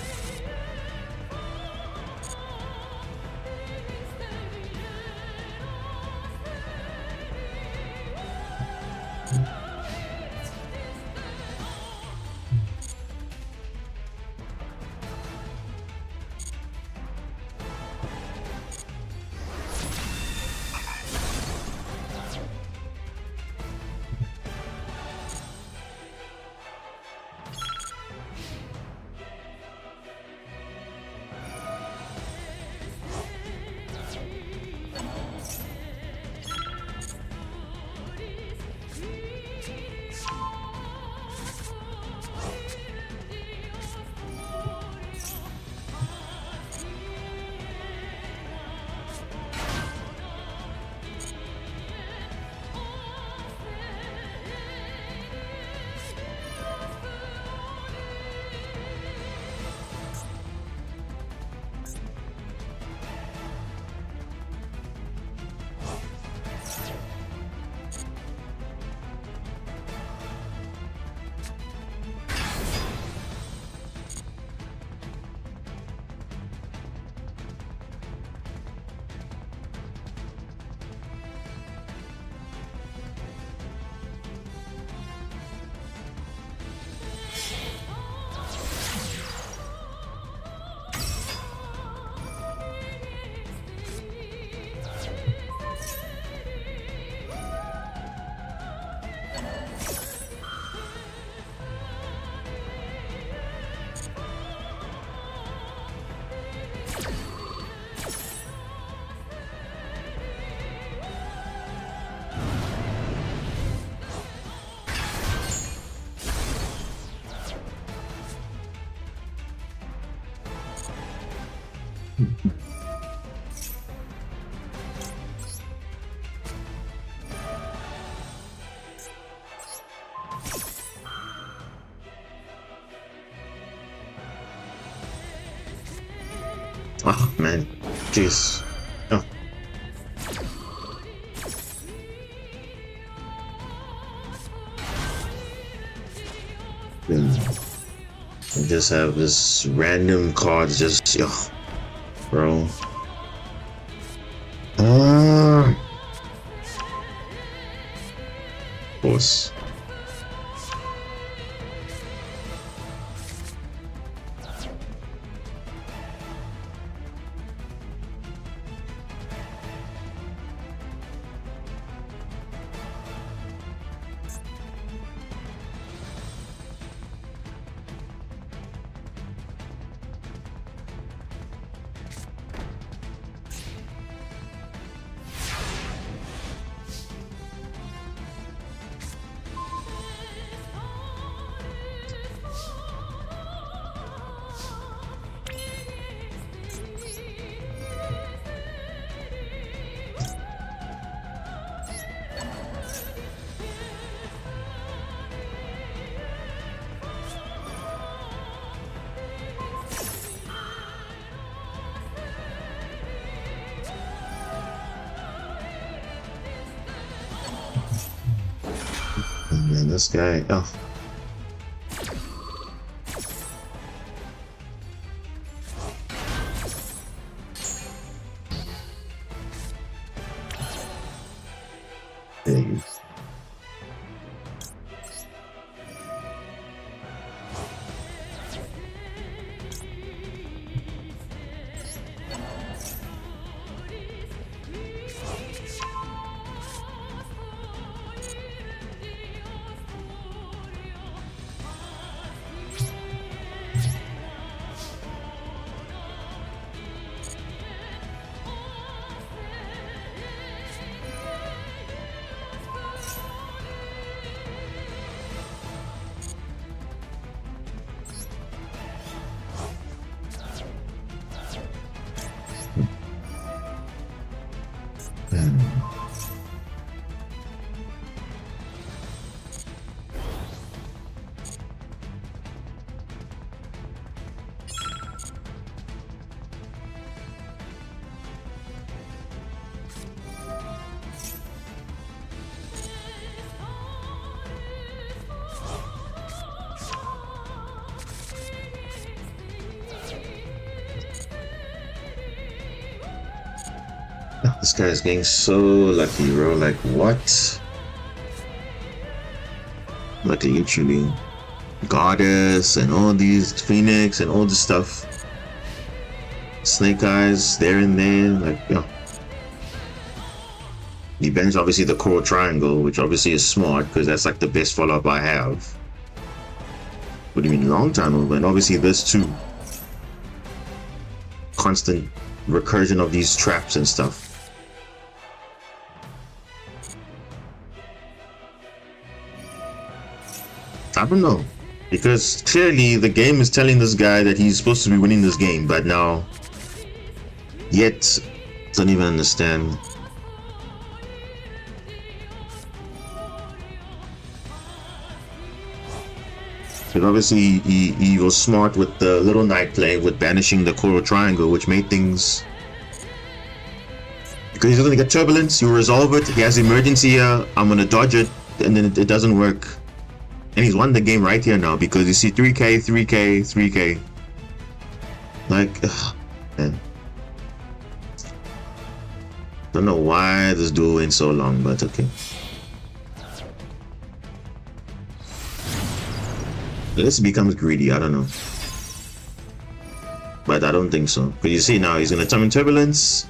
Oh man, jeez. Oh. Then I just have this random cards just bro. Of course. Man, this guy. Oh. There. This guy is getting so lucky, bro. Like, what? Like, literally. Goddess and all these Phoenix and all this stuff. Snake Eyes there and there. Like, yeah. He bends obviously the Coral Triangle, which obviously is smart because that's like the best follow-up I have. What do you mean, long time over? And obviously this too. Constant recursion of these traps and stuff. I don't know, because clearly the game is telling this guy that he's supposed to be winning this game, but now, yet, don't even understand. But obviously he was smart with the little knight play with banishing the Coral Triangle, which made things, because he's gonna get turbulence, you resolve it, he has emergency here, I'm gonna dodge it, and then it doesn't work. And he's won the game right here now because you see 3k, 3k, 3k. Like, ugh, man. Don't know why this duel went so long, but okay. This becomes greedy, I don't know. But I don't think so. Because you see now, he's going to summon Turbulence.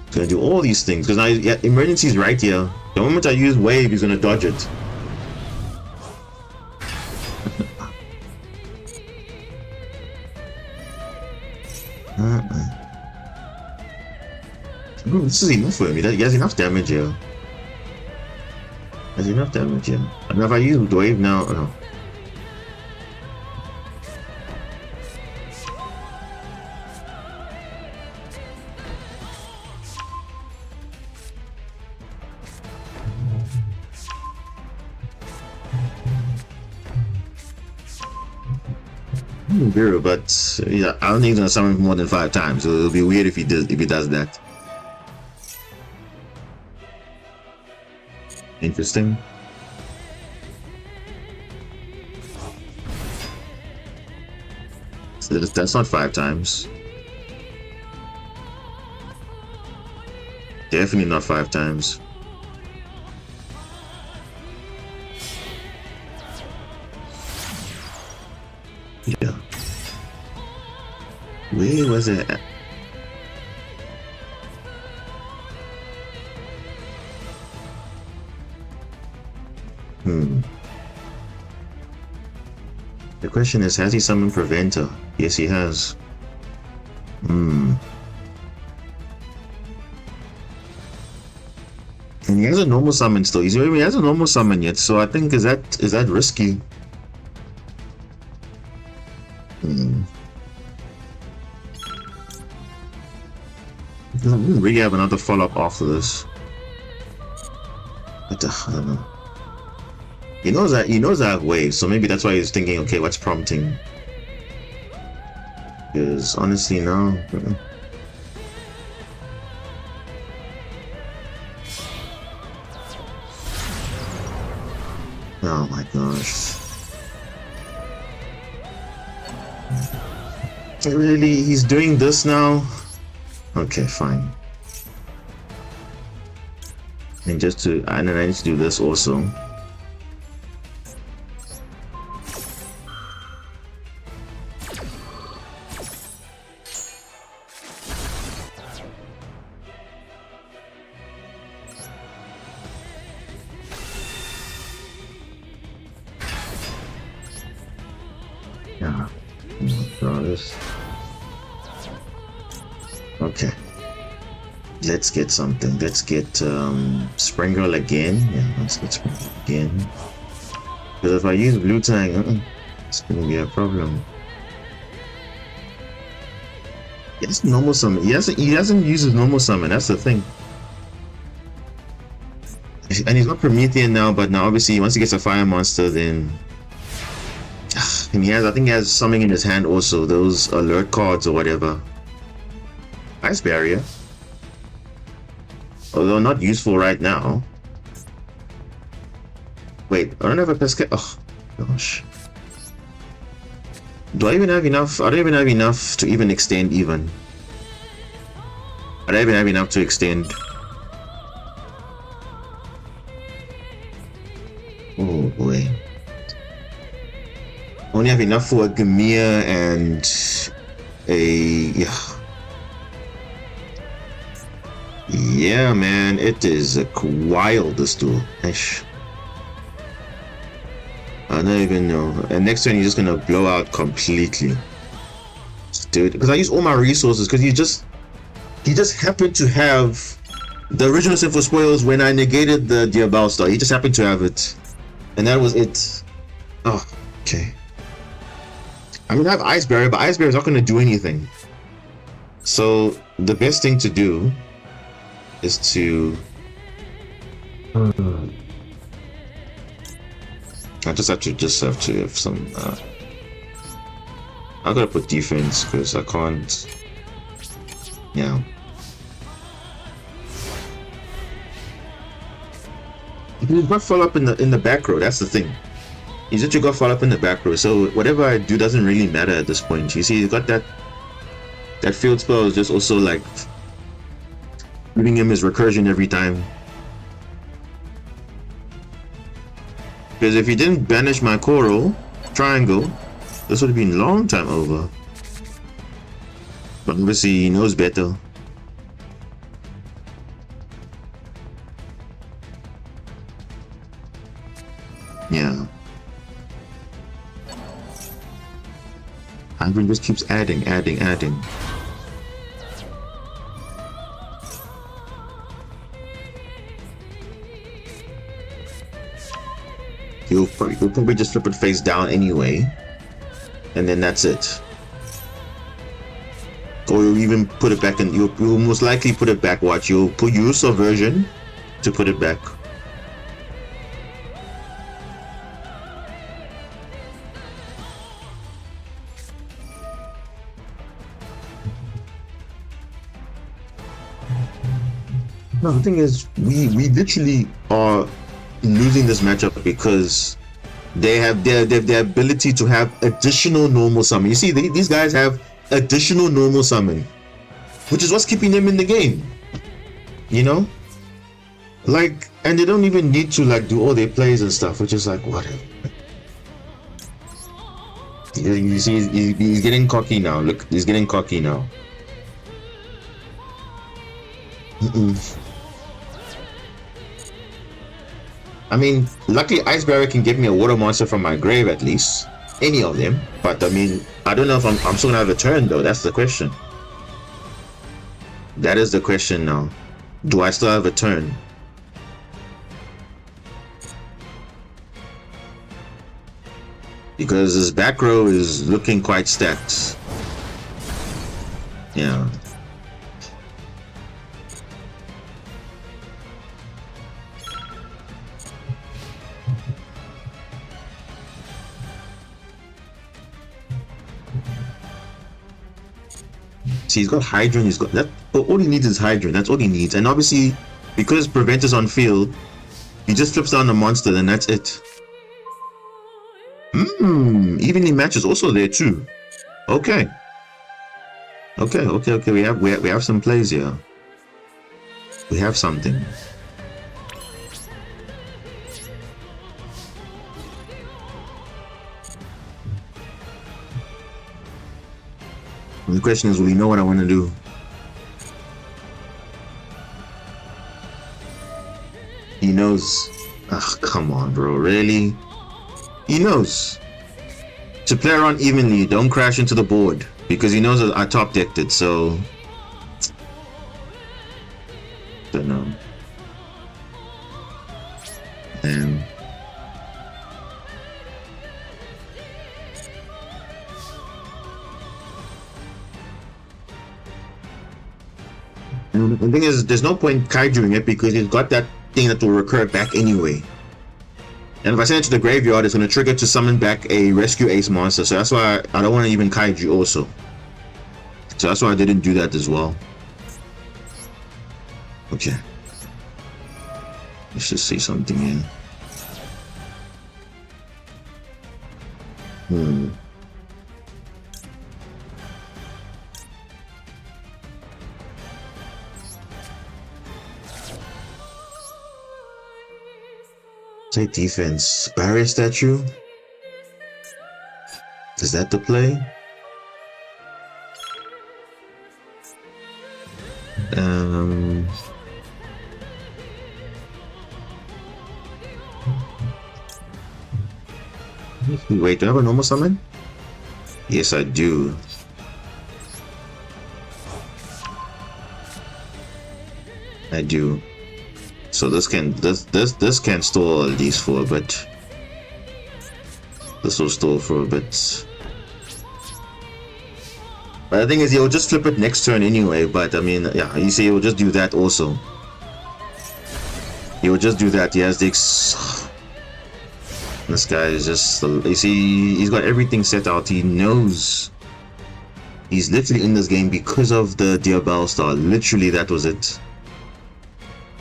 He's going to do all these things. Because now, yeah, emergency is right here. The moment I use Wave, he's going to dodge it. Bro, this is enough for me. He has enough damage here. Has enough damage here. And if I use Wave now, no. Zero, but yeah, I don't think he's gonna summon more than 5 times. So it'll be weird if he does that. Interesting. So that's not 5 times. Definitely not 5 times. Yeah. Where was it at? The question is, has he summoned Preventer? Yes, he has. And he has a normal summon still. He has a normal summon yet, so I think is that risky? Because I'm gonna really have another follow-up after this. But I don't know. He knows I have waves, so maybe that's why he's thinking, okay, what's prompting? Because honestly now. Oh my gosh. Really? He's doing this now? Okay, fine. And then I need to do this also. Yeah. Draw this. Okay. Let's get something. Let's get Spring Girl again. Yeah, let's get Spring Girl again. Because if I use Blue Tang, it's gonna be a problem. He has normal summon. He hasn't used his normal summon, that's the thing. And he's not Promethean now, but now obviously once he gets a fire monster, then and I think he has something in his hand also, those alert cards or whatever. Ice Barrier. Although not useful right now. Wait, I don't have a pesca. Oh gosh. Do I even have enough? I don't even have enough to even extend even. I don't even have enough to extend. Oh boy. Only have enough for a Gamia and a yeah man, it is a wild this duel. Ish. I don't even know. And next turn he's just gonna blow out completely. Just do it. Because I use all my resources because he just happened to have the original Sin for Spoils when I negated the Diabal Star. He just happened to have it. And that was it. Oh, okay. I mean I have Ice Barrier, but Ice Barrier is not gonna do anything. So the best thing to do is to I just have to have some I gotta put defense because I can't. Yeah. He's got fall up in the back row. That's the thing. He's literally got fall up in the back row. So whatever I do doesn't really matter at this point. You see, he's got that field spell is just also like giving him his recursion every time. Because if he didn't banish my coral triangle, this would have been a long time over. But obviously he knows better. Yeah. Hybrid just keeps adding. He'll probably just flip it face down anyway. And then that's it. Or you'll even put it back in. You'll most likely put it back. Watch, you'll use Subversion to put it back. No, the thing is, we literally are losing this matchup because they have their ability to have additional normal summon. You see, these guys have additional normal summon, which is what's keeping them in the game. You know, like, and they don't even need to like do all their plays and stuff, which is like whatever. You see, he's getting cocky now. Look, he's getting cocky now. I mean, luckily Ice Barrier can give me a water monster from my grave at least. Any of them. But I mean, I don't know if I'm still gonna have a turn though. That's the question. That is the question now. Do I still have a turn? Because this back row is looking quite stacked. Yeah. See, he's got Hydrant, he's got that. All he needs is Hydrant, that's all he needs. And obviously, because Prevent is on field, he just flips down the monster, then that's it. Evenly matches also there too. Okay. Okay. We have some plays here. We have something. The question is, will he know what I want to do? He knows. Ugh, come on, bro. Really? He knows. To play around evenly, don't crash into the board. Because he knows that I top decked it, so... Don't know. And... And the thing is, there's no point kaijuing it because he's got that thing that will recur back anyway. And if I send it to the graveyard, it's going to trigger to summon back a rescue ace monster. So that's why I don't want to even kaiju also. So that's why I didn't do that as well. Okay. Let's just say something here. Say defense. Barrier statue? Is that the play? Wait, do I have a normal summon? Yes, I do. I do. So this can store at least for a bit. This will store for a bit. But the thing is, he'll just flip it next turn anyway. But I mean, yeah, you see, he'll just do that also. He will just do that. He has the. This guy is just. You see, he's got everything set out. He knows. He's literally in this game because of the Duel star. Literally, that was it.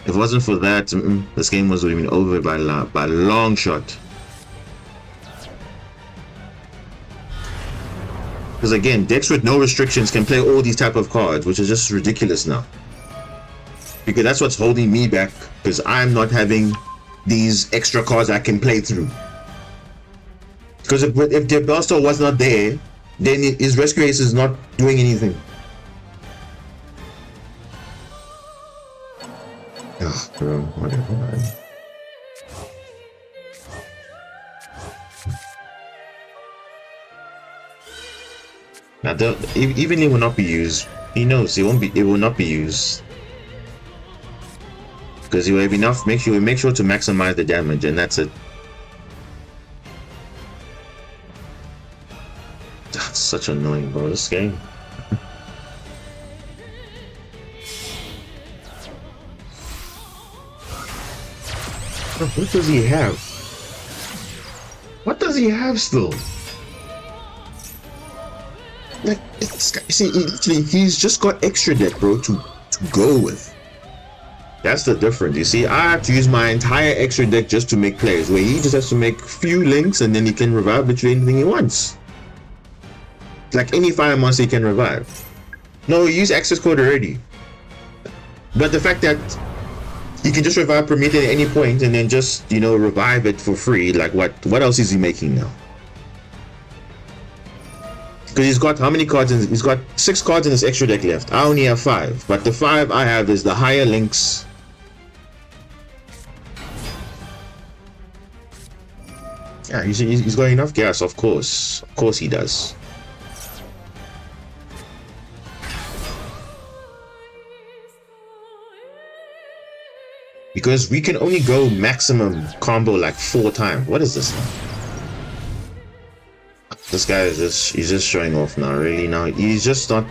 If it wasn't for that, this game would have been over by a long shot. Because again, decks with no restrictions can play all these type of cards, which is just ridiculous now. Because that's what's holding me back, because I'm not having these extra cards I can play through. Because if the Duel was not there, then his Rescue Ace is not doing anything. Oh, bro, whatever. Now, even it will not be used. He knows it won't be. It will not be used because he will have enough. Make sure to maximize the damage, and that's it. That's such annoying, bro. This game. What does he have? What does he have still? Like, see, he's just got extra deck, bro, to go with. That's the difference. You see, I have to use my entire extra deck just to make plays, where he just has to make few links and then he can revive literally anything he wants. Like any fire monster he can revive. No, he used access code already. But the fact that he can just revive Prometheus at any point and then just, you know, revive it for free, like what else is he making now? Because he's got how many cards in, he's got 6 cards in his extra deck left. I only have 5, but the 5 I have is the higher links. Yeah, he's got enough gas, of course he does. Because we can only go maximum combo like 4 times. What is this now? This guy is he's just showing off now, really. Now he's just not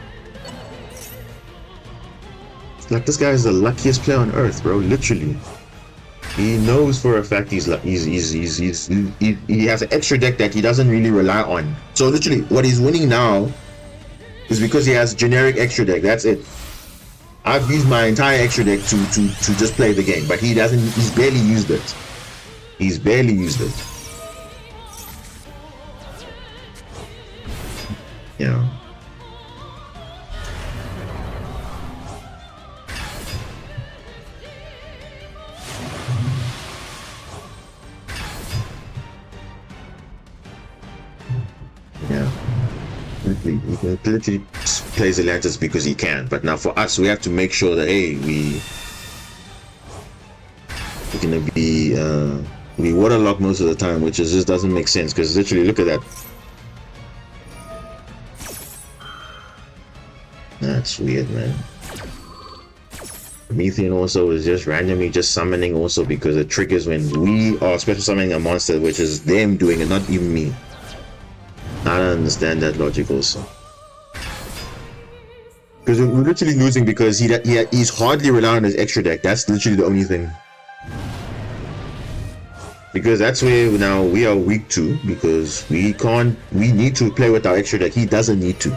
like, this guy is the luckiest player on earth, bro, literally. He knows for a fact he has an extra deck that he doesn't really rely on. So literally what he's winning now is because he has generic extra deck. That's it. I've used my entire extra deck to just play the game, but he's barely used it. He's barely used it. Yeah. Yeah. He literally plays Atlantis because he can, but now for us we have to make sure that, hey, we're gonna be we waterlock most of the time, which just doesn't make sense, because literally look at that. That's weird, man. Promethean also is just randomly just summoning also because it triggers when we are special summoning a monster, which is them doing it, not even me. I don't understand that logic also. Because we're literally losing because he's hardly relying on his extra deck. That's literally the only thing. Because that's where now we are weak to, because we need to play with our extra deck. He doesn't need to.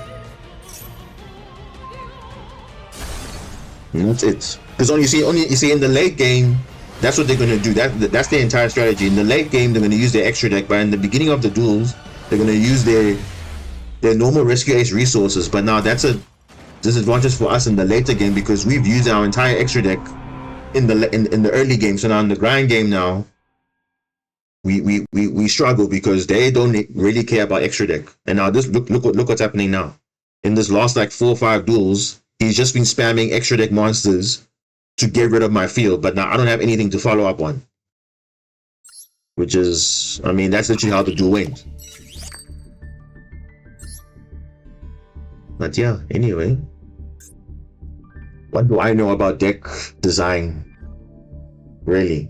And that's it. Because you see in the late game, that's what they're gonna do. That's their entire strategy. In the late game, they're gonna use their extra deck, but in the beginning of the duels, they're gonna use their normal Rescue Ace resources. But now that's a disadvantage for us in the later game, because we've used our entire extra deck in the early game. So now in the grind game now, we struggle because they don't really care about extra deck. And now this look what's happening now. In this last like 4 or 5 duels, he's just been spamming extra deck monsters to get rid of my field, but now I don't have anything to follow up on. Which is, I mean, that's literally how the duel went. But yeah, anyway. What do I know about deck design? Really?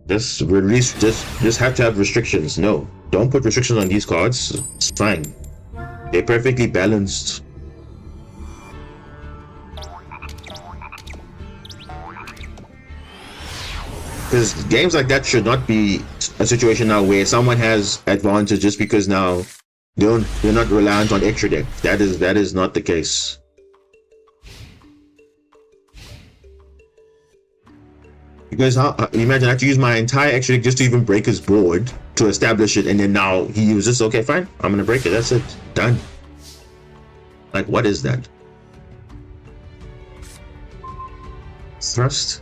Just release, just have to have restrictions. No, don't put restrictions on these cards. It's fine. They're perfectly balanced. Because games like that should not be a situation now where someone has advantage just because now they're not reliant on extra deck. That is not the case. Because imagine I have to use my entire extra deck just to even break his board to establish it, and then now he uses, okay, fine, I'm gonna break it. That's it, done. Like, what is that? Thrust.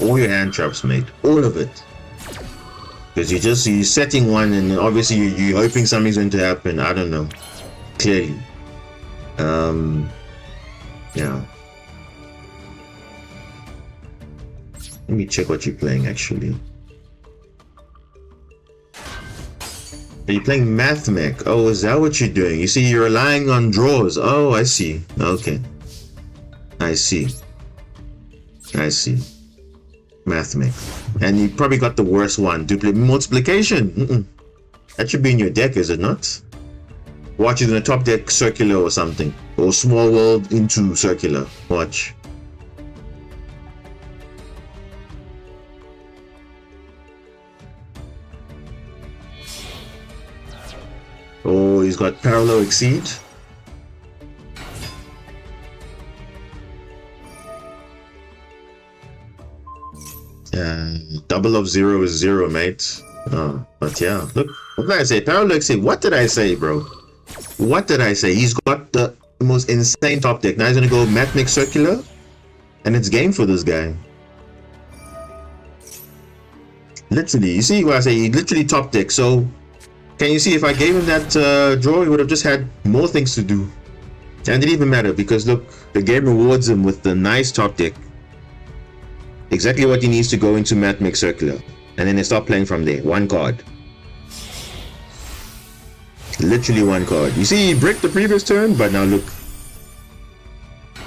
All your hand traps, mate. All of it. Because you're setting one, and obviously you're hoping something's going to happen. I don't know. Clearly. Yeah. Let me check what you're playing, actually. Are you playing Math Mech? Oh, is that what you're doing? You see, you're relying on draws. Oh, I see. Okay. I see. Math Mech. And you probably got the worst one. Multiplication. That should be in your deck, is it not? Watch it in a top deck circular or something. Or small world into circular. Watch. Oh, he's got parallel exceed. Double of 0 is 0, mate. Oh, but yeah, look, what did I say? Parallel exceed. What did I say, bro? What did I say? He's got the most insane top deck. Now he's gonna go Math Mech circular, and it's game for this guy. Literally, you see what I say? He literally top deck. So, can you see if I gave him that draw, he would have just had more things to do. And it didn't even matter because look, the game rewards him with the nice top deck. Exactly what he needs to go into Math Mech circular. And then they start playing from there. One card. Literally one card. You see, he bricked the previous turn, but now look.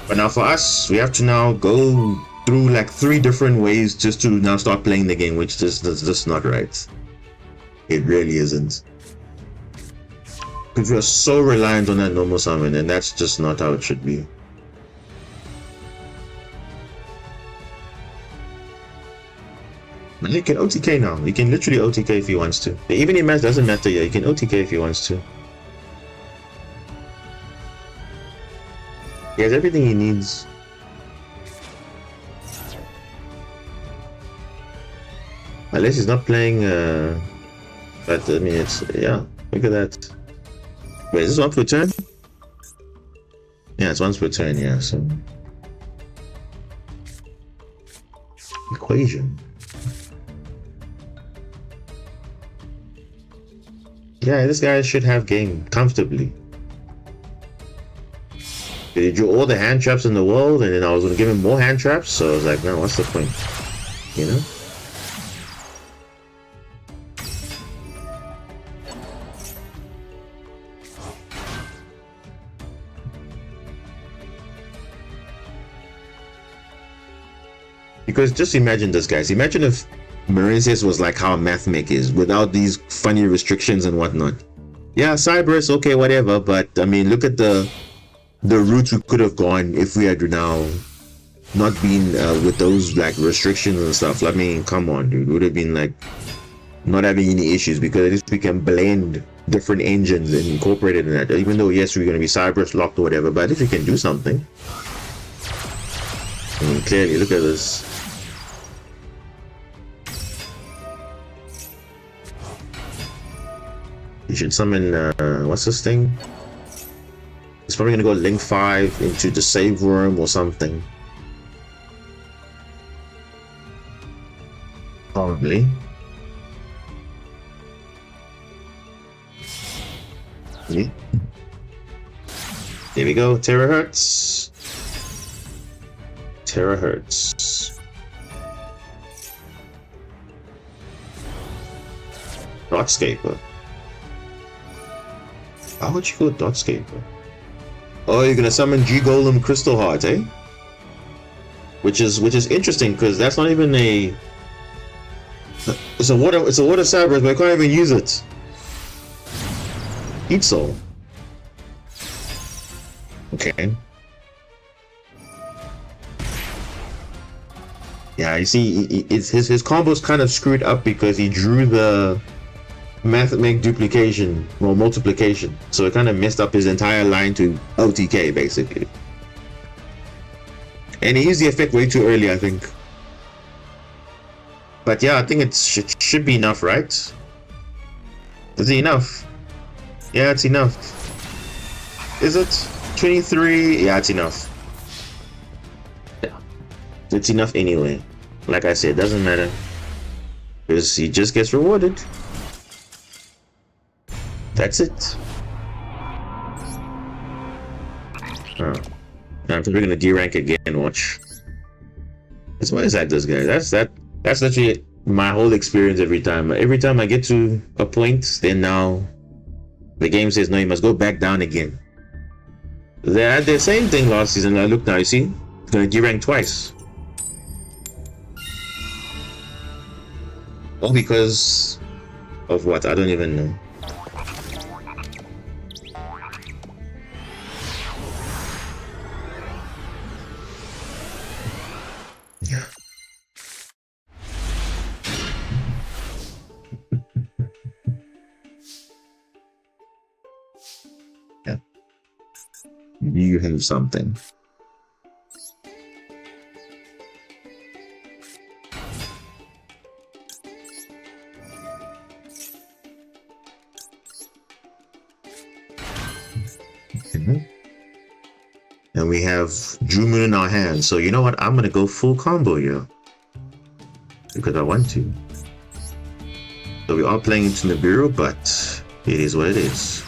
But now for us, we have to now go through like 3 different ways just to now start playing the game, which that's just not right. It really isn't. Because we are so reliant on that normal summon, and that's just not how it should be. He can OTK now. He can literally OTK if he wants to. Even if match doesn't matter yet, he can OTK if he wants to. He has everything he needs. Unless he's not playing, but I mean, it's, yeah, look at that. Wait, is this once per turn? Yeah, it's once per turn, yeah, so. Equation. Yeah, this guy should have game comfortably. He drew all the hand traps in the world, and then I was gonna give him more hand traps, so I was like, no, what's the point? You know? Because just imagine this, guys. Imagine if Marincess was like how Math Mech is, without these funny restrictions and whatnot. Yeah, Cyberus, okay, whatever, but I mean, look at the the route we could have gone if we had now not been with those like restrictions and stuff. I mean, come on, dude, would have been like not having any issues, because at least we can blend different engines and incorporate it in that. Even though yes, we're going to be Cypress locked or whatever, but at least we can do something. I mean, clearly, look at this. You should summon what's this thing? It's probably gonna go link 5 into the save room or something. Probably. Yeah. There we go, terahertz. Terahertz. Dotscaper. How would you go Dotscaper? Oh, you're gonna summon G Golem Crystal Heart, eh? Which is interesting, because that's not even a. It's a water Cyberus, but I can't even use it. Heat Soul. Okay. Yeah, you see, his combo's kind of screwed up because he drew the mathematic duplication or multiplication, so it kind of messed up his entire line to OTK basically. And he used the effect way too early, I think. But yeah, I think it should be enough, right? Is it enough? Yeah, it's enough. Is it 23? Yeah, it's enough. Yeah, it's enough anyway. Like I said, doesn't matter, because he just gets rewarded. That's it. Oh, I'm probably gonna D-rank again. Watch. What is that? This guy. That's literally my whole experience every time. Every time I get to a point, then now the game says no, you must go back down again. They had the same thing last season. I look now, you see, it's gonna D-rank twice. All because of what? I don't even know. Yeah. Yeah. You have something. And we have Drew Moon in our hands, so you know what? I'm gonna go full combo here because I want to. So we are playing into Nibiru, but it is what it is.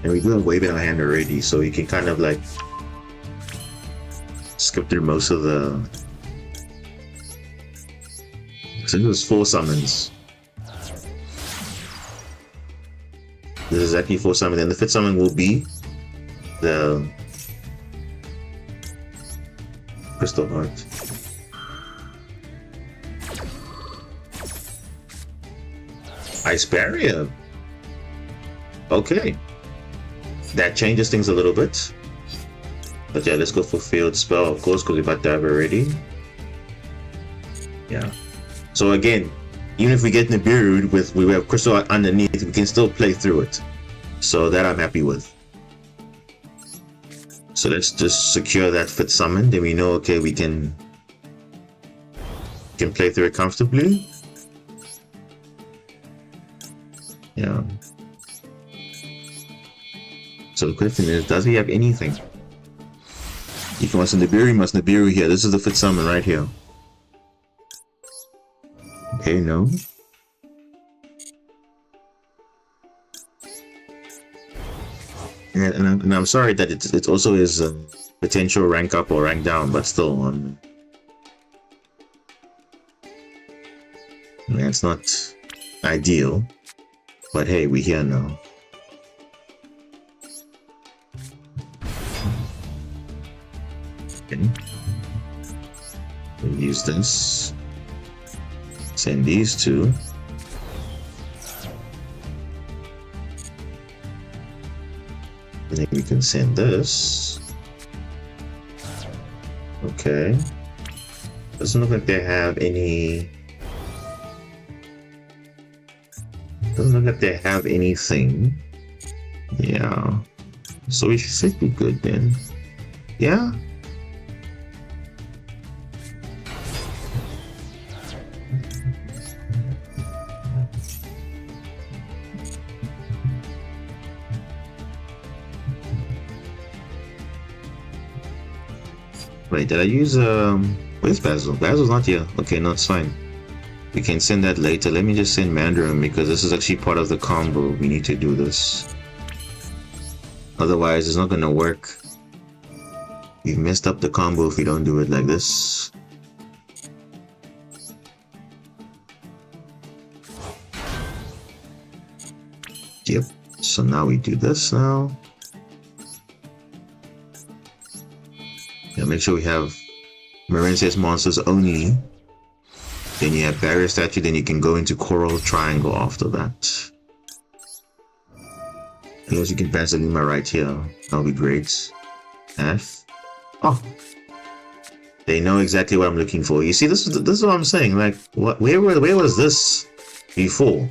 And we do have Wave in our hand already, so you can kind of like skip through most of the. So this was 4 summons. This is exactly 4 summons, and the 5th summon will be the Crystal Heart. Ice Barrier. Okay. That changes things a little bit. But yeah, let's go for Field Spell, of course, because we've got that already. Yeah. So again, even if we get Nibiru with we have Crystal underneath, we can still play through it. So that I'm happy with. So let's just secure that 5th summon, then we know, okay, we can play through it comfortably. Yeah. So the question is, does he have anything? If he wants a Nibiru, he must Nibiru here. This is the 5th summon right here. Okay, no. And I'm sorry that it also is a potential rank up or rank down, but still, it's not ideal. But hey, we're here now. Okay. We'll use this. Send these 2. then we can send this. Okay. Doesn't look like they have any. Doesn't look like they have anything. Yeah. So we should be good then. Yeah. Wait, did I use where's Basil? Basil's not here. Okay, no, it's fine. We can send that later. Let me just send Mandarin because this is actually part of the combo. We need to do this. Otherwise, it's not gonna work. We've messed up the combo if we don't do it like this. Yep. So now we do this now. Yeah, make sure we have Marincess monsters only. Then you have barrier statue, then you can go into coral triangle after that. And also you can Basilima right here. That'll be great. F. Oh. They know exactly what I'm looking for. You see, this is what I'm saying. Like, where was this before?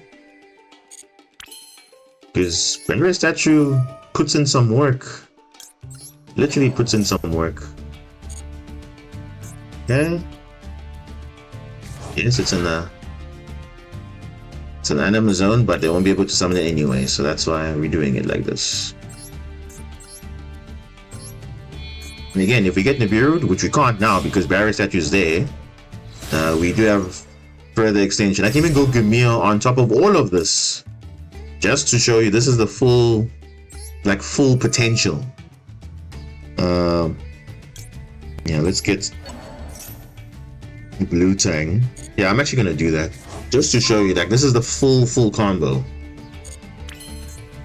Because barrier statue puts in some work. Literally puts in some work. Okay. Yes, it's an anima zone, but they won't be able to summon it anyway, so that's why we're doing it like this. And again, if we get Nibiru, which we can't now because barrier statue is there, we do have further extension. I can even go Gamil on top of all of this, just to show you this is the full potential. Yeah, let's get Blue Tang. Yeah, I'm actually gonna do that just to show you that this is the full combo,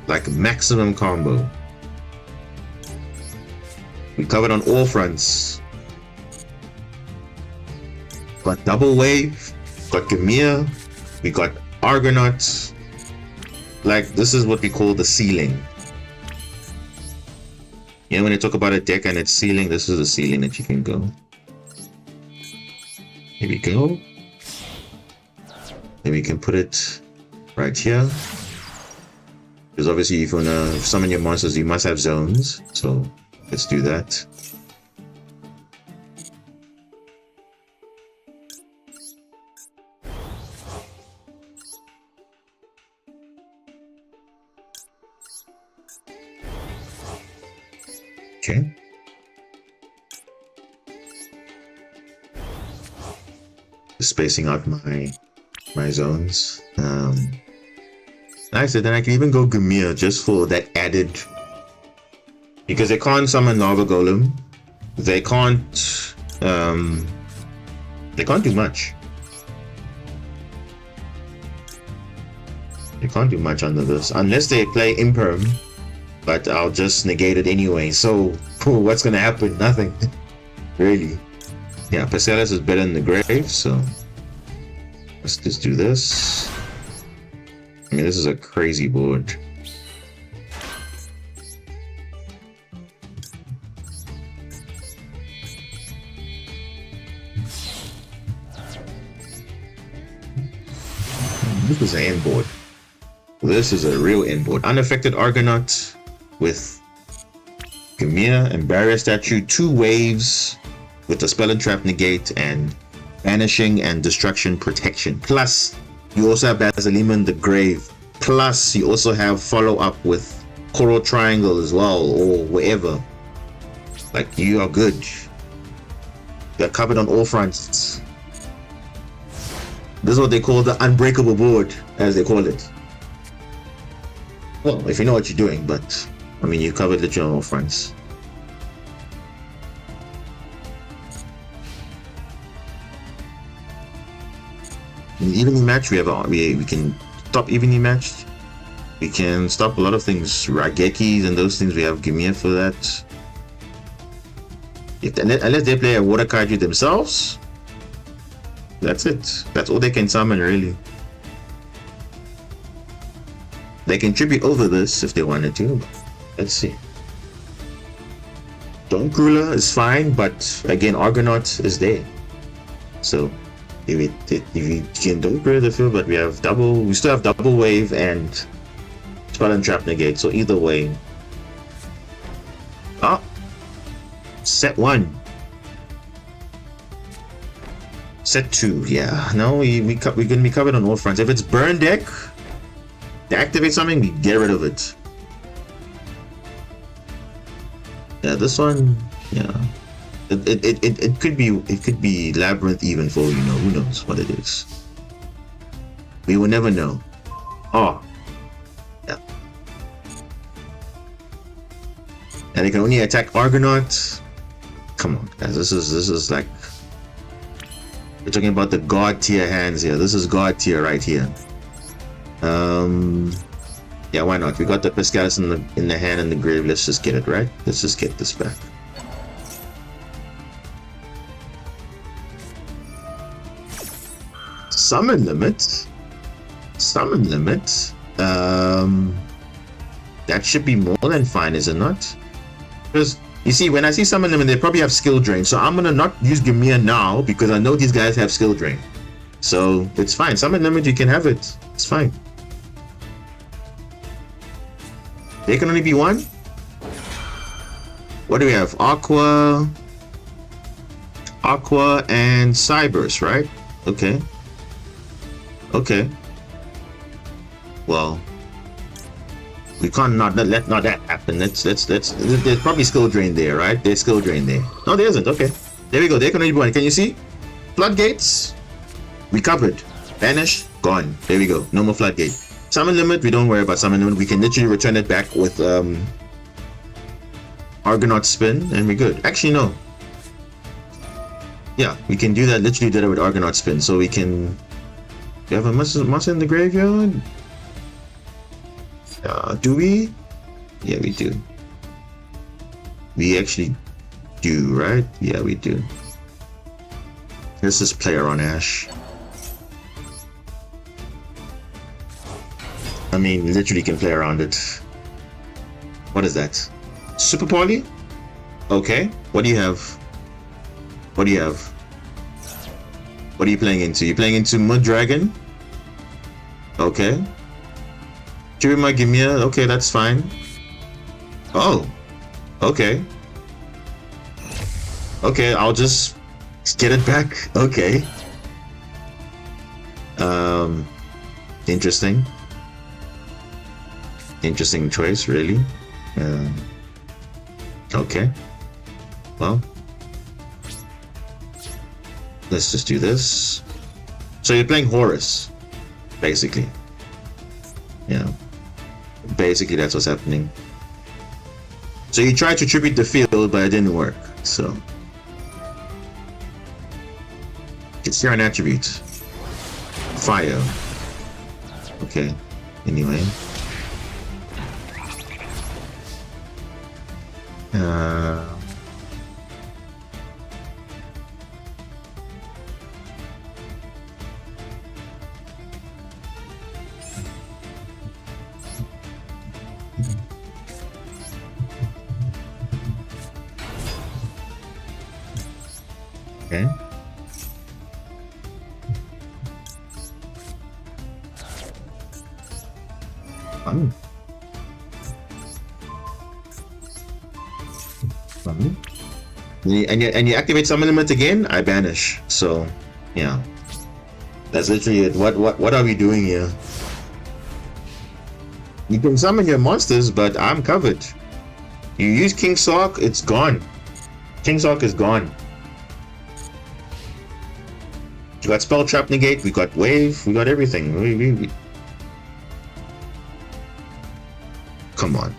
like maximum combo. We covered on all fronts. Got double wave, got Gamia, we got Argonauts. Like, this is what we call the ceiling. Yeah, when you talk about a deck and its ceiling, this is the ceiling that you can go. Here we go. Then we can put it right here. Because obviously if you want to summon your monsters, you must have zones. So let's do that. Okay. Spacing out my zones. Nice. Then I can even go Gamir just for that added, because they can't summon Lava Golem. They can't do much. They can't do much under this unless they play Imperm, but I'll just negate it anyway. So what's gonna happen? Nothing. Really. Yeah, Perseus is better than the grave, so let's just do this. I mean, this is a crazy board. This is an end board. This is a real end board. Unaffected Argonaut with Gamia and Barrier Statue, 2 waves with the Spell and Trap negate and Banishing and Destruction protection. Plus, you also have Basileman the Grave. Plus, you also have follow up with Coral Triangle as well, or wherever. Like, you are good. You're covered on all fronts. This is what they call the unbreakable board, as they call it. Well, if you know what you're doing, but I mean, you covered literally on all fronts. In evening match, we can stop evening match. We can stop a lot of things, Ragekis and those things. We have Gamia for that. Unless they play a water kaiju themselves, that's it. That's all they can summon, really. They can tribute over this if they wanted to, but let's see. Don't Ruler is fine, but again, Argonaut is there. So if you can Don't Ruler the field, but we still have double wave and spell and trap negate. So either way, set 1, set 2. Yeah, no, we're gonna be covered on all fronts. If it's burn deck, to activate something, we get rid of it. Yeah, this one, yeah, it could be Labyrinth even for who knows what it is. We will never know. Oh, yeah, and it can only attack Argonaut. Come on, guys, this is like, we're talking about the god tier hands here. This is god tier right here. Yeah, why not? We got the Piscatus in the hand and the grave. Let's just get it, right? Let's just get this back. Summon limit. Summon limit. That should be more than fine, is it not? Because you see, when I see summon limit, they probably have skill drain. So I'm gonna not use Gamia now because I know these guys have skill drain. So it's fine. Summon limit, you can have it. It's fine. They can only be one? What do we have? Aqua and Cybers, right? Okay. Okay. Well, we can't let that happen. Let's there's probably skill drain there, right? There's skill drain there. No, there isn't. Okay. There we go. They can only be one. Can you see? Floodgates. We covered. Banish. Gone. There we go. No more floodgate. Summon limit, we don't worry about summon limit. We can literally return it back with Argonaut spin and we're good. Actually, no. Yeah, we can do that. Literally did it with Argonaut spin. So we can. We have a monster in the graveyard. Do we? Yeah, we do. We actually do, right? Yeah, we do. Let's just play around Ash. I mean, literally can play around it. What is that? Super Poly? Okay. What do you have? What do you have? What are you playing into? You playing into Mud Dragon? Okay. Kirima Gimia? Okay, that's fine. Oh. Okay. Okay, I'll just get it back. Okay. Interesting. Interesting choice, really. Okay. Well, let's just do this. So you're playing Horus, basically. Yeah. Basically, that's what's happening. So you tried to tribute the field, but it didn't work. So it's here an attribute. Fire. Okay. Anyway. Okay. And you activate summon limit again, I banish. So yeah, that's literally it. What are we doing here? You can summon your monsters, but I'm covered. You use King Sock, it's gone. King Sock is gone. You got spell trap negate, we got wave, we got everything. We come on.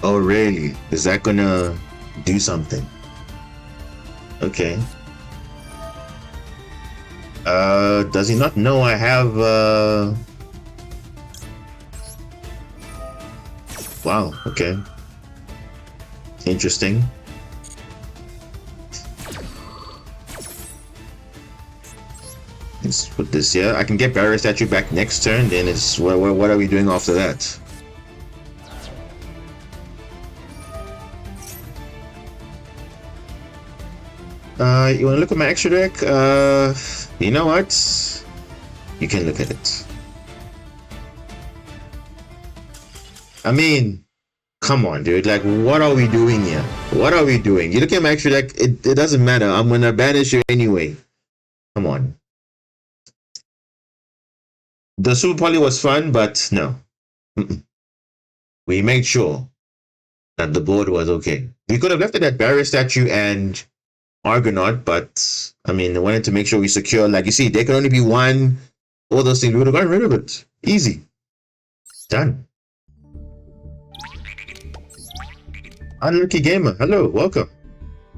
Oh really? Is that gonna do something? Okay. Does he not know I have wow, okay. Interesting. Let's put this here. I can get Barrier Statue back next turn, then it's what are we doing after that? You want to look at my extra deck? You know what? You can look at it. I mean, come on, dude. Like, what are we doing here? What are we doing? You look at my extra deck, it doesn't matter. I'm gonna banish you anyway. Come on. The Super Poly was fun, but no. We made sure that the board was okay. We could have left it at Barrier Statue and Argonaut, but I mean, I wanted to make sure we secure. Like you see, there can only be one. All those things, we would have gotten rid of it. Easy. Done. Unlucky Gamer, hello, welcome.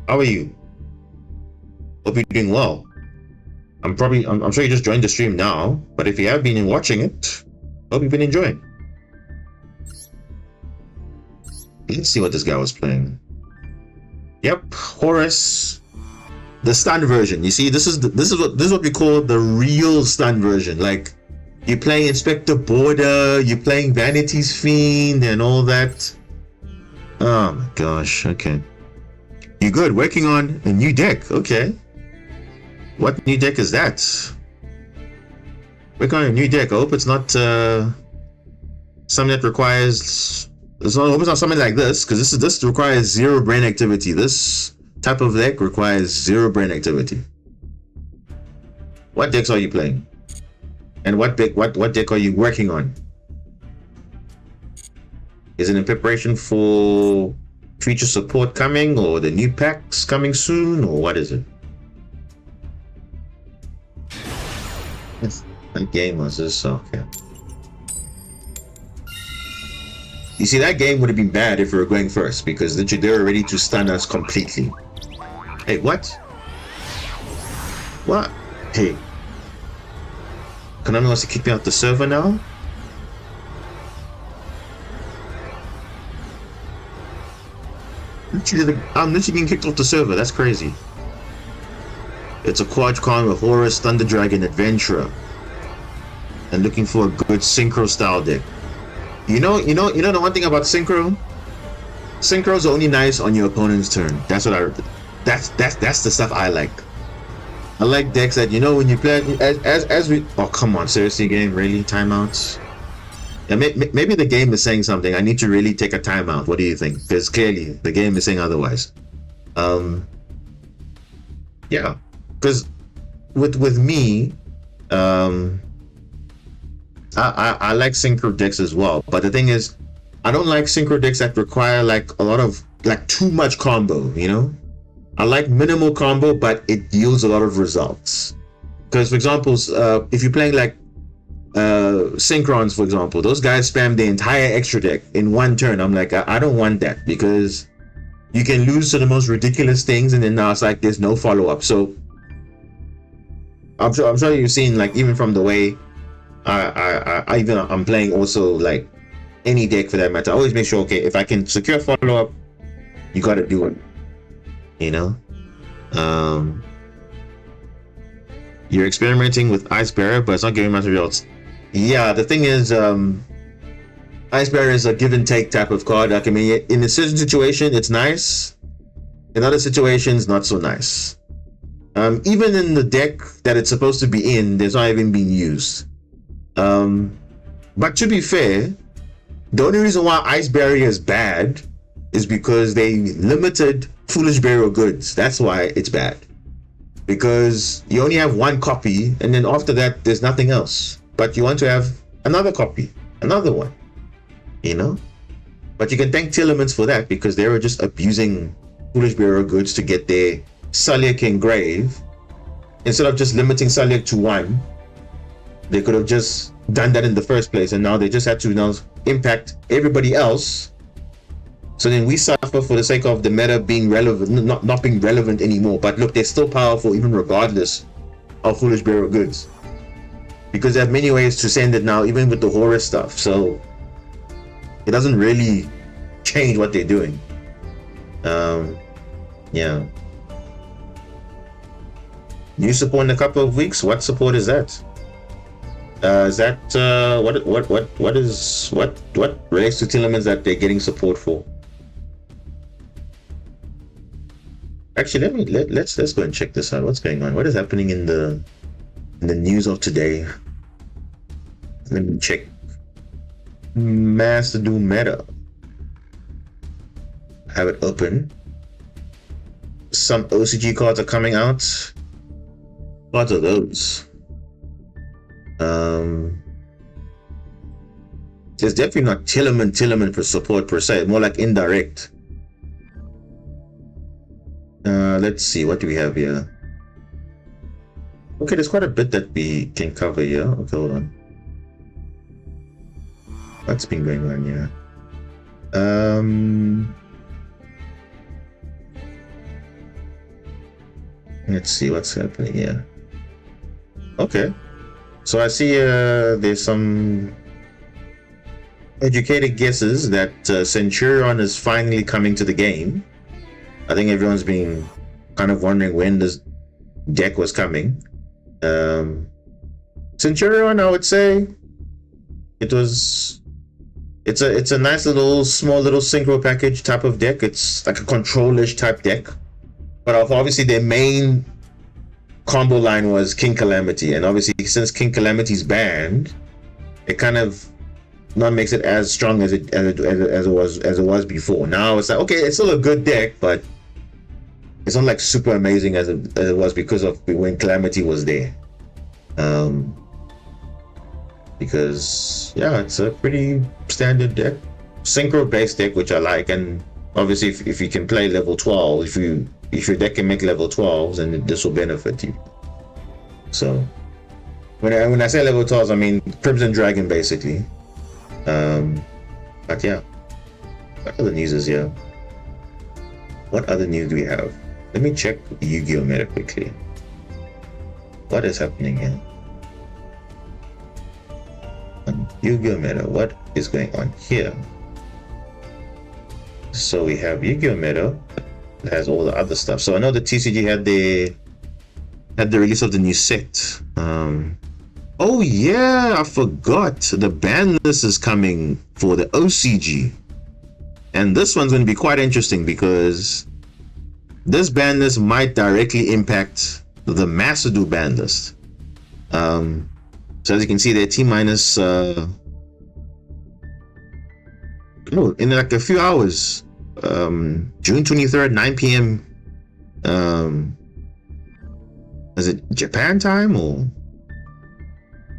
How are you? Hope you're doing well. I'm sure you just joined the stream now, but if you have been watching it, hope you've been enjoying. Let's see what this guy was playing. Yep, Horus, the stun version. You see, this is what we call the real stun version. Like, you're playing Inspector Border, you're playing Vanity's Fiend, and all that. Oh my gosh, okay. You good, working on a new deck, okay. What new deck is that? Working on a new deck, I hope it's not something that requires, I hope it's not something like this, because this requires zero brain activity. This type of deck requires zero brain activity. What decks are you playing? And what deck are you working on? Is it in preparation for future support coming, or the new packs coming soon, or what is it? Yes, that game was this, okay. You see, that game would have been bad if we were going first, because they were ready to stun us completely. Hey, what? What? Hey. Konami wants to kick me out the server now? I'm literally being kicked off the server, that's crazy. It's a quad-con with Horus, Thunder Dragon, Adventurer. And looking for a good Synchro style deck. You know the one thing about Synchro? Synchro's only nice on your opponent's turn. That's what that's the stuff I like. I like decks that, you know, when you play as we, oh come on, seriously game, really? Timeouts? Yeah, maybe the game is saying something. I need to really take a timeout. What do you think? Because clearly the game is saying otherwise. Yeah, because with me, I like synchro decks as well. But the thing is, I don't like synchro decks that require like a lot of too much combo. You know, I like minimal combo, but it yields a lot of results. Because for example, if you're playing like Synchrons, for example, those guys spam the entire extra deck in one turn. I'm like, I don't want that, because you can lose to the most ridiculous things, and then now it's like there's no follow-up. So I'm sure you've seen, like, even from the way I'm playing also, like any deck for that matter, I always make sure, okay, if I can secure follow-up, you gotta do it, you know. You're experimenting with Ice Barrier, but it's not giving much results. Yeah, the thing is, Ice Barrier is a give and take type of card. Like, I mean, in a certain situation, it's nice. In other situations, not so nice. Even in the deck that it's supposed to be in, there's not even being used. But to be fair, the only reason why Ice Barrier is bad is because they limited Foolish Burial Goods. That's why it's bad. Because you only have one copy, and then after that, there's nothing else. But you want to have another copy, another one, you know? But you can thank Telements for that, because they were just abusing Foolish Burial Goods to get their Sulliek Engrave. Instead of just limiting Sulliek to one, they could have just done that in the first place, and now they just had to now impact everybody else. So then we suffer for the sake of the meta being relevant, not being relevant anymore. But look, they're still powerful even regardless of Foolish Burial Goods, because they have many ways to send it now, even with the Horus stuff. So it doesn't really change what they're doing. Yeah. New support in a couple of weeks. What support is that? Is that what relates to Telements that they're getting support for? Actually, let's go and check this out. What's going on? What is happening in the news of today? Let me check. Master Duel meta. Have it open. Some OCG cards are coming out. What are those? There's definitely not Tillerman for support per se, more like indirect. Let's see, what do we have here? Okay, there's quite a bit that we can cover here. Okay, hold on. What's been going on here? Let's see what's happening here. Okay, so I see there's some educated guesses that Centurion is finally coming to the game. I think everyone's been kind of wondering when this deck was coming. Centurion, I would say it's a nice little small little synchro package type of deck. It's like a control-ish type deck, but obviously their main combo line was King Calamity, and obviously since King Calamity's banned, it kind of not makes it as strong as it was before. Now it's like, okay, it's still a good deck, but it's not like super amazing as it was because of when Calamity was there. Because yeah, it's a pretty standard deck, synchro based deck, which I like. And obviously if you can play level 12, if your deck can make level 12s, then this will benefit you. So when I say level 12s, I mean Crimson Dragon basically. But yeah, what other news is here? What other news do we have? Let me check Yu-Gi-Oh! Meta quickly. What is happening here? Yu-Gi-Oh! Meta, what is going on here? So we have Yu-Gi-Oh! Meta that has all the other stuff. So I know the TCG had the release of the new set. Oh yeah, I forgot. The ban list is coming for the OCG. And this one's going to be quite interesting because this ban list might directly impact the Master Duel ban list. So as you can see there, T-minus in like a few hours. June 23rd, 9 p.m. Is it Japan time or?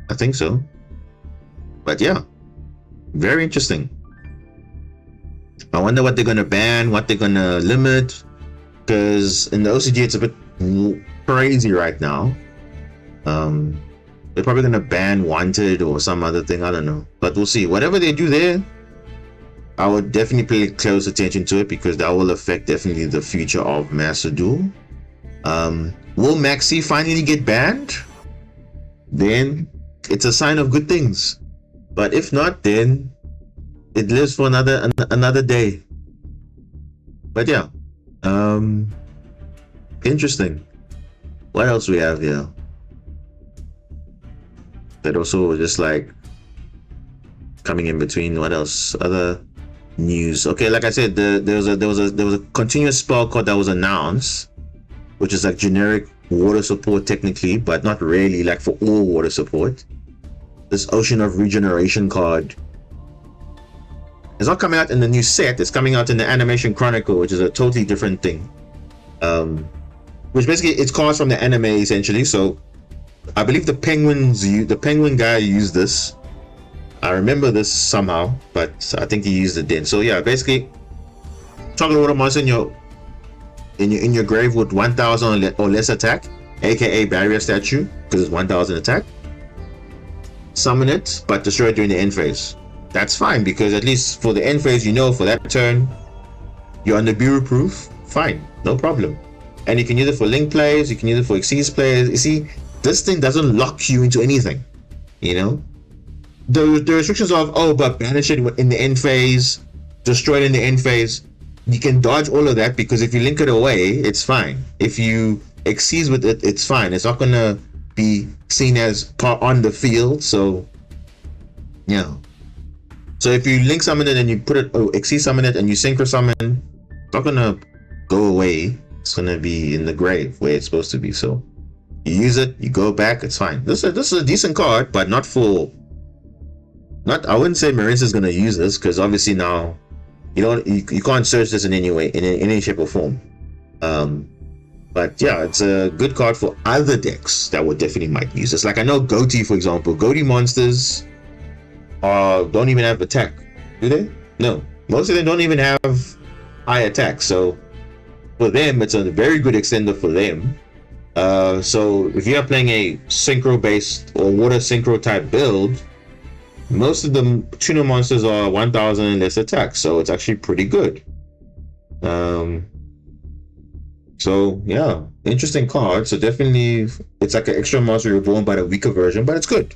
I think so. But yeah, very interesting. I wonder what they're gonna ban, what they're gonna limit, because in the OCG it's a bit crazy right now. They're probably gonna ban Wanted or some other thing, I don't know, but we'll see. Whatever they do there, I would definitely pay close attention to it because that will affect definitely the future of Master Duel. Will Maxi finally get banned? Then it's a sign of good things, but if not, then it lives for another day. But yeah, interesting. What else we have here? That also just like coming in between. What else? Other news. Okay, like I said, there was a continuous spell card that was announced, which is like generic water support technically, but not really like for all water support. This Ocean of Regeneration card, it's not coming out in the new set, it's coming out in the Animation Chronicle, which is a totally different thing. Which basically it's cards from the anime essentially. So I believe the penguin guy used this. I remember this somehow, but I think he used it then. So yeah, basically chocolate water monster in your grave with 1000 or less attack, aka barrier statue, because it's 1000 attack. Summon it, but destroy it during the end phase. That's fine, because at least for the end phase, you know, for that turn you're on the bureau proof. Fine, no problem. And you can use it for link plays, you can use it for exceeds plays. You see, this thing doesn't lock you into anything, you know. The restrictions of, oh, but banish it in the end phase, destroy it in the end phase, you can dodge all of that, because if you link it away, it's fine. If you exceeds with it, it's fine. It's not gonna be seen as part on the field. So yeah, so if you link summon it and you put it, exceed summon it and you synchro summon, it's not gonna go away. It's gonna be in the grave where it's supposed to be. So you use it, you go back, it's fine. This is a decent card, but not for. Not, I wouldn't say Marincess is gonna use this because obviously now you can't search this in any way, in any shape or form. But yeah, it's a good card for other decks that would definitely might use this. Like I know Goatee, for example. Goatee monsters don't even have attack, do they? No, most of them don't even have high attack. So for them, it's a very good extender for them. So if you are playing a synchro based or water synchro type build, most of the tuner monsters are 1000 and less attack, so it's actually pretty good. So yeah, interesting card. So definitely, it's like an extra monster reborn, but a weaker version, but it's good.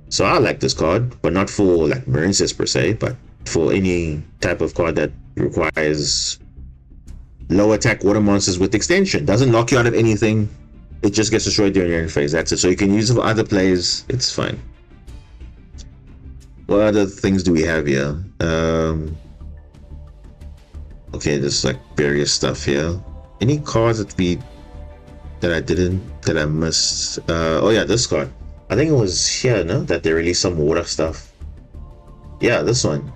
So I like this card, but not for like Marincess per se, but for any type of card that requires low attack water monsters with extension. Doesn't knock you out of anything. It just gets destroyed during your end phase. That's it. So you can use it for other plays. It's fine. What other things do we have here? Okay, there's like various stuff here. Any cards that I missed? Oh yeah, this card. I think it was here, no? That they released some water stuff. Yeah, this one.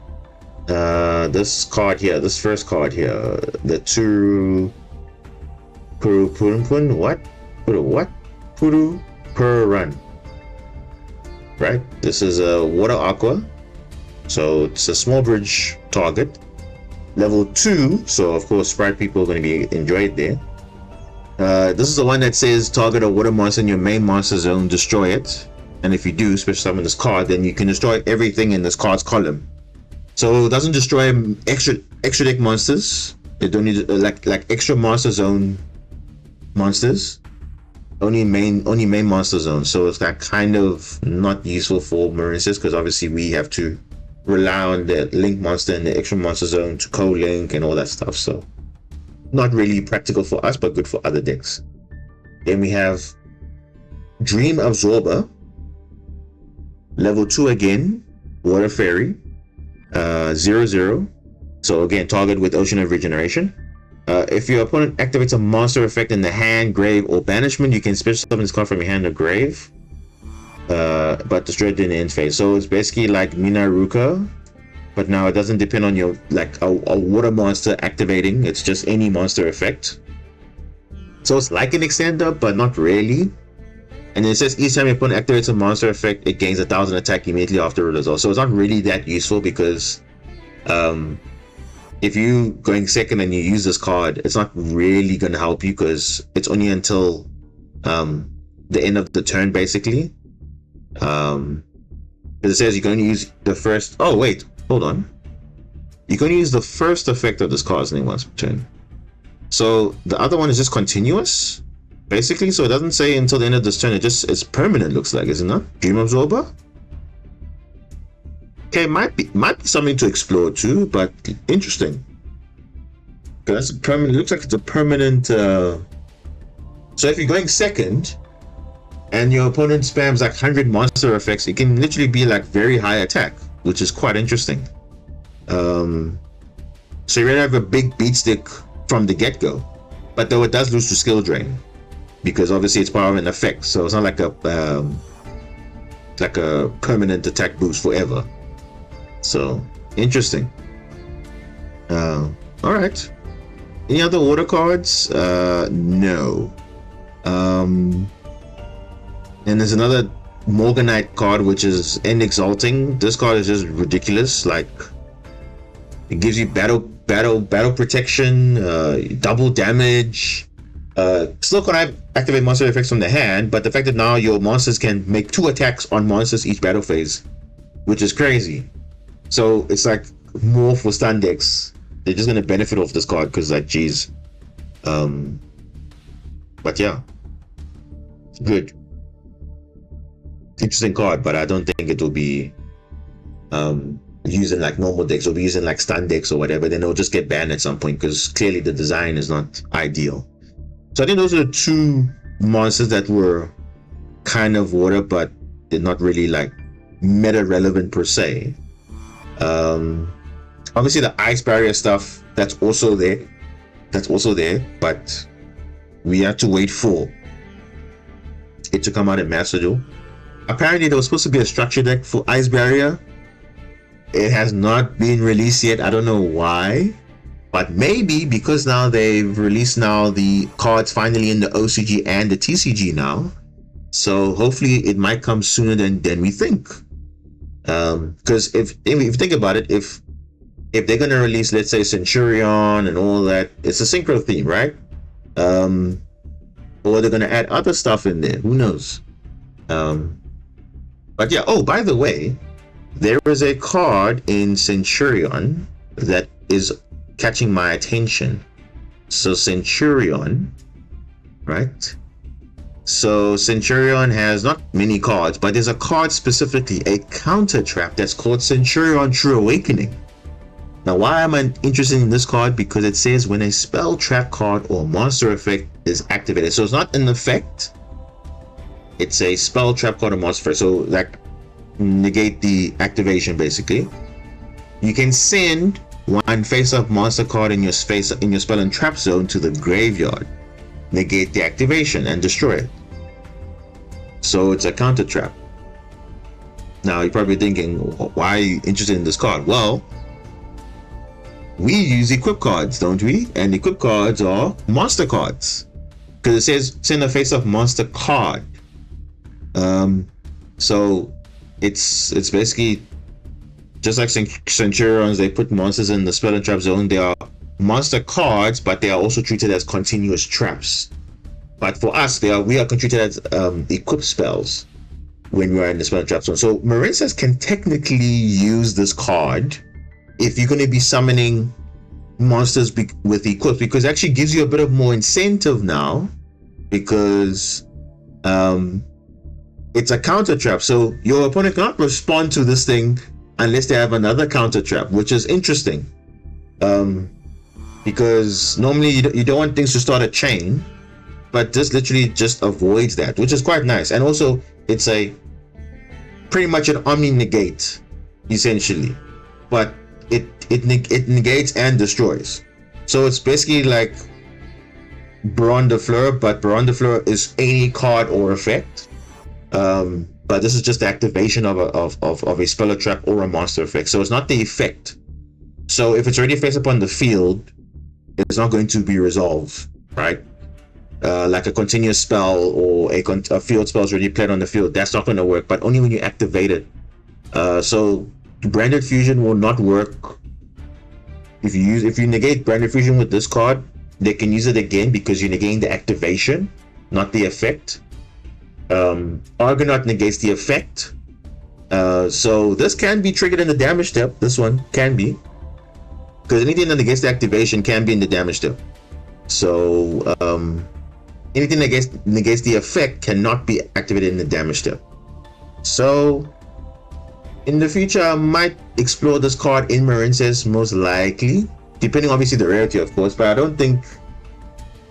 This card here, this first card here, the Turu Purun what? Puru per run. Right? This is a water aqua. So it's a small bridge target. Level 2, so of course sprite people are going to be enjoyed there. This is the one that says target a water monster in your main monster zone, destroy it. And if you do special summon this card, then you can destroy everything in this card's column. So it doesn't destroy extra deck monsters. They don't need like extra master zone monsters. Only main monster zone. So it's like kind of not useful for Marincess because obviously we have to rely on the link monster and the extra monster zone to co-link and all that stuff. So not really practical for us, but good for other decks. Then we have Dream Absorber, level 2 again, Water Fairy, 0/0. So again, target with Ocean of Regeneration. If your opponent activates a monster effect in the hand, grave, or banishment, you can special summon this card from your hand or grave, but destroy it in the end phase. So it's basically like Minaruka, but now it doesn't depend on your like a water monster activating. It's just any monster effect. So it's like an extender, but not really. And it says each time your opponent activates a monster effect, it gains 1000 attack immediately after it as well. So it's not really that useful because if you going second and you use this card, it's not really going to help you because it's only until the end of the turn basically. Because it says you're going to use the first. Oh wait, hold on. You're going to use the first effect of this card's name once per turn. So the other one is just continuous, basically. So it doesn't say until the end of this turn. It's permanent. Looks like, isn't it? Dream Absorber. Okay, might be something to explore too, but interesting. That's a permanent. Looks like it's a permanent. So if you're going second, and your opponent spams like 100 monster effects, it can literally be like very high attack, which is quite interesting. So you really have a big beat stick from the get-go, but though it does lose to skill drain because obviously it's part of an effect, so it's not like a permanent attack boost forever. So interesting. All right. Any other water cards? No. And there's another Morganite card, which is End Exalting. This card is just ridiculous. Like, it gives you battle protection, double damage. Still can activate monster effects from the hand, but the fact that now your monsters can make 2 attacks on monsters each battle phase, which is crazy. So it's like more for stun decks. They're just gonna benefit off this card because, like, geez. But yeah, good. Interesting card, but I don't think it will be using like normal decks. It'll be using like stun decks or whatever. Then it'll just get banned at some point because clearly the design is not ideal. So I think those are the 2 monsters that were kind of water, but they're not really like meta relevant per se. Obviously the ice barrier stuff, that's also there. that's also there, but we have to wait for it to come out in Master Duel. Apparently there was supposed to be a structure deck for Ice Barrier. It has not been released yet. I don't know why, but maybe because now they've released now the cards finally in the OCG and the TCG now, so hopefully it might come sooner than we think. Because if you think about it, if they're gonna release, let's say, Centurion and all that, it's a synchro theme, right? Or they're gonna add other stuff in there, who knows? But yeah, oh, by the way, there is a card in Centurion that is catching my attention. So Centurion, right? So Centurion has not many cards, but there's a card specifically, a counter trap, that's called Centurion True Awakening. Now, why am I interested in this card? Because it says when a spell, trap card, or monster effect is activated. So it's not an effect, it's a spell, trap card, or monster effect. So like negate the activation basically. You can send one face-up monster card in your spell and trap zone to the graveyard, negate the activation, and destroy it. So it's a counter trap. Now you're probably thinking, why are you interested in this card? Well, we use equip cards, don't we? And equip cards are monster cards, because it says send a face-up monster card. So it's basically just like Centurions. They put monsters in the spell and trap zone. They are monster cards, but they are also treated as continuous traps. But for us, we are treated as equip spells when we are in the spell and trap zone. So Marincess can technically use this card if you're going to be summoning monsters with equips, because it actually gives you a bit of more incentive now, because it's a counter trap. So your opponent cannot respond to this thing unless they have another counter trap, which is interesting. Because normally you don't want things to start a chain, but this literally just avoids that, which is quite nice. And also it's pretty much an omni negate essentially, but it negates and destroys. So it's basically like Baron de Fleur, but Baron de Fleur is any card or effect. But this is just the activation of a spell or trap or a monster effect. So it's not the effect. So if it's already face up on the field, it's not going to be resolved, right? Like a continuous spell or a field spell is already played on the field, that's not going to work, but only when you activate it. So Branded Fusion will not work if you negate Branded Fusion with this card. They can use it again because you're negating the activation, not the effect. Argonaut negates the effect. So this can be triggered in the damage step. This one can be, because anything that negates the activation can be in the damage step. So anything that negates the effect cannot be activated in the damage step. So in the future, I might explore this card in Marincess, most likely, depending obviously the rarity, of course, but I don't think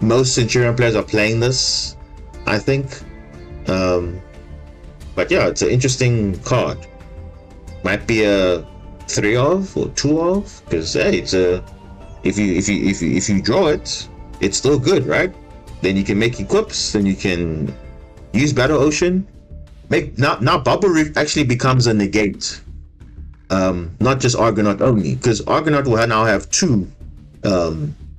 most Centurion players are playing this, I think. But yeah, it's an interesting card. Might be a 3 of or 2 of, because hey, it's if you draw it, it's still good, right? Then you can make equips, then you can use Battle Ocean. Now Bubble Reef actually becomes a negate, not just Argonaut only, because Argonaut will now have 2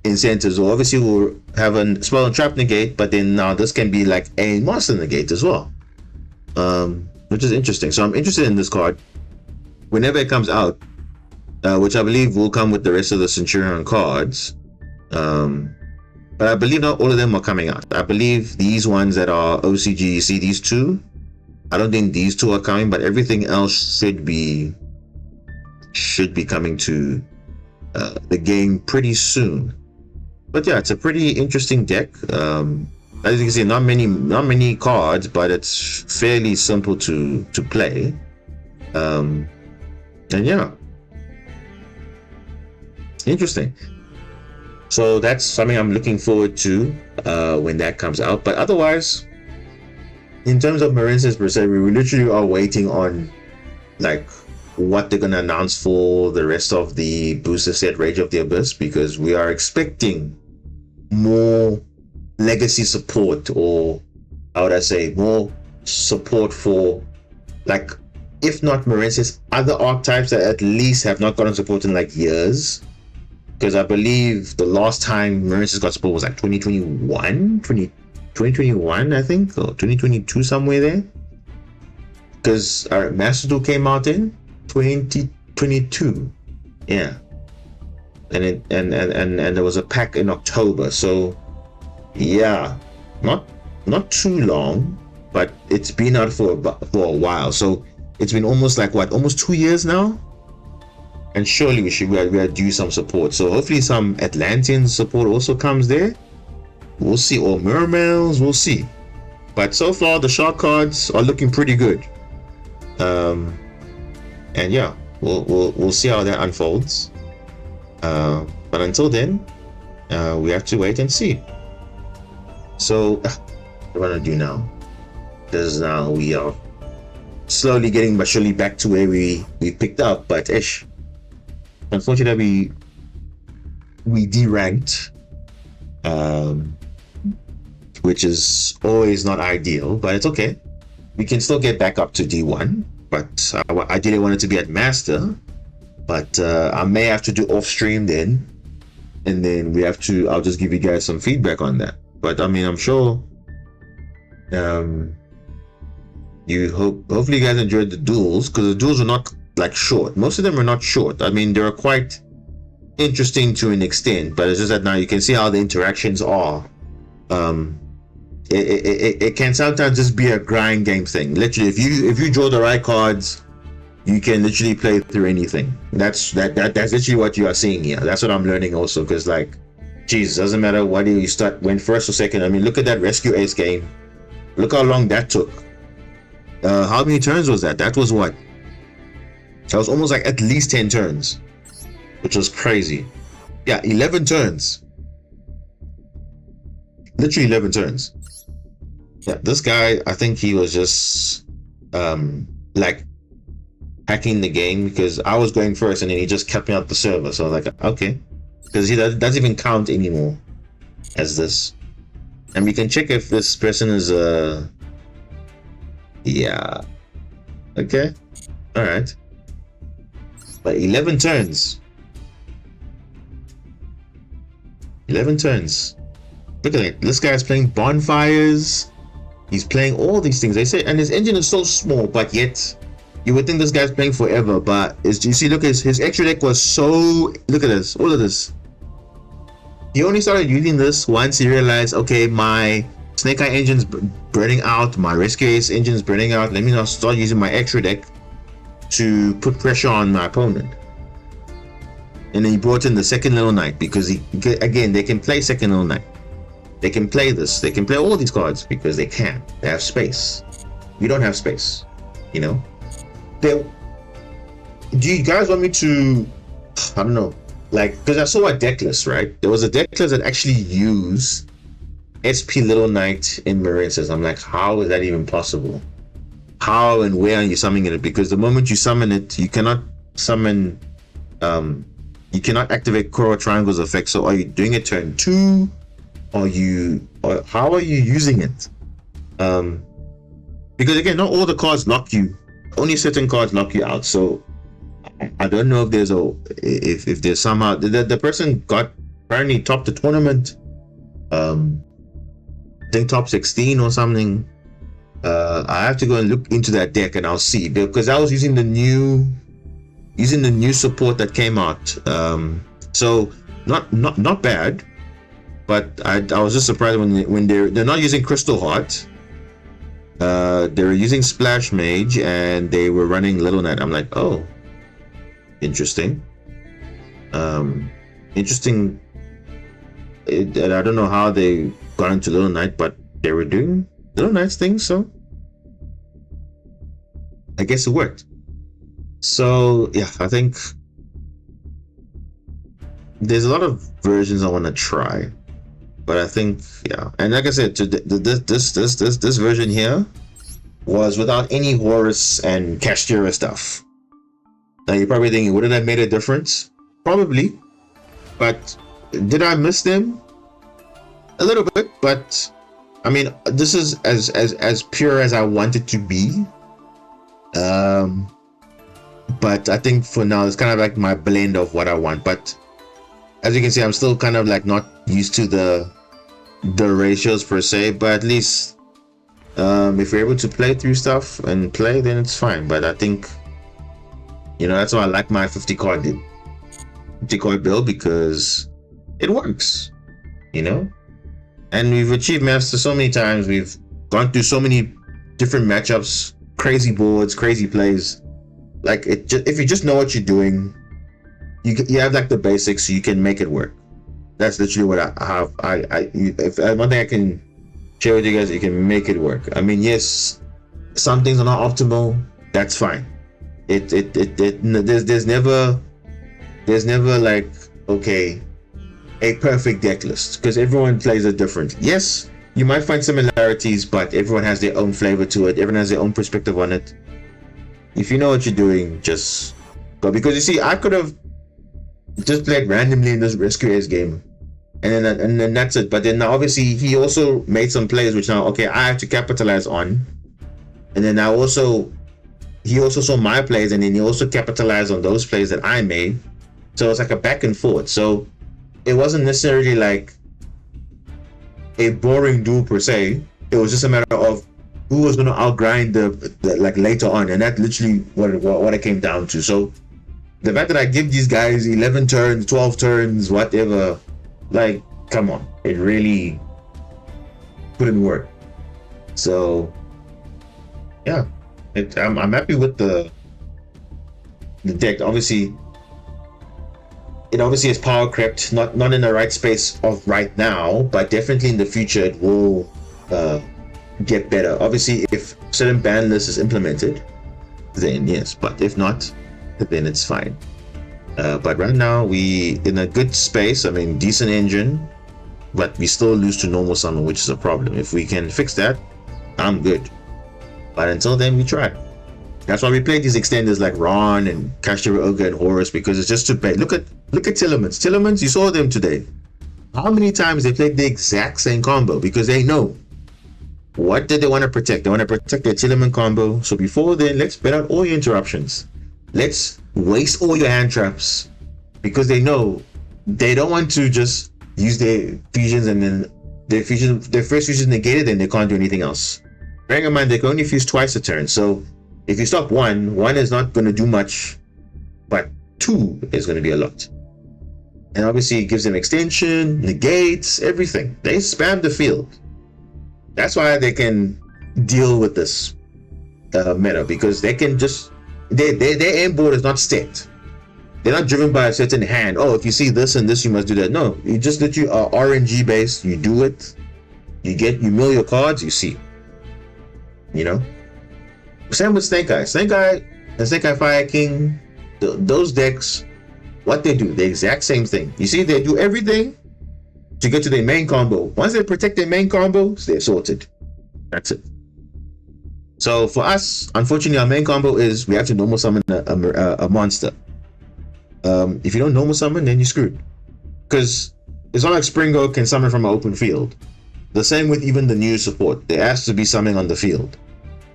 incentives. Or obviously we'll have a spell and trap negate, but then now this can be like a monster negate as well, which is interesting. So I'm interested in this card whenever it comes out, which I believe will come with the rest of the Centurion cards. But I believe not all of them are coming out. I believe these ones that are OCG, you see these 2, I don't think these 2 are coming, but everything else should be coming to the game pretty soon. But yeah, it's a pretty interesting deck. As you can see, not many cards, but it's fairly simple to play. And yeah, interesting. So that's something I'm looking forward to when that comes out. But otherwise, in terms of Marincess per se, we literally are waiting on like what they're gonna announce for the rest of the booster set Rage of the Abyss, because we are expecting more legacy support, or how would I say, more support for, like, if not Marincess, other archetypes that at least have not gotten support in like years. Because I believe the last time Marincess got support was like 2021, I think, or 2022, somewhere there. Because our Master Duel came out in 2022, yeah, and there was a pack in October, so yeah, not too long, but it's been out for a while. So it's been almost like almost 2 years now, and surely we are due some support. So hopefully some Atlantean support also comes there. We'll see, or Mermails, we'll see. But so far the shark cards are looking pretty good. And yeah, we'll see how that unfolds. But until then, we have to wait and see. So what do I want to do now? Because now we are slowly getting but surely back to where we picked up, but unfortunately we deranked, which is always not ideal, but it's okay. We can still get back up to D1, but I didn't want it to be at Master, but I may have to do off stream then, and then I'll just give you guys some feedback on that. But I mean, I'm sure hopefully you guys enjoyed the duels, because the duels are not like short. Most of them are not short. I mean, they're quite interesting to an extent, but it's just that now you can see how the interactions are. It can sometimes just be a grind game thing. Literally, if you draw the right cards, you can literally play through anything. That's literally what you are seeing here. That's what I'm learning also, because like, geez, doesn't matter what you start, went first or second. I mean, look at that Rescue Ace game. Look how long that took. How many turns was that? That was what? That was almost like at least 10 turns, which was crazy. Yeah, 11 turns. Literally 11 turns. Yeah, this guy, I think he was just like hacking the game, because I was going first and then he just kept me out the server. So I was like, okay, because he doesn't even count anymore as this. And we can check if this person is yeah, okay, all right. But 11 turns. 11 turns. Look at it. This guy's playing bonfires. He's playing all these things. They say, and his engine is so small, but yet you would think this guy's playing forever. But you see, look at his extra deck was so. Look at this. All of this. He only started using this once he realized, okay, my Snake Eye engine's burning out, my Rescue Ace engine's burning out. Let me now start using my extra deck to put pressure on my opponent. And then he brought in the second Little Knight, because again, they can play second Little Knight. They can play this. They can play all these cards because they can. They have space. We don't have space. You know. Do you guys want me to? I don't know. Like, because I saw a deck list, right? There was a deck list that actually used SP Little Knight in Marincess. I'm like, how is that even possible? How and where are you summoning it? Because the moment you summon it, you cannot summon. You cannot activate Coral Triangle's effect. So are you doing it turn 2? Or how are you using it? Because again, not all the cards lock you. Only certain cards lock you out. So I don't know if there's if there's somehow the person got apparently topped the tournament. I think top 16 or something. I have to go and look into that deck and I'll see, because I was using the new support that came out. So not bad. But I was just surprised when they're not using Crystal Heart. They were using Splash Mage and they were running Little Knight. I'm like, oh, interesting. Interesting. I don't know how they got into Little Knight, but they were doing Little Knight's thing, so I guess it worked. So yeah, I think there's a lot of versions I want to try. But I think, yeah, and like I said, this version here was without any Horus and Castera stuff. Now you're probably thinking, would it have made a difference? Probably, but did I miss them? a little bit, but I mean, this is as pure as I want it to be. Um, but I think for now it's kind of like my blend of what I want. But as you can see, I'm still kind of like not used to the ratios per se. But at least if you're able to play through stuff and play, then it's fine. But I think, you know, that's why I like my 50 card build, because it works, you know. And we've achieved master so many times. We've gone through so many different matchups, crazy boards, crazy plays. Like if you just know what you're doing, you have like the basics, so you can make it work. That's literally what I have. If one thing I can share with you guys, you can make it work. I mean, yes, some things are not optimal. That's fine. There's never like, okay, a perfect deck list, because everyone plays it different. Yes, you might find similarities, but everyone has their own flavor to it. Everyone has their own perspective on it. If you know what you're doing, just go. Because you see, I could have just played randomly in this Rescue Ace game, and then that's it. But then now obviously he also made some plays which now, okay, I have to capitalize on. And then he also saw my plays, and then he also capitalized on those plays that I made. So it's like a back and forth. So it wasn't necessarily like a boring duel per se. It was just a matter of who was going to outgrind the like later on, and that's literally what it came down to. So the fact that I give these guys 11 turns, 12 turns, whatever, like, come on, it really couldn't work. So yeah, I'm happy with the deck. Obviously, it obviously is power crept, not in the right space of right now, but definitely in the future it will get better. Obviously, if certain ban list is implemented, then yes, but if not, then it's fine. But right now we in a good space. I mean, decent engine, but we still lose to normal summon, which is a problem. If we can fix that, I'm good. But until then, we try. That's why we play these extenders like Ron and Kashira Ogre and Horus, because it's just too bad. Look at Tillemans. Tillemans, you saw them today. How many times they played the exact same combo? Because they know, what did they want to protect? They want to protect their Tilleman combo. So before then, let's bet out all your interruptions. Let's waste all your hand traps, because they know they don't want to just use their fusions and then their first fusion negated, and they can't do anything else. Bearing in mind, they can only fuse twice a turn. So if you stop one is not going to do much, but two is going to be a lot. And obviously it gives them extension, negates, everything. They spam the field. That's why they can deal with this meta, because they can just, their aim board is not set. They're not driven by a certain hand. Oh, if you see this and this, you must do that. No, you just literally are RNG based. You do it, you mill your cards, you see. You know? Same with Snake Eye. Snake Eye and Snake Eye Fire King, those decks, what they do, the exact same thing. You see, they do everything to get to their main combo. Once they protect their main combos, they're sorted. That's it. So for us, unfortunately, our main combo is we have to normal summon a monster. If you don't normal summon, then you're screwed. Because it's not like Springo can summon from an open field. The same with even the new support. There has to be summoning on the field.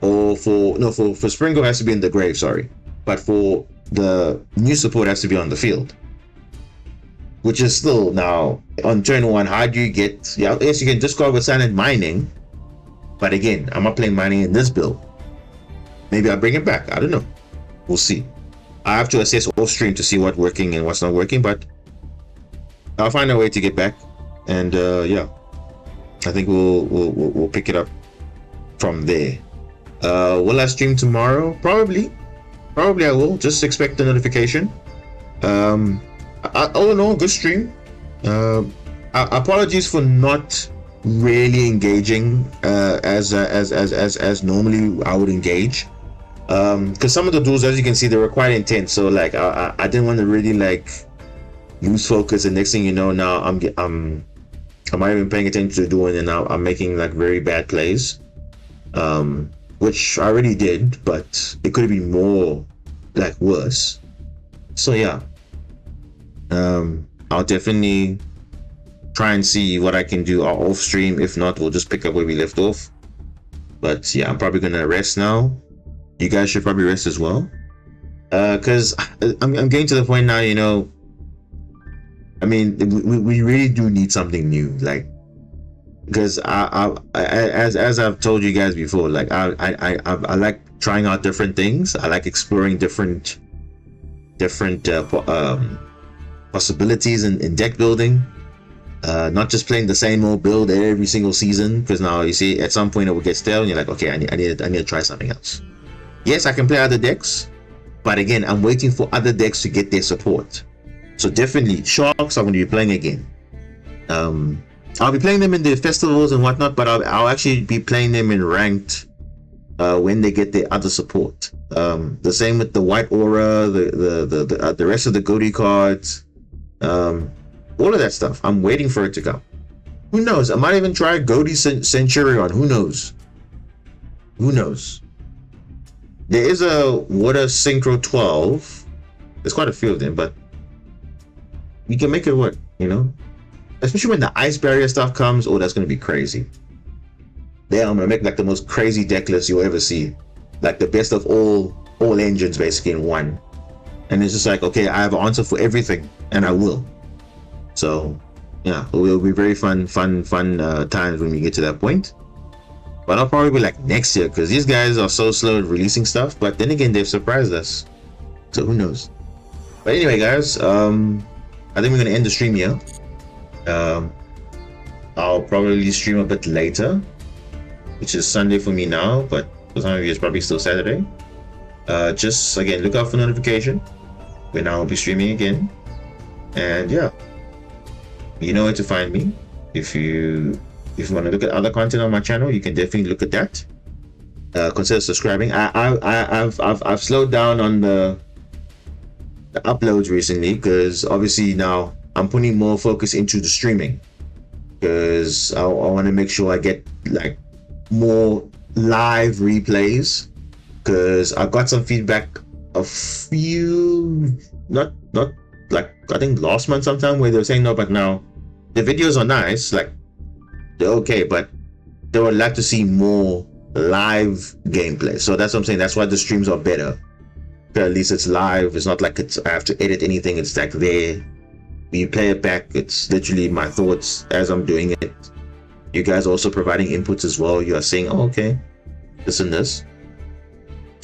Or for Springo has to be in the grave, sorry. But for the new support has to be on the field. Which is still now on turn one, how do you get, yeah, yes, you can discard with silent mining. But again, I'm not playing mining in this build. Maybe I'll bring it back. I don't know. We'll see. I have to assess off stream to see what's working and what's not working, but I'll find a way to get back. And yeah, I think we'll pick it up from there. Will I stream tomorrow? Probably I will. Just expect the notification. All in all, good stream. Apologies for not really engaging as normally I would engage, because some of the duels, as you can see, they were quite intense. So like I didn't want to really like lose focus, and next thing you know, now I'm not even paying attention to the duel, and now I'm making like very bad plays, which I already did, but it could have been more like worse. So yeah, I'll definitely try and see what I can do off stream. If not, we'll just pick up where we left off. But yeah, I'm probably gonna rest now. You guys should probably rest as well, because I'm getting to the point now, you know, I mean, we really do need something new, like, because as I've told you guys before, like I like trying out different things. I like exploring different possibilities in deck building, not just playing the same old build every single season, because now you see at some point it will get stale and you're like, okay, I need to try something else. Yes, I can play other decks, but again, I'm waiting for other decks to get their support. So definitely Sharks I'm going to be playing again. I'll be playing them in the festivals and whatnot, but I'll actually be playing them in ranked when they get their other support. The same with the White Aura, the rest of the Goaty cards, all of that stuff. I'm waiting for it to come. Who knows? I might even try Goaty Centurion. Who knows? Who knows? There is a Water Synchro 12. There's quite a few of them, but you can make it work, you know? Especially when the Ice Barrier stuff comes. Oh, that's going to be crazy. There, I'm going to make like the most crazy deck list you'll ever see. Like the best of all engines basically in one. And it's just like, okay, I have an answer for everything, and I will. So, yeah, it will be very fun times when we get to that point. But I'll probably be like next year, because these guys are so slow at releasing stuff. But then again, they've surprised us. So who knows? But anyway, guys, I think we're going to end the stream here. I'll probably stream a bit later, which is Sunday for me now, but for some of you it's probably still Saturday. Just again, look out for notification when I'll be streaming again. And yeah, you know where to find me. If you want to look at other content on my channel, you can definitely look at that. Consider subscribing. I've slowed down on the uploads recently, because obviously now I'm putting more focus into the streaming, because I want to make sure I get like more live replays, because I got some feedback a few, not like I think last month sometime, where they were saying no, but now the videos are nice, like they're okay, but they would like to see more live gameplay. So that's what I'm saying. That's why the streams are better. At least it's live. It's not like I have to edit anything. It's like there. When you play it back, it's literally my thoughts as I'm doing it. You guys are also providing inputs as well. You are saying, oh, okay, this and this.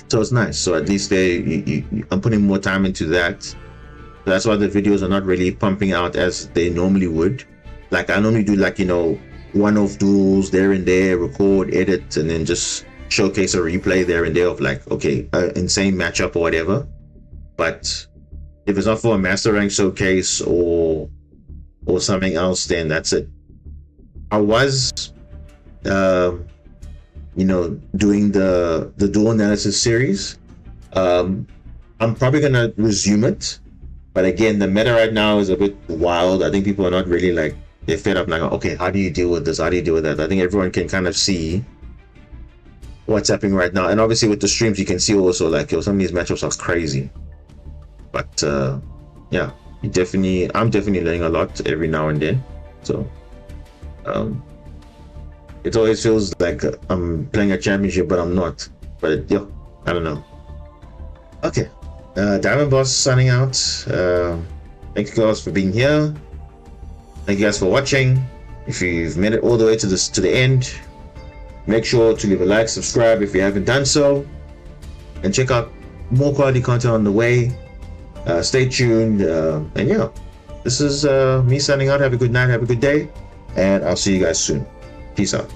So it's nice. So at least I'm putting more time into that. That's why the videos are not really pumping out as they normally would. Like I normally do, like, you know, one-off duels there and there, record, edit, and then just showcase a replay there and there of like, okay, insane matchup or whatever. But if it's not for a master rank showcase or something else, then that's it. I was you know, doing the dual analysis series. I'm probably gonna resume it, but again, the meta right now is a bit wild. I think people are not really like, they're fed up now. Okay, how do you deal with this? How do you deal with that? I think everyone can kind of see what's happening right now, and obviously with the streams you can see also like, yo, some of these matchups are crazy. But yeah, I'm definitely learning a lot every now and then. So it always feels like I'm playing a championship, but I'm not. But yeah, I don't know. Okay, Diamond Boss signing out. Thank you guys for being here. Thank you guys for watching. If you've made it all the way to the end, make sure to leave a like, subscribe if you haven't done so, and check out more quality content on the way. Stay tuned, and yeah, this is me signing out. Have a good night, have a good day, and I'll see you guys soon. Peace out.